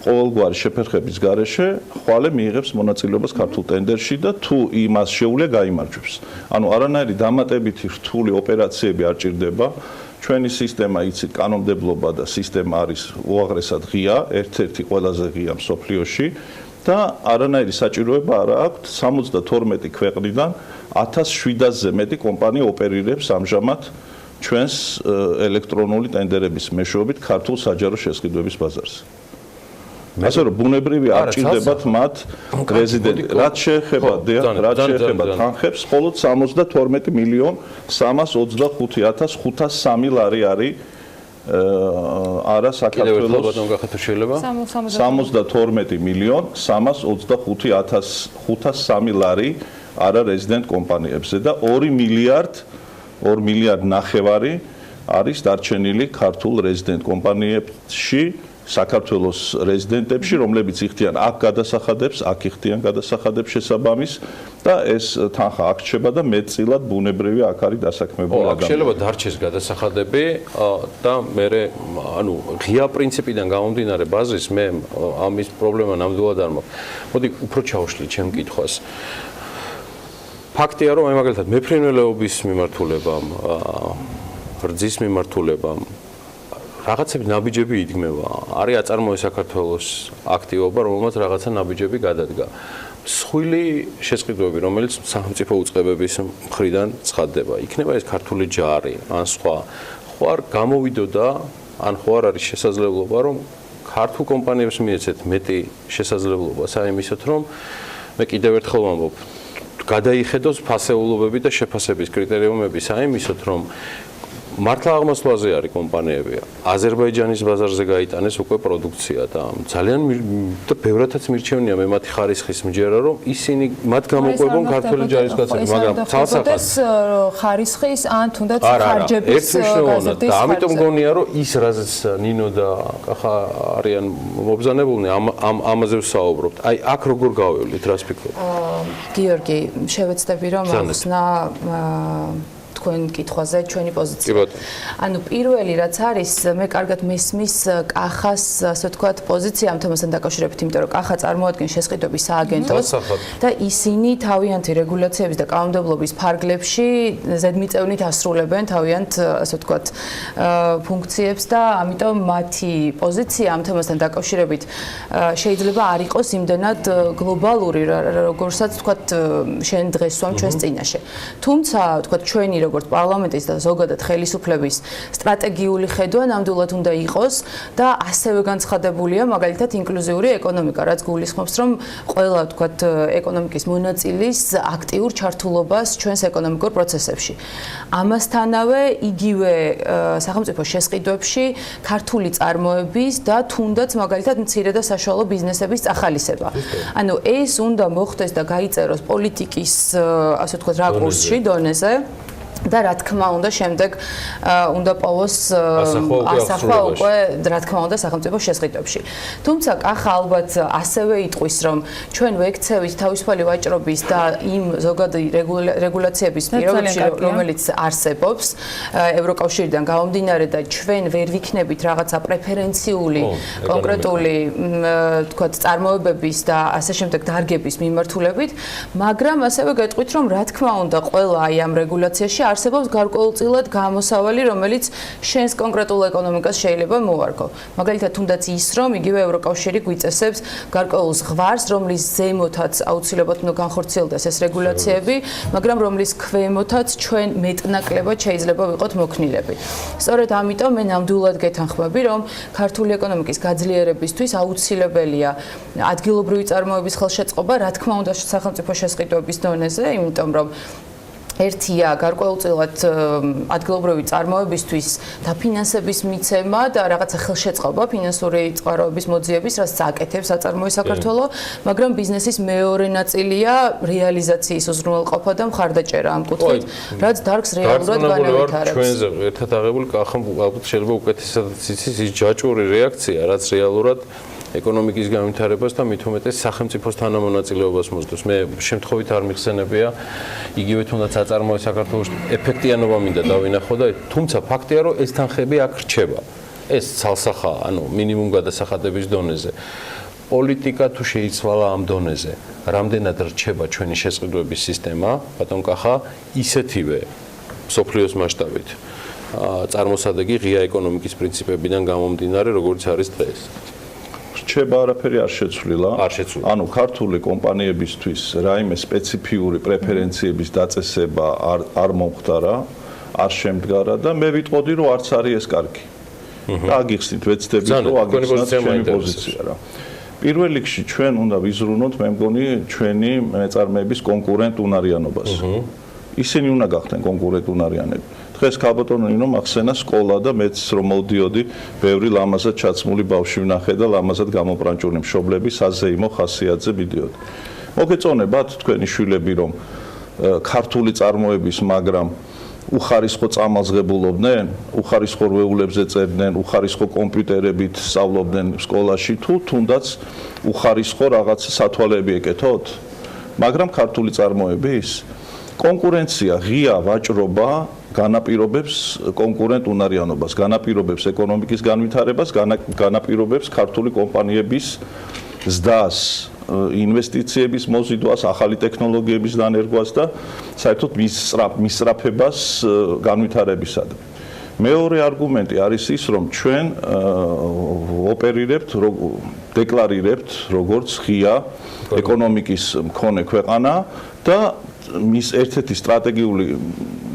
ყოველგვარი შეფერხების გარეშე ხვალე მიიღებს მონაწილეობას ქართულ ტენდერში და თუ იმას შეუძლია გაიმარჯვებს. ანუ არანაირი დამატებითი რთული ოპერაციები არ ჭირდება. ჩვენი სისტემა იცით, კანონმდებლობა და სისტემა არის უაღრესად ღია, ერთ-ერთი ყველაზე ღია მსოფლიოში და არანაირი საჭიროება არ აქვს 72 ქვეყნიდან 1700-ზე მეტი კომპანია ოპერირებს ამჟამად ჩვენს ელექტრონული ტენდერების მეშვეობით ქართულ საჯარო შესყიდვების ბაზარზე. ასე რომ ბუნებრივი არ ჭირდებათ მათ რეზიდენტ, რაც შეეხება თანხებს, მხოლოდ 72,325,503 ლარი არის არა საქართველოს 72,325,503 ლარი არა რეზიდენტ კომპანიებზე და 2 მილიარდ ნახევარი არის დარჩენილი ქართულ რეზიდენტ კომპანიებში, საქართველოს რეზიდენტებში, რომლებიც იხდიან აქ გადასახადებს, აქ იხდიან გადასახადებს შესაბამის და ეს თანხა აქ რჩება და მეტწილად ბუნებრივი აქ არის დასაქმებული ადამიანი. შეიძლება დარჩეს გადასახადები და მე ანუ ღია პრინციპიდან გამომდინარე ბაზრის მე ამის პრობლემა ნამდვილად არ მაქვს. მოდი უფრო ჩავშლი ჩემ კითხვას. ფაქტია რომ მაგალითად მეფრინველეობის მიმართულებამ, რძის მიმართულებამ რაღაცები ნაბიჯები იდგმება. არის აწარმოე საქართველოს აქტივობა, რომელმაც რაღაცა ნაბიჯები გადადგა. მსხვილი შესყიდვები, რომელიც სახელმწიფო უწყებების მხრიდან ცხადდება, იქნება ეს ქართული ჯარი, ან სხვა. ხო არ გამოვიდოდა, ან ხო არ არის შესაძლებლობა, რომ ქართულ კომპანიებს მიეცეთ მეტი შესაძლებლობა საიმისოთ, რომ მე კიდევ ერთხელ ვამბობ, გადაიხედოს ფასეულობები და შეფასების კრიტერიუმები საიმისოთ, რომ მართლა აღმასვლაზე არის კომპანიები. აზერბაიჯანის ბაზარზე გაიტანეს უკვე პროდუქცია და ძალიან და ბევრათაც მირჩევნია მე მათი ხარისხის მჯერა, რომ ისინი მათ გამოყვებონ ქართული ჯარისკაცები, მაგრამ ცალსახად ხარისხის ან თუნდაც ხარჯების გაზრდის და ამიტომ მგონია, რომ ის რაზეც ნინო და კახა არიან მობზანებულნი ამაზე ვსაუბრობთ. აი აქ როგორ გავევლით, რას ფიქრობთ? გიორგი, შევეცდები რომ ახსნა თქვენ კითხვაზე ჩვენი პოზიცია. ანუ პირველი რაც არის, მე კარგად მესმის კახას, ასე ვთქვათ, პოზიცია ამ თემასთან დაკავშირებით, იმიტომ რომ კახა წარმოადგენს შესყიდვების სააგენტოს და ისინი თავიანთი რეგულაციების და კანონმდებლობის ფარგლებში ზედმიწევნით ასრულებენ თავიანთ, ასე ვთქვათ, ფუნქციებს და ამიტომ მათი პოზიცია ამ თემასთან დაკავშირებით შეიძლება არ იყოს იმდენად გლობალური, როგორცაც ვთქვათ, შენ დღეს ვამ ჩვენს წინაშე. თუმცა, ვთქვათ, ჩვენი როგორც პარლამენტის და ზოგადად ხელისუფლების სტრატეგიული ხედვა ნამდვილად უნდა იყოს და ასევე განცხადებულია მაგალითად ინკლუზიური ეკონომიკა, რაც გულისხმობს, რომ ყველა ვთქვათ ეკონომიკის მონაწილის აქტიურ ჩართულობას ჩვენს ეკონომიკურ პროცესებში. ამასთანავე იგივე სახელმწიფო შესყიდვებში ქართული წარმოების და თუნდაც მაგალითად მცირე და საშუალო ბიზნესების წახალისება. ანუ ეს უნდა მოხდეს და გაიწეროს პოლიტიკის, ასე ვთქვათ, რაკურსში, დონეზე. და რა თქმა უნდა შემდეგ უნდა პოვოს ასახვა უკვე რა თქმა უნდა სახელმწიფო შესყიდვებში. თუმცა კახა ალბათ ასევე იტყვის რომ ჩვენ ვექცევით თავისუფალი ვაჭრობის და იმ ზოგადი რეგულაციების პირობებში რომელიც არსებობს ევროკავშირიდან გამომდინარე და ჩვენ ვერ ვიქნებით რაღაცა პრეფერენციული კონკრეტული თქვათ წარმოებების და ასე შემდეგ დარგების მიმართულებით, მაგრამ ასევე გეტყვით რომ რა თქმა უნდა ყველა აი ამ რეგულაციაში არსებობს გარკვეულწილად გამოსავალი, რომელიც შენს კონკრეტულ ეკონომიკას შეიძლება მოარგო. მაგალითად, თუნდაც ის, რომ იგივე ევროკავშირი გვიწესებს გარკვეულ ზღვარს, რომლის ზემოთაც აუცილებლად უნდა განხორციელდეს ეს რეგულაციები, მაგრამ რომლის ქვემოთაც ჩვენ მეტნაკლებად შეიძლება ვიყოთ მოქნილები. სწორედ ამიტომ მე ნამდვილად გეთანხმები, რომ ქართული ეკონომიკის გაძლიერებისთვის აუცილებელია ადგილობრივი წარმოების ხელშეწყობა, რა თქმა უნდა, სახელმწიფო შესყიდვების დონეზე, იმიტომ რომ ერთია გარკვეულწილად ადგილობრივი წარმოებისთვის დაფინანსების მიცემა და რაღაცა ხელშეწყობა ფინანსური წყაროების მოძიების, რაც აკეთებს საწარმოო საქართველო, მაგრამ ბიზნესის მეორე ნაწილია რეალიზაციის უზრუნველყოფა და მხარდაჭერა ამ კუთხით, რაც დარგს რეალურად განავითარებს. ჩვენზე ერთად აღებული კახა შეიძლება უკეთესად იცის ის ჯაჭვური რეაქცია, რაც რეალურად ეკონომიკის განვითარებას და მით უმეტეს სახელმწიფოს თანამონაწილეობას მოსდევს. მე შემთხვევით არ მიხსენებია იგივე თუნდაც საწარმოო საქართველოს ეფექტიანობა მინდა დავინახო და თუმცა ფაქტია რომ ეს თანხები აქ რჩება. ეს ცალსახა, ანუ მინიმუმ გადასახადების დონეზე. პოლიტიკა თუ შეიცვალა ამ დონეზე, რამდენად რჩება ჩვენი შესყიდვების სისტემა, ბატონ კახა, ისეთივე სოფლიოს მასშტაბით. წარმოსადეგი ღია ეკონომიკის პრინციპებიდან გამომდინარე, როგორც არის დღეს. რჩება არაფერი არ შეცვლილა. ანუ ქართული კომპანიებისთვის რაიმე სპეციფიური პრეფერენციების დაწესება არ მომხდარა, არ შემდგარა და მე ვიტყოდი რომ არც არის ეს კარგი. და აგიხსნით ვეცდებით რომ აგიხსნათ ჩემი პოზიცია რა. პირველ რიგში ჩვენ უნდა ვიზრუნოთ მე მგონი ჩვენი მეწარმეების კონკურენტუნარიანობას. ისინი უნდა გახდნენ კონკურენტუნარიანები. დღეს ქალბატონო ნინო მახსენა სკოლა და მეც რომ მოვდიოდი, ბევრი ლამაზად ჩაცმული ბავშვი ვნახე და ლამაზად გამოპრანჭული მშობლები საზეიმო ხასიათზე ვიდიოდი. მოგეწონებათ თქვენი შვილები რომ ქართული წარმოების, მაგრამ უხარისხო წამალს ღებულობდნენ, უხარისხო რვეულებზე წერდნენ, უხარისხო კომპიუტერებით სწავლობდნენ სკოლაში თუ თუნდაც უხარისხო რაღაც სათვალეები ეკეთოთ, მაგრამ ქართული წარმოების კონკურენცია, ღია ვაჭრობა განაპირობებს კონკურენტუნარიანობას, განაპირობებს ეკონომიკის განვითარებას, განაპირობებს ქართული კომპანიების ზრდას, ინვესტიციების მოზიდვას, ახალი ტექნოლოგიების დანერგვას და საერთოდ მისწრაფებას განვითარებისადმი. მეორე არგუმენტი არის ის, რომ ჩვენ ოპერირებთ, დეკლარირებთ როგორც ღია ეკონომიკის მქონე ქვეყანა და მის ერთ-ერთი სტრატეგიული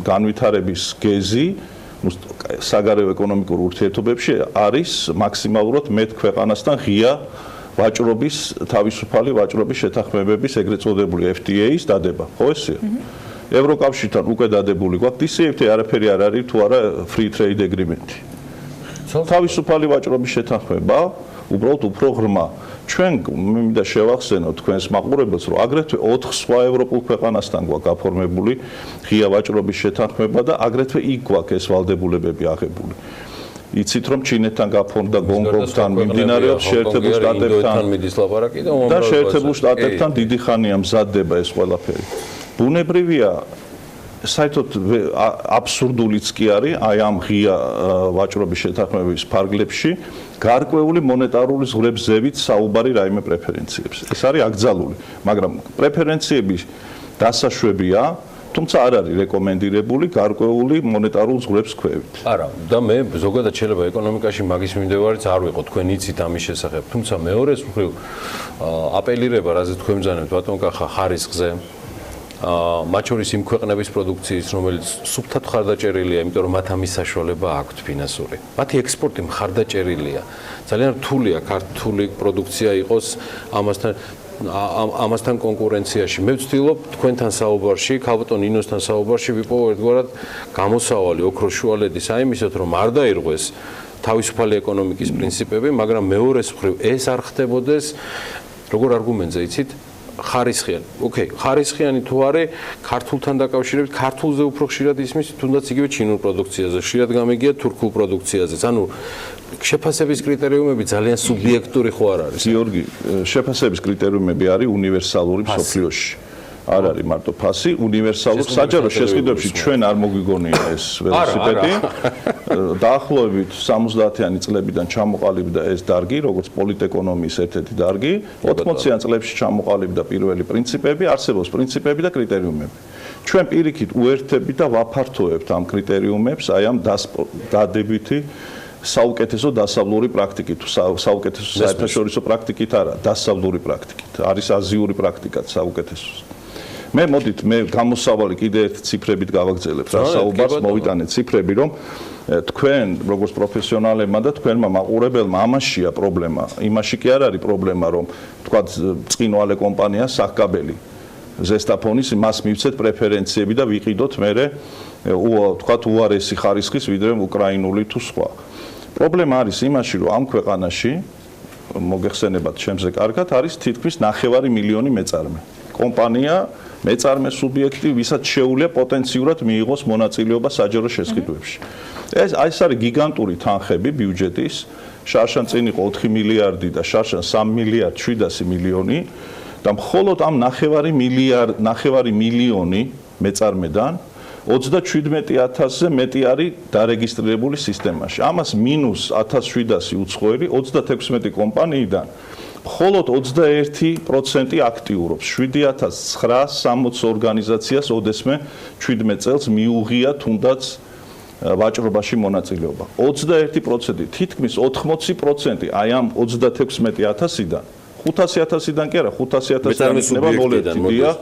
განვითარების გეზი საგარეო ეკონომიკურ ურთიერთობებში არის მაქსიმალურად მეტ ქვეყანასთან ღია ვაჭრობის, თავისუფალი ვაჭრობის შეთანხმებების ეგრეთ წოდებული FTA-ის დადება. ხო ესეა? ევროკავშირთან უკვე დადებული გვაქვს DCFTA არაფერი არ არის თუ არა free trade agreement-ი. თავისუფალი ვაჭრობის შეთანხმება უბრალოდ უფრო ღრმა. ჩვენ მინდა შევახსენოთ თქვენს მაყურებელს, რომ აგრეთვე 4 სხვა ევროპულ ქვეყანასთან გვაქვს გაფორმებული ღია ვაჭრობის შეთანხმება და აგრეთვე იქ გვაქვს ეს ვალდებულებები აღებული. იცით რომ ჩინეთთან გაფორმდა გონკონგთან მიმდინარეობს შეერთებულ შტატებთან და შეერთებულ შტატებთან დიდი ხანია მზადდება ეს ყველაფერი. ბუნებრივია საერთოდ აბსურდულიც კი არის აი ამ ღია ვაჭრობის შეთანხმების ფარგლებში გარკვეული მონეტარული ზღვრების ზევით საუბარი რაიმე პრეფერენციებს. ეს არის აკრძალული, მაგრამ პრეფერენციები დასაშვებია, თუმცა არ არის რეკომენდირებული გარკვეული მონეტარულ ზღვრების ქვევით. არა, და მე ზოგადად შეიძლება ეკონომიკაში მაგის მიმდევარიც არ ვიყო, თქვენ იცით ამის შესახებ, თუმცა მეორეს მხრივ აპელირება, რაზე თქვენ ბრძანებთ ბატონ კახა ხარისხზე, მათ შორის იმ ქვეყნების პროდუქციის, რომელიც სუფთად მხარდაჭერილია, იმიტომ რომ მათ ამის საშუალება აქვთ ფინანსური. მათი ექსპორტი მხარდაჭერილია. ძალიან რთულია ქართული პროდუქცია იყოს ამასთან კონკურენციაში. მე ვცდილობ თქვენთან საუბარში, ქალბატონ ნინოსთან საუბარში ვიპოვო ერთგვარად გამოსავალი ოქროს შუალედის აიმისოთ, რომ არ დაირღვეს თავისუფალი ეკონომიკის პრინციპები, მაგრამ მეორეს მხრივ ეს არ ხდებოდეს როგორ არგუმენტზე იცით? ხარისხიანი. ოკეი, ხარისხიანი თუ არის ქართულთან დაკავშირებით, ქართულზე უფრო ხშირად ისმის, თუნდაც იგივე ჩინურ პროდუქციაზე, ხშირად გამიგია თურქულ პროდუქციაზეც. ანუ შეფასების კრიტერიუმები ძალიან სუბიექტური ხო არ არის? გიორგი, შეფასების კრიტერიუმები არის უნივერსალური მსოფლიოში. არ არის მარტო ფასი, უნივერსალური საჯარო შესყიდვებში ჩვენ არ მოგვიგონია ეს ველოსიპედი. დაახლოებით 70-იანი წლებიდან ჩამოყალიბდა ეს დარგი, როგორც პოლიტეკონომიის ერთ-ერთი დარგი. 80-იან წლებში ჩამოყალიბდა პირველი პრინციპები, არსებობს პრინციპები და კრიტერიუმები. ჩვენ პირიქით უერთებით და ვაფართოებთ ამ კრიტერიუმებს, აი ამ დადებითი საუკეთესო დასავლური პრაქტიკით, საუკეთესო საერთაშორისო პრაქტიკით არა, დასავლური პრაქტიკით. არის აზიური პრაქტიკაც საუკეთესო. მე მოდით მე გამოსავალი კიდე ერთ ციფრებით გავაგრძელებ რა საუბარს მოვიტანეთ ციფრები რომ თქვენ როგორც პროფესიონალებმა და თქვენმა მაყურებელმა ამაშია პრობლემა იმაში კი არ არის პრობლემა რომ თქვა წინვალე კომპანია სახკაბელი ზესტაფონის მას მივცეთ პრეფერენციები და ვიყიდოთ მე თქვა უარესი ხარისხის ვიდრე უკრაინული თუ სხვა პრობლემა არის იმაში რომ ამ ქვეყანაში მოგეხსენებათ ჩემზე კარგად არის თითქმის 9 მილიონი მეწარმე კომპანია მეწარმე სუბიექტი, ვისაც შეუძლია პოტენციურად მიიღოს მონაწილეობა საჯარო შესყიდვებში. ეს არის გიგანტური თანხები ბიუჯეტის, შარშან წინ იყო 4 მილიარდი და შარშან 3 მილიარდ 700 მილიონი და მხოლოდ ამ 9 მილიონი მეწარმედან 37,000-ზე მეტი არის დარეგისტრირებული სისტემაში. ამას მინუს 1700 უცხოელი 36 კომპანიიდან მხოლოდ 21% აქტიურობს 7960 ორგანიზაციას ოდესმე 17 წელს მიუღია თუნდაც ვაჭრობაში მონაწილეობა 21% თითქმის 80% აი ამ 36000-დან 500000-დან კი არა 500000-დან იქნება ნოლედია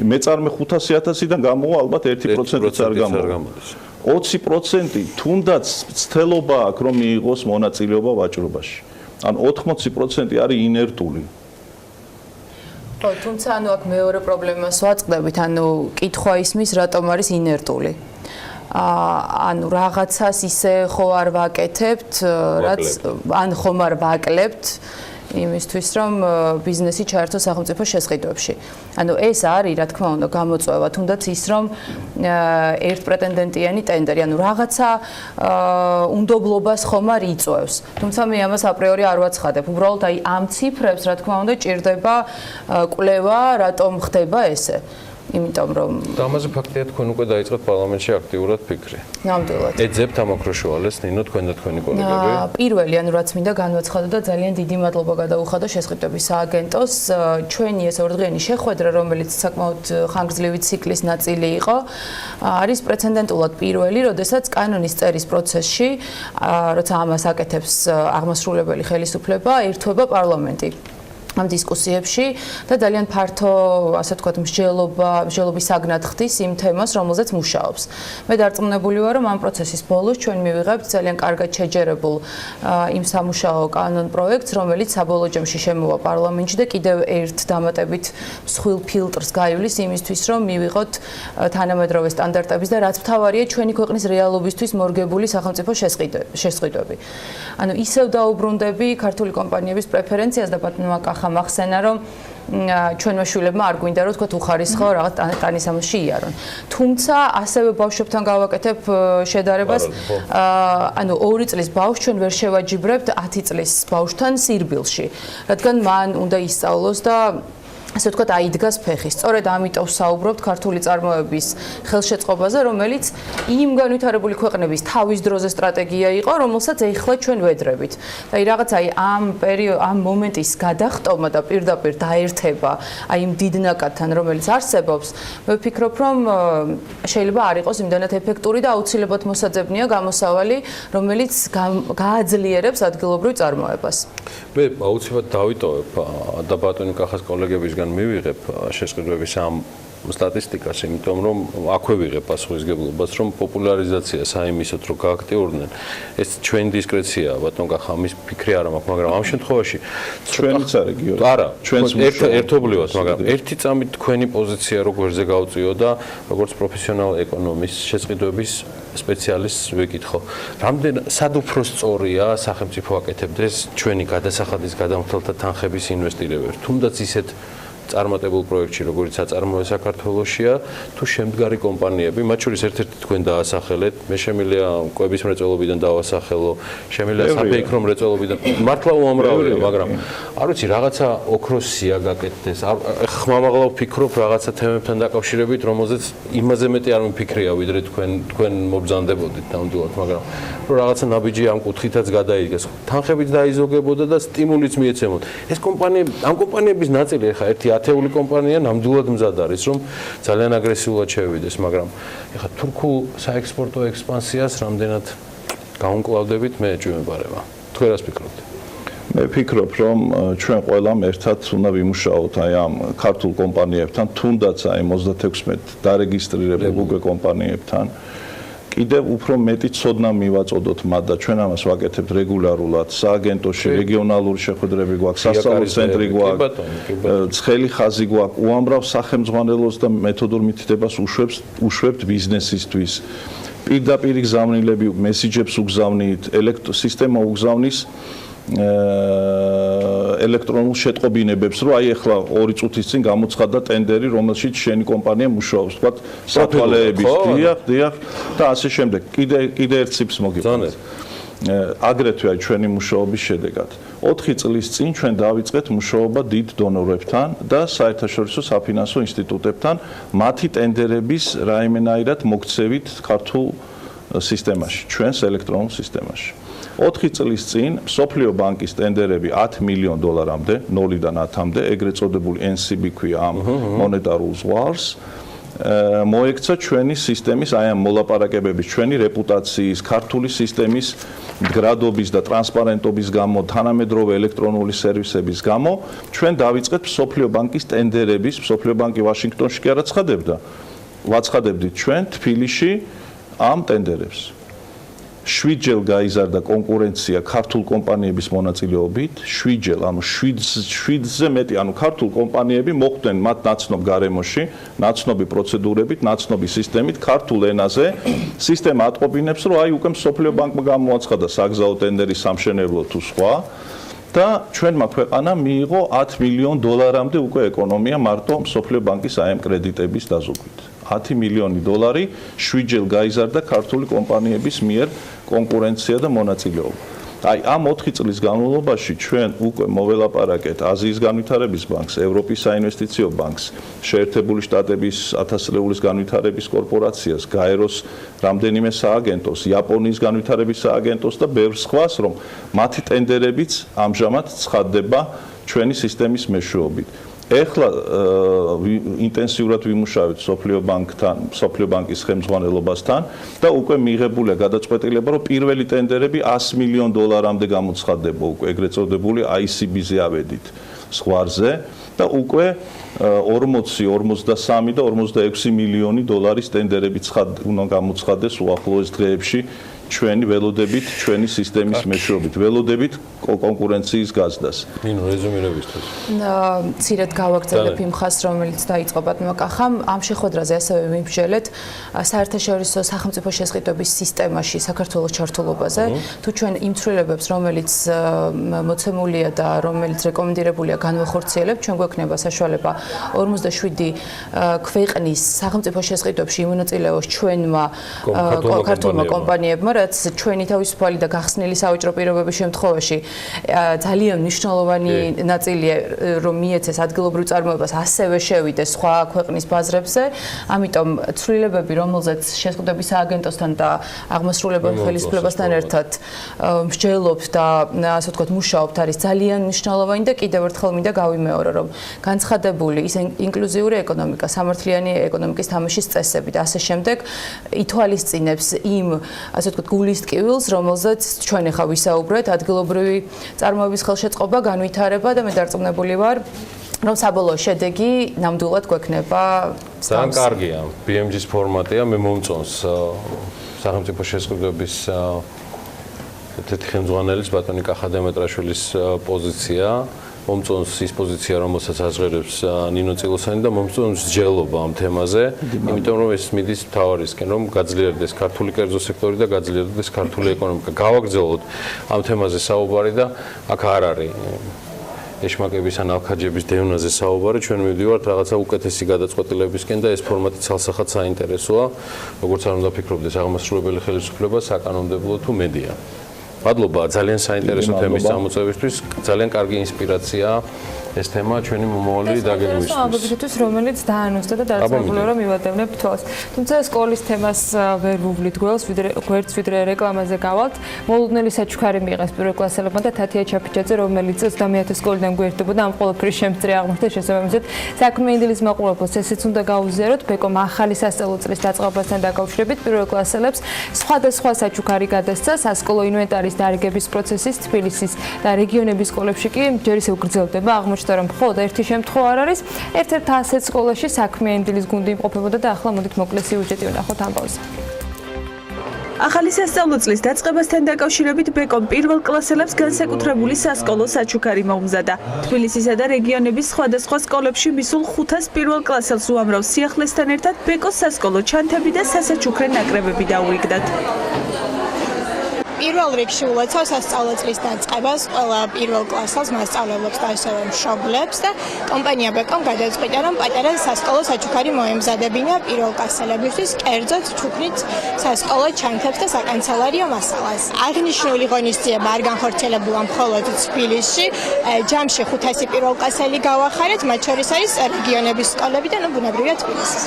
მეწარმე 500000-დან გამოვა ალბათ 1%-იც არ გამოდის 20% თუნდაც ცდელობა აქვს რომ მიიღოს მონაწილეობა ვაჭრობაში ან 80% არის ინერტული. ხო, თუმცა ანუ აქ მეორე პრობლემას ვაწყდებით, ანუ კითხვა ისმის რატომ არის 인ერტული. ანუ რაღაცას ისე ხო არ ვაკეთებთ, რაც ან ხომ არ ვაკლებთ იმისთვის რომ ბიზნესი ჩაერთოს სახელმწიფო შესყიდვებში. ანუ ეს არის რა თქმა უნდა გამოწვევა, თუნდაც ის რომ ერთ პრეტენდენტიანი ტენდერი, ანუ რაღაცა უნდობლობას ხომ არ იწვევს. თუმცა მე ამას აპრიორი არ ვაცხადებ. უბრალოდ აი ამ ციფრებს რა თქმა უნდა ჭირდება კვლევა, რატომ ხდება ესე. იმიტომ რომ და ამაზე ფაქტია თქვენ უკვე დაიწყეთ პარლამენტში აქტიურად ფიქრი. ნამდვილად. ეძებთ ამ ოქროშუალეს ნინო თქვენ და თქვენი კოლეგები. პირველი ანუ რაც მინდა განვაცხადო და ძალიან დიდი მადლობა გადაუხადო შესყიდვების სააგენტოს ჩვენი ეს ორდღიანი შეხვედრა რომელიც საკმაოდ ხანგრძლივი ციკლის ნაწილი იყო არის პრეცედენტულად პირველი როდესაც კანონის წერის პროცესში როცა ამას აკეთებს აღმასრულებელი ხელისუფლება ერთვება პარლამენტი ამ დისკუსიებში და ძალიან ფართო, ასე ვთქვათ, მსჯელობის საგნად ხდის იმ თემას, რომელზეც მუშაობს. მე დარწმუნებული ვარ, რომ ამ პროცესის ბოლოს ჩვენ მივიღებთ ძალიან კარგად შეჯერებულ იმ სამუშაო კანონ პროექტს, რომელიც საბოლოო ჯამში შემოვა პარლამენტში და კიდევ ერთ დამატებით მსხვილ ფილტრს გაივლის იმისთვის, რომ მივიღოთ თანამედროვე სტანდარტების და რაც მთავარია, ჩვენი ქვეყნის რეალობისთვის მორგებული სახელმწიფო შესყიდვები. ანუ ისევ დაუბრუნდები ქართული კომპანიების პრეფერენციას და ბატონმა მახსენა რომ ჩვენმა შვილებმა არ გვინდა რომ თქვა უხარისხო რაღაც ტანისამოსში იარონ. თუმცა ასევე ბავშვებთან გავაკეთებ შედარებას ანუ 2 წლის ბავშვს ჩვენ ვერ შევაჯიბრებთ 10 წლის ბავშვთან სირბილში, რადგან მან უნდა ისწავლოს და ასე ვთქვათ, აიდგას ფეხი. სწორედ ამიტომ საუბრობთ ქართული წარმოების ხელშეწყობაზე, რომელიც იმ განვითარებული ქვეყნების თავის დროზე სტრატეგია იყო, რომელსაც ეხლა ჩვენ ვედრებით. და რაღაც ამ მომენტის გადახტომა და პირდაპირ დაერთება აი იმ დიდ ნაკადთან, რომელიც არსებობს, მე ვფიქრობ, რომ შეიძლება არ იყოს იმდანაც ეფექტური და აუცილებლად მოსაძებნია გამოსავალი, რომელიც გააძლიერებს ადგილობრივ წარმოებას. მე აუცილებლად დავიტოვებ და ბატონი კახას კოლეგებისგან მივიღებ შესყიდვების ამ სტატისტიკას, იმიტომ რომ აქვე ვიღებ პასუხისგებლობას, რომ პოპულარიზაციას აიმისოთ, რომ გააქტიურდნენ. ეს ჩვენი დისკრეციაა, ბატონ კახა, ამის ფიქრი არ მაქვს, მაგრამ ამ შემთხვევაში ჩვენიც არის გიორგი. არა, ჩვენც ერთობლივად, მაგრამ ერთი წამით თქვენი პოზიცია როგორზე გავწიო და როგორც პროფესიონალ ეკონომის შესყიდვების სპეციალისტს ვიკითხო. სად უფრო სწორია სახელმწიფო აკეთებდეს ჩვენი გადასახადის გადამხდელთა თანხების ინვესტირებებს, თუნდაც ისეთ წარმატებულ პროექტში, როგორც საწარმოო საქართველოსია, თუ შემდგარი კომპანიები, მათ შორის ერთ-ერთი თქვენ დაასახელეთ, მე შემიძლია კვების მრეწველობიდან დავასახელო, შემიძლია საფეიქრო მრეწველობიდან, მართლა უამრავია, მაგრამ არ ვიცი, რაღაცა ოქროსია გაკეთდეს. ხმამაღლა ვფიქრობ რაღაცა თემებთან დაკავშირებით, რომელზეც იმაზე მეტი არ მიფიქრია, ვიდრე თქვენ მობრძანდებოდით ნამდვილად, მაგრამ რომ რაღაცა ნაბიჯი ამ კუთხითაც გადაიგეს. თანხებიც დაიზოგებოდა და სტიმულიც მიეცემოთ. ეს ამ კომპანიების ნაწილი ეხა ერთი ათეული კომპანია ნამდვილად მზად არის, რომ ძალიან აგრესიულად შევიდეს, მაგრამ ეხა თურქულ საექსპორტო ექსპანსიას რამდენად გაუმკლავდებით, მე ეჭვმებარება. თქვენ რას ფიქრობთ? მე ვფიქრობ, რომ ჩვენ ყველამ ერთად უნდა ვიმუშაოთ აი ამ ქართულ კომპანიებთან, თუნდაც აი 36 დარეგისტრირებულ უკვე კომპანიებთან. კიდევ უფრო მეტი ცოდნა მივაწოდოთ მათ და ჩვენ ამას ვაკეთებთ რეგულარულად სააგენტოში, რეგიონალური შეხვედრები გვაქვს, სასწავლო ცენტრი გვაქვს, ცხელი ხაზი გვაქვს, უამრავ სახელმძღვანელოს და მეთოდურ მითითებას უშვებთ ბიზნესისთვის. პირდაპირ გზავნილები, მესიჯებს უგზავნით, სისტემა უგზავნის ელექტრონულ შეტყობინებებს, რომ აი ახლა 2 წუთის წინ გამოცხადდა ტენდერი, რომელშიც შენი კომპანია მუშაობს, თქვათ, სათვალეების, დიახ და ასე შემდეგ. კიდე ერთ ციფრს მოგიყვანეთ. აგრეთვე აი ჩვენი მუშაობის შედეგად 4 წლის წინ ჩვენ დავიწყეთ მუშაობა დიდ დონორებთან და საერთაშორისო საფინანსო ინსტიტუტებთან მათი ტენდერების რაიმენაირად მოქცევით ქართულ სისტემაში, ჩვენს ელექტრონულ სისტემაში. 4 წლის წინ სოფლიო ბანკის ტენდერები $10 მილიონ 0-დან 10-მდე, ეგრეთ წოდებული NCB ქვია ამ მონეტარულ ზღვარს, მოექცა ჩვენი სისტემის აი ამ მოლაპარაკებების, ჩვენი რეპუტაციის, ქართული სისტემის მდგრადობის და ტრანსპარენტობის გამო, თანამედროვე ელექტრონული სერვისების გამო, ჩვენ დავიწყეთ სოფლიო ბანკის ტენდერების, სოფლიო ბანკი ვაშინგტონში კი არ აცხადებდა, ვაცხადებდით ჩვენ თბილისში ამ ტენდერებს. 7-ჯერ გაიზარდა კონკურენცია ქართულ კომპანიების მონაწილეობით, 7-ჯერ, ანუ 7-ზე მეტი, ანუ ქართულ კომპანიები მოხვდნენ მათ ნაცნობ გარემოში, ნაცნობი პროცედურებით, ნაცნობი სისტემით, ქართულ ენაზე, სისტემა ატყობინებს, რომ აი უკვე მსოფლიო ბანკმა გამოაცხადა საგზაო ტენდერი სამშენებლო თუ სხვა და ჩვენმა ქვეყანამ მიიღო $10 მილიონ დოლარამდე უკვე ეკონომია მარტო მსოფლიო ბანკის აი ამ კრედიტების დაზოგვით. $10 მილიონი 7-ჯერ გაიზარდა ქართული კომპანიების მიერ კონკურენცია და მონაწილეობა. აი ამ 4 წლის განმავლობაში ჩვენ უკვე მოველაპარაკეთ აზიის განვითარების ბანკს, ევროპის საინვესტიციო ბანკს, შეერთებული შტატების 1000 ლეულის განვითარების კორპორაციას, გაეროს რამდენიმე სააგენტოს, იაპონიის განვითარების სააგენტოს და ბევრ სხვას, რომ მათი ტენდერებიც ამჟამად ცხადდება ჩვენი სისტემის მეშვეობით. ეხლა ინტენსიურად ვიმუშავებთ სოფლიო ბანკთან, სოფლიო ბანკის ხელმძღვანელობასთან და უკვე მიიღებულია გადაწყვეტილება, რომ პირველი ტენდერები $100 მილიონ დოლარამდე გამოცხადდება უკვე ეგრეთ წოდებული ICB-ზე ავედით ზღვარზე და უკვე 40, 53 და 46 მილიონი დოლარის ტენდერები უნდა გამოცხადდეს უახლოეს დღეებში ჩვენი ველოდებით, ჩვენი სისტემის მეშვეობით, ველოდებით კონკურენციის გაზრდას. ნინო, რეზუმირებისთვის. ცირად გავაგრძელებ იმ ხაზს, რომელიც დაიწყო ბატონმა კახამ. ამ შეხვედრაზე ასევე ვიმსჯელეთ საერთაშორისო სახელმწიფო შესყიდვების სისტემაში საქართველოს ჩართულობაზე. თუ ჩვენ იმ ცვლილებებს, რომელიც მოცემულია და რომელიც რეკომენდირებულია განვახორციელებთ, ჩვენ გვექნება საშუალება 47 ქვეყნის სახელმწიფო შესყიდვებში იმონაწილეოს ჩვენმა ქართულმა კომპანიებმა, რაც ჩვენი თავისუფალი და გახსნილი საوجრო პირობების შემთხვევაში ძალიან მნიშვნელოვანი ნაწილია, რომ მიეცეს ადგილობრივ წარმოებას ასევე შევიდეს სხვა ქვეყნის ბაზრებზე. ამიტომ ცვლილებები, რომელზეც შესყიდვების სააგენტოსთან და აღმასრულებელ ხელისუფლებასთან ერთად მსჯელობთ და ასე ვთქვათ, მუშაობთ, არის ძალიან მნიშვნელოვანი და კიდევ ერთხელ მინდა გავიმეორო, რომ განცხადებული ის ინკლუზიური ეკონომიკა, სამართლიანი ეკონომიკის თამაშის წესები და ასე შემდეგ ითვალისწინებს იმ ასე ვთქვათ, გულის ტკივილს, რომელზეც ჩვენ ახლა ვისაუბრეთ, ადგილობრივი წარმოების ხელშეწყობა, განვითარება და მე დარწმუნებული ვარ, რომ საბოლოო შედეგი ნამდვილად გვექნება. ძალიან კარგია, BMG-ის ფორმატია, მე მომწონს სახელმწიფო შესყიდვების ერთ-ერთი ხელმძღვანელის ბატონი კახა დემეტრაშვილის პოზიცია. მომწონს ის პოზიცია, რომელსაც აზღერებს ნინო წილოსანი და მომწონს მსჯელობა ამ თემაზე, იმიტომ რომ ეს მიდის მთავარისკენ, რომ გაძლიერდეს ქართული კერძო სექტორი და გაძლიერდეს ქართული ეკონომიკა. გავაგრძელოთ ამ თემაზე საუბარი და აქ არ არის ეშმაკების ან ალქაჯების დევნაზე საუბარი, ჩვენ მივდივართ რაღაცა უკეთესი გადაწყვეტილებისკენ და ეს ფორმატი ცალსახად საინტერესოა, როგორც არ უნდა ფიქრობდეს აღმასრულებელი ხელისუფლება, საკანონმდებლო თუ მედია. მადლობა ძალიან საინტერესო თემის წამოწევისთვის, ძალიან კარგი ინსპირაციაა ეს თემა ჩვენი მომავალი დაგეგმვისთვის. ამბობისთვის, რომელიც დაანონსდა და დარწმუნებულია, რომ მივადევნებ თვალს. თუმცა სკოლის თემას ვერ ვუვლით გველს, ვიდრე რეკლამაზე გავალთ. მოლუდნელი საჩუქარი მიიღეს პირველ კლასელებმა და თათია ჩაფიჩაძე, რომელიც 21 სკოლიდან გვერდებოდა, ამ ყველაფრის შემწრე აღმოჩნდა შესაბამისად. საქმიანი დილის მაყურებელს ესეც უნდა გაუზიაროთ, ბეკომ ახალი სასწავლო წლის დაწყებასთან დაკავშირებით პირველ კლასელებს სხვადასხვა საჩუქარი გადასცა სასკოლო ინვენტარის დარიგების პროცესის თბილისის და რეგიონების სკოლებში კი ჯერ ისევ გრძელდება. რომ მხოლოდ ერთი შემთხვევა არ არის. ერთ-ერთ ასეთ სკოლაში საქმიანი დილის გუნდი იმყოფებოდა და ახლა მოდით მოკლე სიუჟეტი ვნახოთ ამბავზე. ახალი სასწავლო წლის დაწყებასთან დაკავშირებით ბეკომ პირველ კლასელებს განსაკუთრებული სასკოლო საჩუქარი მოუმზადა. თბილისისა და რეგიონების სხვადასხვა სკოლებში მისულ 500 პირველ კლასელს უამრავ სიახლესთან ერთად ბეკოს სასკოლო ჩანთები და სასაჩუქრე ნაკრებები დაურიგდათ. პირველ რიგში ულოცავ სასწავლო წლის დაწყებას ყველა პირველ კლასელს, მასწავლებლებს და ასევე მშობლებს და კომპანია ბეკომ გადაწყვიტა, რომ პატარა სასკოლო საჩუქარი მოემზადებინა პირველ კლასელებისთვის, კერძოდ ჩუქნით სასკოლო ჩანთებს და საკანცელარიო მასალას. აღნიშნული ღონისძიება არ განხორციელებულა მხოლოდ თბილისში, ჯამში 500 პირველ კლასელი გავახარეთ, მათ შორის არის რეგიონების სკოლები და ბუნებრივია თბილისი.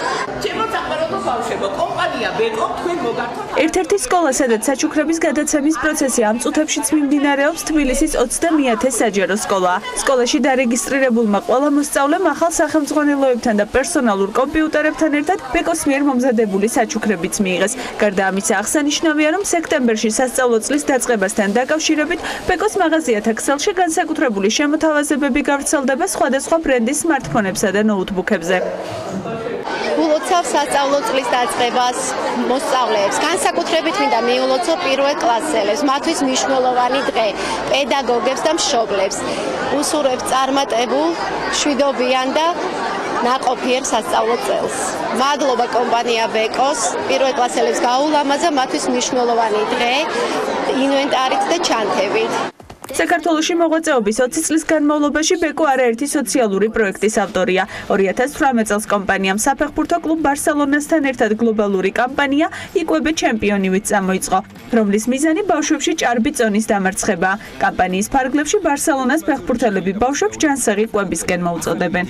ერთ-ერთი სკოლა, სადაც საჩუქრების გადაცემის პროცესი ამ წუთებშიც მიმდინარეობს, თბილისის 20.000 საჯარო სკოლა. სკოლაში დარეგისტრირებულმა ყველა მოსწავლემ ახალ სახელმძღვანელოებთან და პერსონალურ კომპიუტერებთან ერთად ბეკოს მიერ მომზადებული საჩუქრებიც მიიღეს. გარდა ამისა, აღსანიშნავია, რომ სექტემბერში სასწავლო წლის დაწყებასთან დაკავშირებით ბეკოს მაღაზიათა ქსელში განსაკუთრებული შემოთავაზებები გავრცელდება სხვადასხვა ბრენდის smartphone-ებსა და ნოუთბუქებზე. ულოცავ სასწავლო წლის დაწყებას მოსწავლეებს, განსაკუთრებით მინდა მიულოცო პირველ კლასელებს, მათთვის მნიშვნელოვანი დღე, პედაგოგებს და მშობლებს. უსურვებ წარმატებულ, მშვიდობიან და ნაყოფიერ სასწავლო წელს. მადლობა კომპანია ბეკოს, პირველ კლასელებს გაულამაზა მათთვის მნიშვნელოვანი დღე, ინვენტარით და ჩანთებით. საქართველოში მოღვაწეობის 20 წლის განმავლობაში ბეკო არაერთი სოციალური პროექტის ავტორია. 2018 წელს კომპანიამ საფეხბურთო კლუბ ბარსელონასთან ერთად გლობალური კამპანია იკვებე ჩემპიონივით წამოიწყო, რომლის მიზანი ბავშვებში ჭარბი წონის დამარცხებაა. კამპანიის ფარგლებში ბარსელონას ფეხბურთელები ბავშვებს ჯანსაღი კვებისკენ მოუწოდებენ.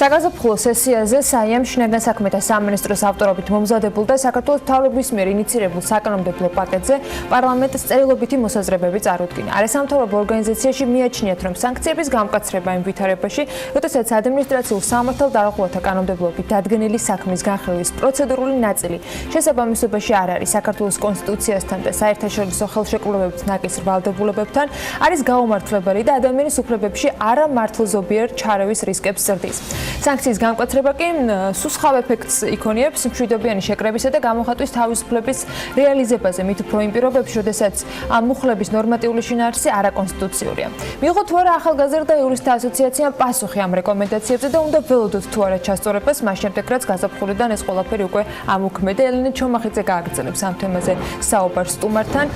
საგაზაფხულო სესიაზე საიამ შინაგან საქმეთა სამინისტროს ავტორობით მომზადებულ და საქართველოს მთავრობის მიერ ინიცირებულ საკანონმდებლო პაკეტზე პარლამენტის წერილობითი მოსაზრებები წარუდგინა. არასამთავრობო ორგანიზაციაში მიაჩნიათ, რომ სანქციების გამკაცრება იმ ვითარებაში, როდესაც ადმინისტრაციულ სამართალდარღვევათა კანონმდებლობით დადგენილი საქმის განხილვის პროცედურული ნაწილი შესაბამისობაში არ არის საქართველოს კონსტიტუციასთან და საერთაშორისო ხელშეკრულებების ნაკისრ ვალდებულებებთან, არის გაუმართლებელი და ადამიანის უფლებებში არამართლზობიერ ჩარევის რისკებს ზრდის. სანქციის გამკაცრება კი სუსხავ ეფექტს იქონიებს მშვიდობიანი შეკრებისა და გამოხატვის თავისუფლების რეალიზებაზე, მით უფრო იმ პირობებში, როდესაც ამ მუხლების ნორმატიული შინაარსი არაკონსტიტუციურია. მიიღოთ თუ არა ახალგაზრდა იურისტთა ასოციაციამ პასუხი ამ რეკომენდაციებზე და უნდა ველოდოთ თუ არა ჩასწორებას, მას შემდეგ რაც გაზაფხულიდან ეს ყველაფერი უკვე ამოქმედა. ელენე ჩომახიძე გააგრძელებს ამ თემაზე საუბარს სტუმართან.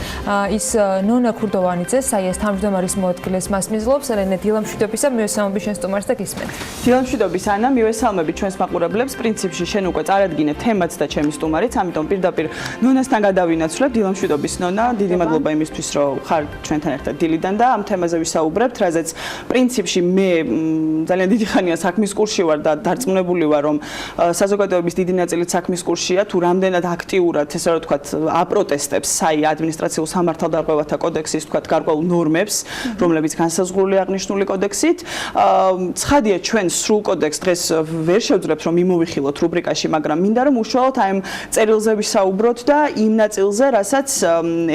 ის ნონა ქურდოვანიძე, საიას თავმჯდომარის მოადგილეს მას მიზლობს. ელენე, დილა მშვიდობისა, მივესალმები შენ სტუმარს და გისმენთ. დილა მშვიდობის ანა, მივესალმები ჩვენს მაყურებლებს. პრინციპში შენ უკვე წარადგინე თემაც და ჩემი სტუმარიც, ამიტომ პირდაპირ ნონასთან გადავინაცვლებ. დილა მშვიდობის ნონა, დიდი მადლობა იმისთვის, რომ ხარ ჩვენთან ერთად დილიდან და ამ თემაზე ვისაუბრებთ, რაზეც პრინციპში მე ძალიან დიდი ხანია საქმის კურსში ვარ და დარწმუნებული ვარ, რომ საზოგადოების დიდი ნაწილიც საქმის კურსშია, თუ რამდენად აქტიურად, ესე რომ ვთქვათ, აპროტესტებს საი ადმინისტრაციულ სამართალდარღვევათა კოდექსის, ვთქვათ, გარკვეულ ნორმებს, რომლებიც განსაზღვრულია აღნიშნული კოდექსით. ცხადია, ჩვენ სრულ კოდექს დღეს ვერ შევძლებთ, რომ მიმოვიხილოთ რუბრიკაში, მაგრამ მინდა რომ უშუალოდ აი ამ წერილზე ვისაუბროთ და იმ ნაწილზე, რასაც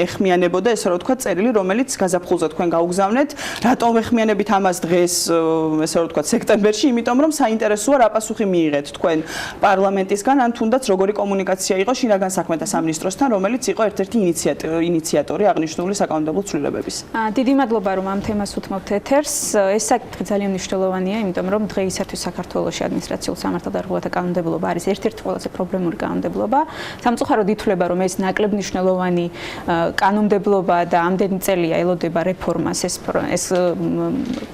ეხმიანებოდა, ესე რომ ვთქვათ, წერილი, რომელიც გაზაფხულზე თქვენ გაუგზავნეთ. რატომ ეხმიანებით ამას დღეს, ესე რომ ვთქვათ, სექტემბერში, იმიტომ რომ საინტერესოა რა პასუხი მიიღეთ თქვენ პარლამენტისგან, ან თუნდაც როგორი კომუნიკაცია იყო შინაგან საქმეთა სამინისტროსთან, რომელიც იყო ერთ-ერთი ინიციატორი აღნიშნული საკანონმდებლო ცვლილებების. დიდი მადლობა, რომ ამ თემას უთმობთ ეთერს. ეს საკითხი ძალიან მნიშვნელოვანია, იმიტომ რომ დღეისათვის საქართველოს საქართველოში ადმინისტრაციულ სამართალდარღვევათა კანონმდებლობა არის ერთ-ერთი ყველაზე პრობლემური კანონმდებლობა. სამწუხაროდ ითვლება, რომ ეს ნაკლებ მნიშვნელოვანი კანონმდებლობა და ამდენი წელია ელოდება რეფორმას ეს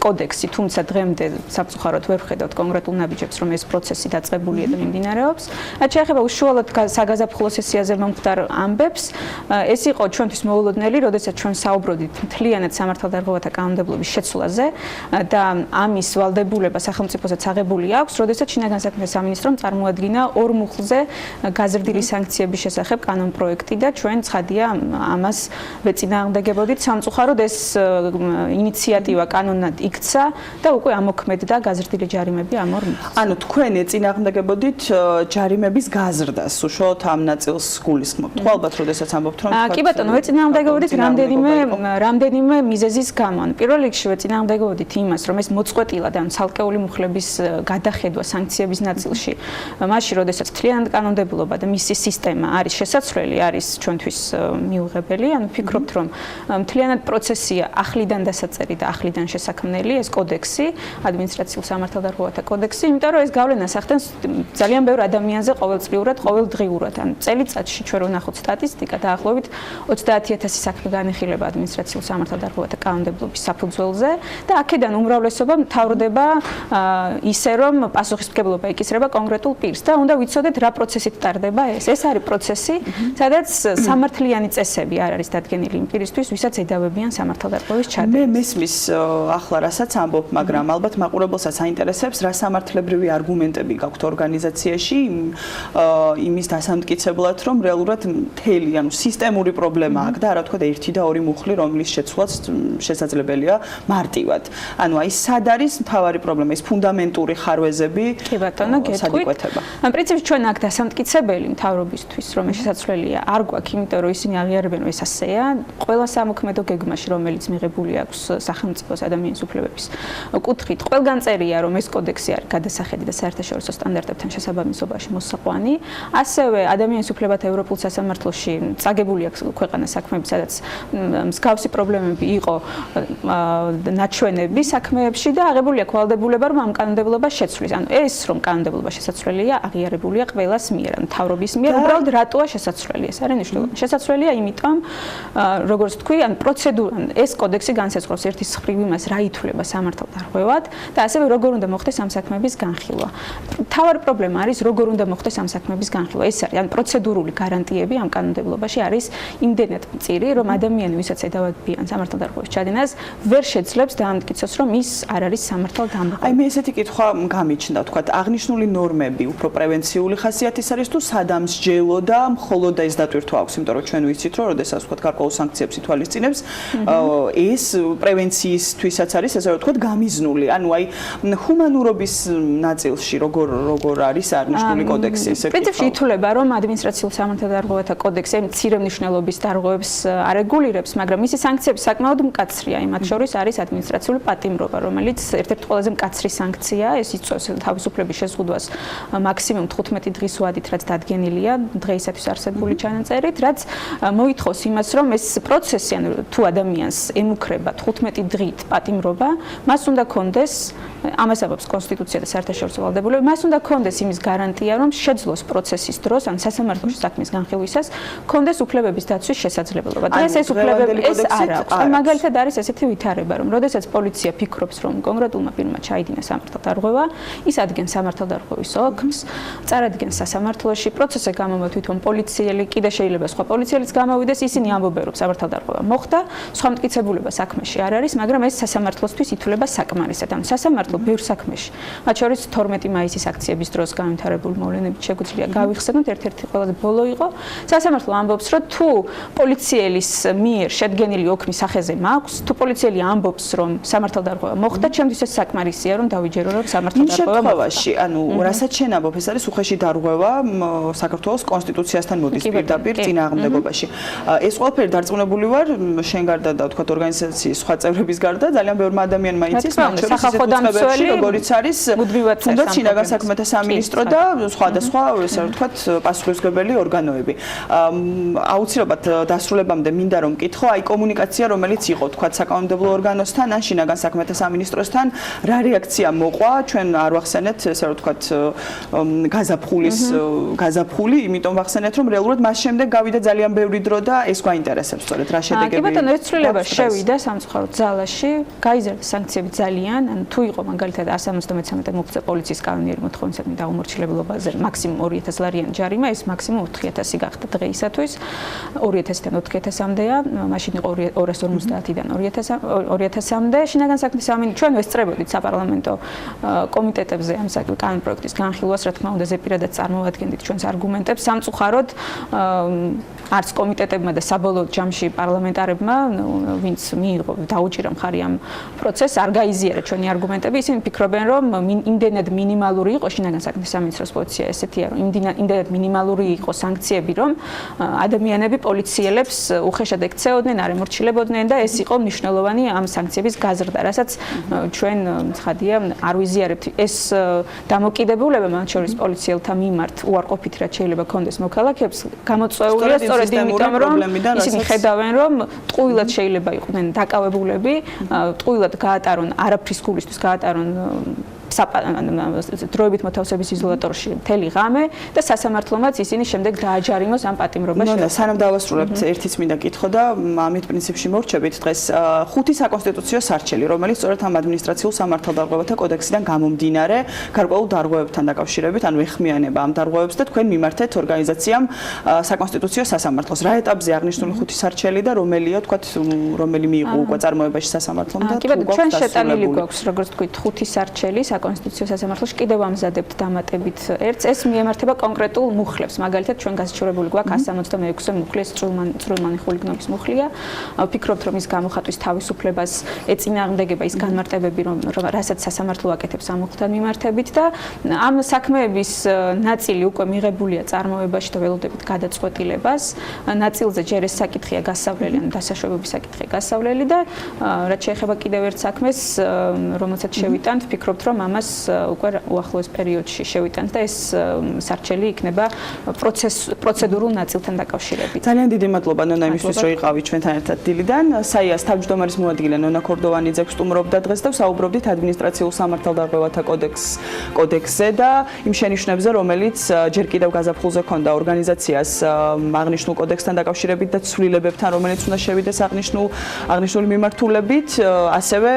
კოდექსი, თუმცა დღემდე სამწუხაროდ ვერ ვხედავთ კონკრეტულ ნაბიჯებს, რომ ეს პროცესი დაწყებულია და მიმდინარეობს. რაც შეეხება უშუალოდ საგაზაფხულო სესიაზე მომხდარ ამბებს, ეს იყო ჩვენთვის მოულოდნელი, როდესაც ჩვენ საუბრობდით მთლიანად სამართალდარღვევათა კანონმდებლობის შეცვლაზე და ამის ვალდებულება სახელმწიფოსაც აღებული აქვს, როდესაც შინაგან საქმეთა სამინისტრომ წარმოადგინა ორ მუხლზე გაზრდილი სანქციების შესახებ კანონპროექტი და ჩვენ ცხადია ამას ვეწინააღმდეგებოდით. სამწუხაროდ ეს ინიციატივა კანონად იქცა და უკვე ამოქმედდა გაზრდილი ჯარიმები ამ ორ მუხლზე. ანუ თქვენ ეწინააღმდეგებოდით ჯარიმების გაზრდას, უშუალოდ ამ ნაწილს გულისხმობთ. ხო ალბათ, როდესაც ამბობთ, რომ კი ბატონო, ეწინააღმდეგებოდით რამდენიმე მიზეზის გამო. პირველ რიგში ეწინააღმდეგებოდით იმას, რომ ეს მოწყვეტილად ან ცალკეული მუხლების გადახედვა სანქციების ნაწილში, მაშინ, როდესაც მთლიანად კანონმდებლობა და მისი სისტემა არის შესაძლებელი, არის ჩვენთვის მიუღებელი. ანუ ვფიქრობთ, რომ მთლიანად პროცესია ახლიდან დასაწერი და ახლიდან შესაქმნელი ეს კოდექსი, ადმინისტრაციულ სამართალდარღვევათა კოდექსი, იმიტომ რომ ეს გავლენას ახდენს ძალიან ბევრ ადამიანზე ყოველწლიურად, ყოველდღიურად. ან წელიწადში ჩვენ ვნახოთ სტატისტიკა, დაახლოებით 30000 საქმე განიხილება ადმინისტრაციულ სამართალდარღვევათა კანონმდებლობის საფუძველზე და აქედან უმრავლესობა მთავრდება ისე, რომ პასუხისმგებლობა იკისრება კონკრეტულ პირს და უნდა ვიცოდეთ რა პროცესით ტარდება ეს. ეს არის პროცესი, სადაც სამართლიანი წესები არ არის დადგენილი იმ პირისთვის, ვისაც ედავებიან სამართალდარღვევის ჩადენას. მე მესმის ახლა რასაც ამბობ, მაგრამ ალბათ მაყურებელსაც აინტერესებს, რა სამართლებრივი არგუმენტები გაქვთ ორგანიზაციაში იმის დასამტკიცებლად, რომ რეალურად მთელი, ანუ სისტემური პრობლემა აქვს და არა თქვა ერთი და ორი მუხლი, რომლის შეცვლაც შესაძლებელია მარტივად. ანუ აი სად არის მთავარი პრობლემა, ეს ფუნდამენტური ხარვეზები? კი ბატონო, გეტყვით. ან პრინციპში ჩვენ აქ დასამტკიცებელი მთავრობისთვის, რომ შესაძლებელია არ გვაქვს, იმიტომ რომ ისინი აღიარებენ, რომ ეს ასეა. ყველა სამოქმედო გეგმაში, რომელიც მიღებული აქვს სახელმწიფოს ადამიანის უფლებების კუთხით, ყველგან წერია, რომ ეს კოდექსი არის გადასახედი და საერთაშორისო სტანდარტებთან შესაბამისობაში მოსაყვანი. ასევე ადამიანის უფლებათა ევროპულ სასამართლოში წაგებული აქვს ქვეყანას საქმეები, სადაც მსგავსი პრობლემები იყო ნაჩვენები საქმეებში და აღებული აქვს ვალდებულება, რომ ამ კანონმდებლობას შეცვლის. ანუ ეს რომ კანონმდებლობა შესაძლებელია, აღიარებულია ყველას მიერ, ან მთავრობის მიერ. უბრალოდ რატოა შესაძლებელი? ეს არის მნიშვნელოვანი. შესაძლებელია იმიტომ, როგორც თქვი, ან პროცედურა, ეს კოდექსი განსაზღვრავს ერთის მხრივ იმას, რა ითვლება სამართალდარღვევად და ასევე როგორ უნდა მოხდეს ამ საქმეების განხილვა. მთავარი პრობლემა არის როგორ უნდა მოხდეს ამ საქმეების განხილვა. ეს არის ან პროცედურული გარანტიები ამ კანონმდებლობაში არის იმდენად მწირი, რომ ადამიანი, ვისაც ედავებიან სამართალდარღვევის ჩადენას, ვერ შეძლებს დაამტკიცოს, რომ ის არ არის სამართალდამტკიცებელი. აი მე ესეთი კითხვა გამიჩნდა, თქვა, აღნიშნული ნორმები უფრო პრევენციული ხასიათის არის თუ სადამსჯელო და მხოლოდ ეს დატვირთვა აქვს, იმიტომ რომ ჩვენ ვიცით, რომ შესაძლოა თქვა გარკვეულ სანქციებს ითვალისწინებს, ეს პრევენციისთვისაც არის, ესე რომ თქვა გამიზნული. ანუ აი ჰუმანურობის ნაწილში როგორ არის აღნიშნული კოდექსი ესე. პრინციპში ითვლება, რომ ადმინისტრაციულ სამართალდარღვევათა კოდექსი მცირე მნიშვნელობის დარღვევებს არეგულირებს, მაგრამ მისი სანქციები საკმაოდ მკაცრია. იმათ შორის არის ადმინისტრაციული პატიმრობა, რომელიც ერთ-ერთი ყველაზე მკაცრი სანქციაა. ეს იწვევს თავისუფლების შეზღუდვას მაქსიმუმ 15 დღის ვადით, რაც დადგენილია დღეისათვის არსებული ჩანაწერით, რაც მოითხოვს იმას, რომ ეს პროცესი, ანუ თუ ადამიანს ემუქრება 15 დღით პატიმრობა, მას უნდა კონდეს, ამას ამბობს კონსტიტუცია და საერთაშორისო ვალდებულება, მას უნდა კონდეს იმის გარანტია, რომ შეძლოს პროცესის დროს, ან სასამართლოში საქმის განხილვისას, კონდეს უფლებების დაცვის შესაძლებლობა. დღეს ეს უფლებები ეს არ აქვს. მაგალითად არის ესეთი ვითარება, რომ როდესაც პოლიცია ფიქრობს, რომ კონკრეტულმა პირმა ჩაიდინა სამართალდარღვევა, ის ადგენს სამართალდარღვევის ოქმს, წარადგენს სასამართლოში, პროცესზე გამოვა თვითონ პოლიციელი, კიდე შეიძლება სხვა პოლიციელიც გამოვიდეს, ისინი ამბობენ, რომ სამართალდარღვევა მოხდა, სხვა მტკიცებულება საქმეში არ არის, მაგრამ ეს სასამართლოსთვის ითვლება საკმარისად. ანუ სასამართლო ბევრ საქმეში, მათ შორის 12 მაისის აქციების დროს განვითარებული მოვლენებით შეგვიძლია გავიხსენოთ, ერთ-ერთი ყველაზე ბოლო იყო. სასამართლო ამბობს, რომ თუ პოლიციელის მიერ შედგენილი ოქმი სახეზე მაქვს, თუ პოლიციელი ამბობს, რომ სამართალდარღვევა მოხდა, ჩემთვის ეს საკმარისია, რომ დავიჯერო, რომ სამართალდარღვევა მოხდა. ანუ რასაც შენ ამბობ, ეს არის უხეში დარღვევა საქართველოს კონსტიტუციასთან მოდის პირდაპირ წინააღმდეგობაში. ეს ყველაფერი დარწმუნებული ვარ, შენ გარდა და თქვა ორგანიზაციის სხვა წევრების გარდა, ძალიან ბევრმა ადამიანმა იცის, მათ შორის სახელმწიფოებში, როგორიც არის თუნდაც შინაგან საქმეთა სამინისტრო და სხვადასხვა, ესე ვთქვათ, პასუხისმგებელი ორგანოები. აუცილებლად დასრულებამდე მინდა რომ მკითხო, აი კომუნიკაცია, რომელიც იყო, თქვა საკანონმდებლო ორგანოსთან ან შინაგან საქმეთა სამინისტროსთან, რა რეაქცია მოყვა ჩვენ არ ვახსენეთ, ესე რომ ვთქვათ, გაზაფხული, იმიტომ ვახსენეთ, რომ რეალურად მას შემდეგ გავიდა ძალიან ბევრი დრო და ეს გვაინტერესებს სწორედ რა შედეგები. კი ბატონო, ეს ცვლილება შევიდა სამწუხაროდ ძალაში, გაიზარდა სანქციები ძალიან, ანუ თუ იყო მაგალითად 173 მოხდა პოლიციის კანონიერი მოთხოვნისადმი დაუმორჩილებელობაზე მაქსიმუმ 2000 ლარიანი ჯარიმა, ეს მაქსიმუმ 4000 გახდა დღეისათვის. 2000-დან 4000-მდეა, მაშინ იყო 250-დან 2000-მდე. შინაგან საქმის სამინისტრო ჩვენ ვესწრებოდით საპარლამენტო კომიტეტებზე ამ კანონ პროექტის განხილვას, რა თქმა უნდა, ზეპირადად წარმოვადგენდით ჩვენს არგუმენტებს. სამწუხაროდ არც კომიტეტებმა და საბოლოო ჯამში პარლამენტარებმა, ვინც მიიღო დაუჭირა მხარი ამ პროცესს, არ გაიზიარა ჩვენი არგუმენტები. ისინი ფიქრობენ, რომ იმდენად მინიმალური იყო შინაგან საქმის სამინისტროს პოზიცია ესეთია, რომ იმდენად მინიმალური იყო სანქციები, რომ ადამიანები პოლიციელებს უხეშად ექცეოდნენ, არ ემორჩილებოდნენ და ეს იყო მნიშვნელოვანი ამ სანქციების გაზრდა, რასაც ჩვენ ცხადია არ ვიზიარებთ. ეს დამოკიდებულება მათ შორის პოლიციელთა მიმართ უარყოფით რაც შეიძლება კონდეს მოქალაქეებს გამოწვეულია სწორედ იმიტომ, რომ ისინი ხედავენ, რომ ტყუილად შეიძლება იყვნენ დაკავებულები, ტყუილად გაატარონ არაფრის გულისთვის გაატარონ დროებით მოთავსების იზოლატორში მთელი ღამე და სასამართლომაც ისინი შემდეგ დააჯარიმოს ამ პატიმრობას. ნონა, სანამ დავასრულებთ ერთიც მინდა კითხო და ამით პრინციპში მორჩებით დღეს ხუთი საკონსტიტუციო სარჩელი, რომელიც სწორედ ამ ადმინისტრაციულ სამართალდარღვევათა კოდექსიდან გამომდინარე, გარკვეულ დარღვევებთან დაკავშირებით, ანუ ეხმიანება ამ დარღვევებს და თქვენ მიმართეთ ორგანიზაციამ საკონსტიტუციო სასამართლოს. რა ეტაპზე აღნიშნული ხუთი სარჩელი და რომელია, თქვათ, რომელი მიიღო უკვე წარმოებაში სასამართლომ და კი ბატონო, ჩვენ შეტანილი გვაქვს, როგორც თქვით, ხუთი სარჩელი საკონსტიტუციო სასამართლოში კიდევ ამზადებთ დამატებით ერთს. ეს მიემართება კონკრეტულ მუხლებს. მაგალითად, ჩვენ გასაჩივრებული გვაქვს 166 მუხლის წვრილმანი ხულიგნობის მუხლია. ვფიქრობთ, რომ ის გამოხატვის თავისუფლებას ეწინააღმდეგება ის განმარტებები, რასაც სასამართლო აკეთებს ამ მუხლთან მიმართებით და ამ საქმეების ნაწილი უკვე მიღებულია წარმოებაში და ველოდებით გადაწყვეტილებას. ნაწილზე ჯერ ეს საკითხია გასავლელი, ანუ დასაშვებების საკითხია გასავლელი და რაც შეეხება კიდევ ერთ საქმეს, რომელსაც შევიტანთ, ვფიქრობთ, რომ ამას უკვე უახლოეს პერიოდში შევიტანთ და ეს სარჩელი იქნება პროცედურულ ნაწილთან დაკავშირებით. ძალიან დიდი მადლობა ნონა იმისთვის, რომ იყავით ჩვენთან ერთად დილიდან. საიას თავმჯდომარის მოადგილე ნონა ქორდოვანიძე გსტუმრობდა დღეს და ვსაუბრობდით ადმინისტრაციულ სამართალდარღვევათა კოდექსზე და იმ შენიშვნებზე, რომელიც ჯერ კიდევ გაზაფხულზე ქონდა ორგანიზაციას აღნიშნულ კოდექსთან დაკავშირებით და ცვლილებებთან, რომელიც უნდა შევიდეს აღნიშნული მიმართულებით. ასევე,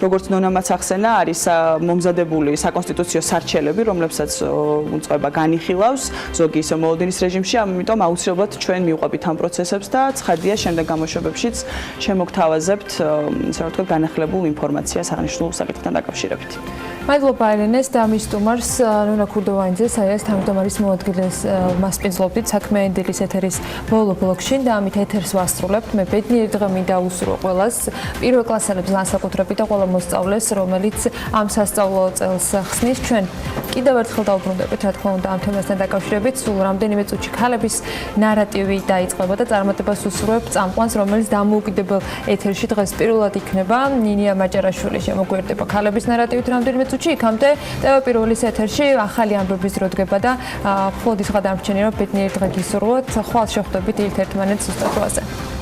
როგორც ნონამაც ახსენა, არის მომზადებული საკონსტიტუციო სარჩელები, რომლებსაც უწყება განიხილავს ზოგი ისე მოლოდინის რეჟიმში, ამიტომ აუცილებლად ჩვენ მივყვებით ამ პროცესებს და ცხადია შემდეგ გამოშვებებშიც შემოგთავაზებთ, ასე რომ ვთქვათ, განახლებულ ინფორმაციას აღნიშნულ საკითხთან დაკავშირებით. მადლობა ელენეს და მის სტუმარს ნონა ქურდოვანიძეს, საიას თავმჯდომარის მოადგილეს მასპინძლობდით საქმიანი დილის ეთერის ბოლო ბლოკში და ამით ეთერს ვასრულებთ. მე ბედნიერი დღე მინდა უსურვო ყველას, პირველ კლასელებს განსაკუთრებით და ყველა მოსწავლეს, რომელიც ამ სასწავლო წელს ხსნის. ჩვენ კიდევ ერთხელ დავუბრუნდებით, რა თქმა უნდა, ამ თემასთან დაკავშირებით. სულ რამდენიმე წუთში ქალების ნარატივი დაიწყება და წარმატებას უსურვებ წამყვანს, რომელიც დამოუკიდებელ ეთერში დღეს პირველად იქნება. ნინია მაჭარაშვილი შემოგვიერთდება ქალების ნარატივით რამდენიმე წუთში, იქამდე ტელეპირველის ეთერში ახალი ამბების დრო დგება და მხოლოდ ის გადამრჩენია, რომ ბედნიერი დღე გისურვოთ. ხვალ შეხვდებით ერთმანეთს უსტატოაზე.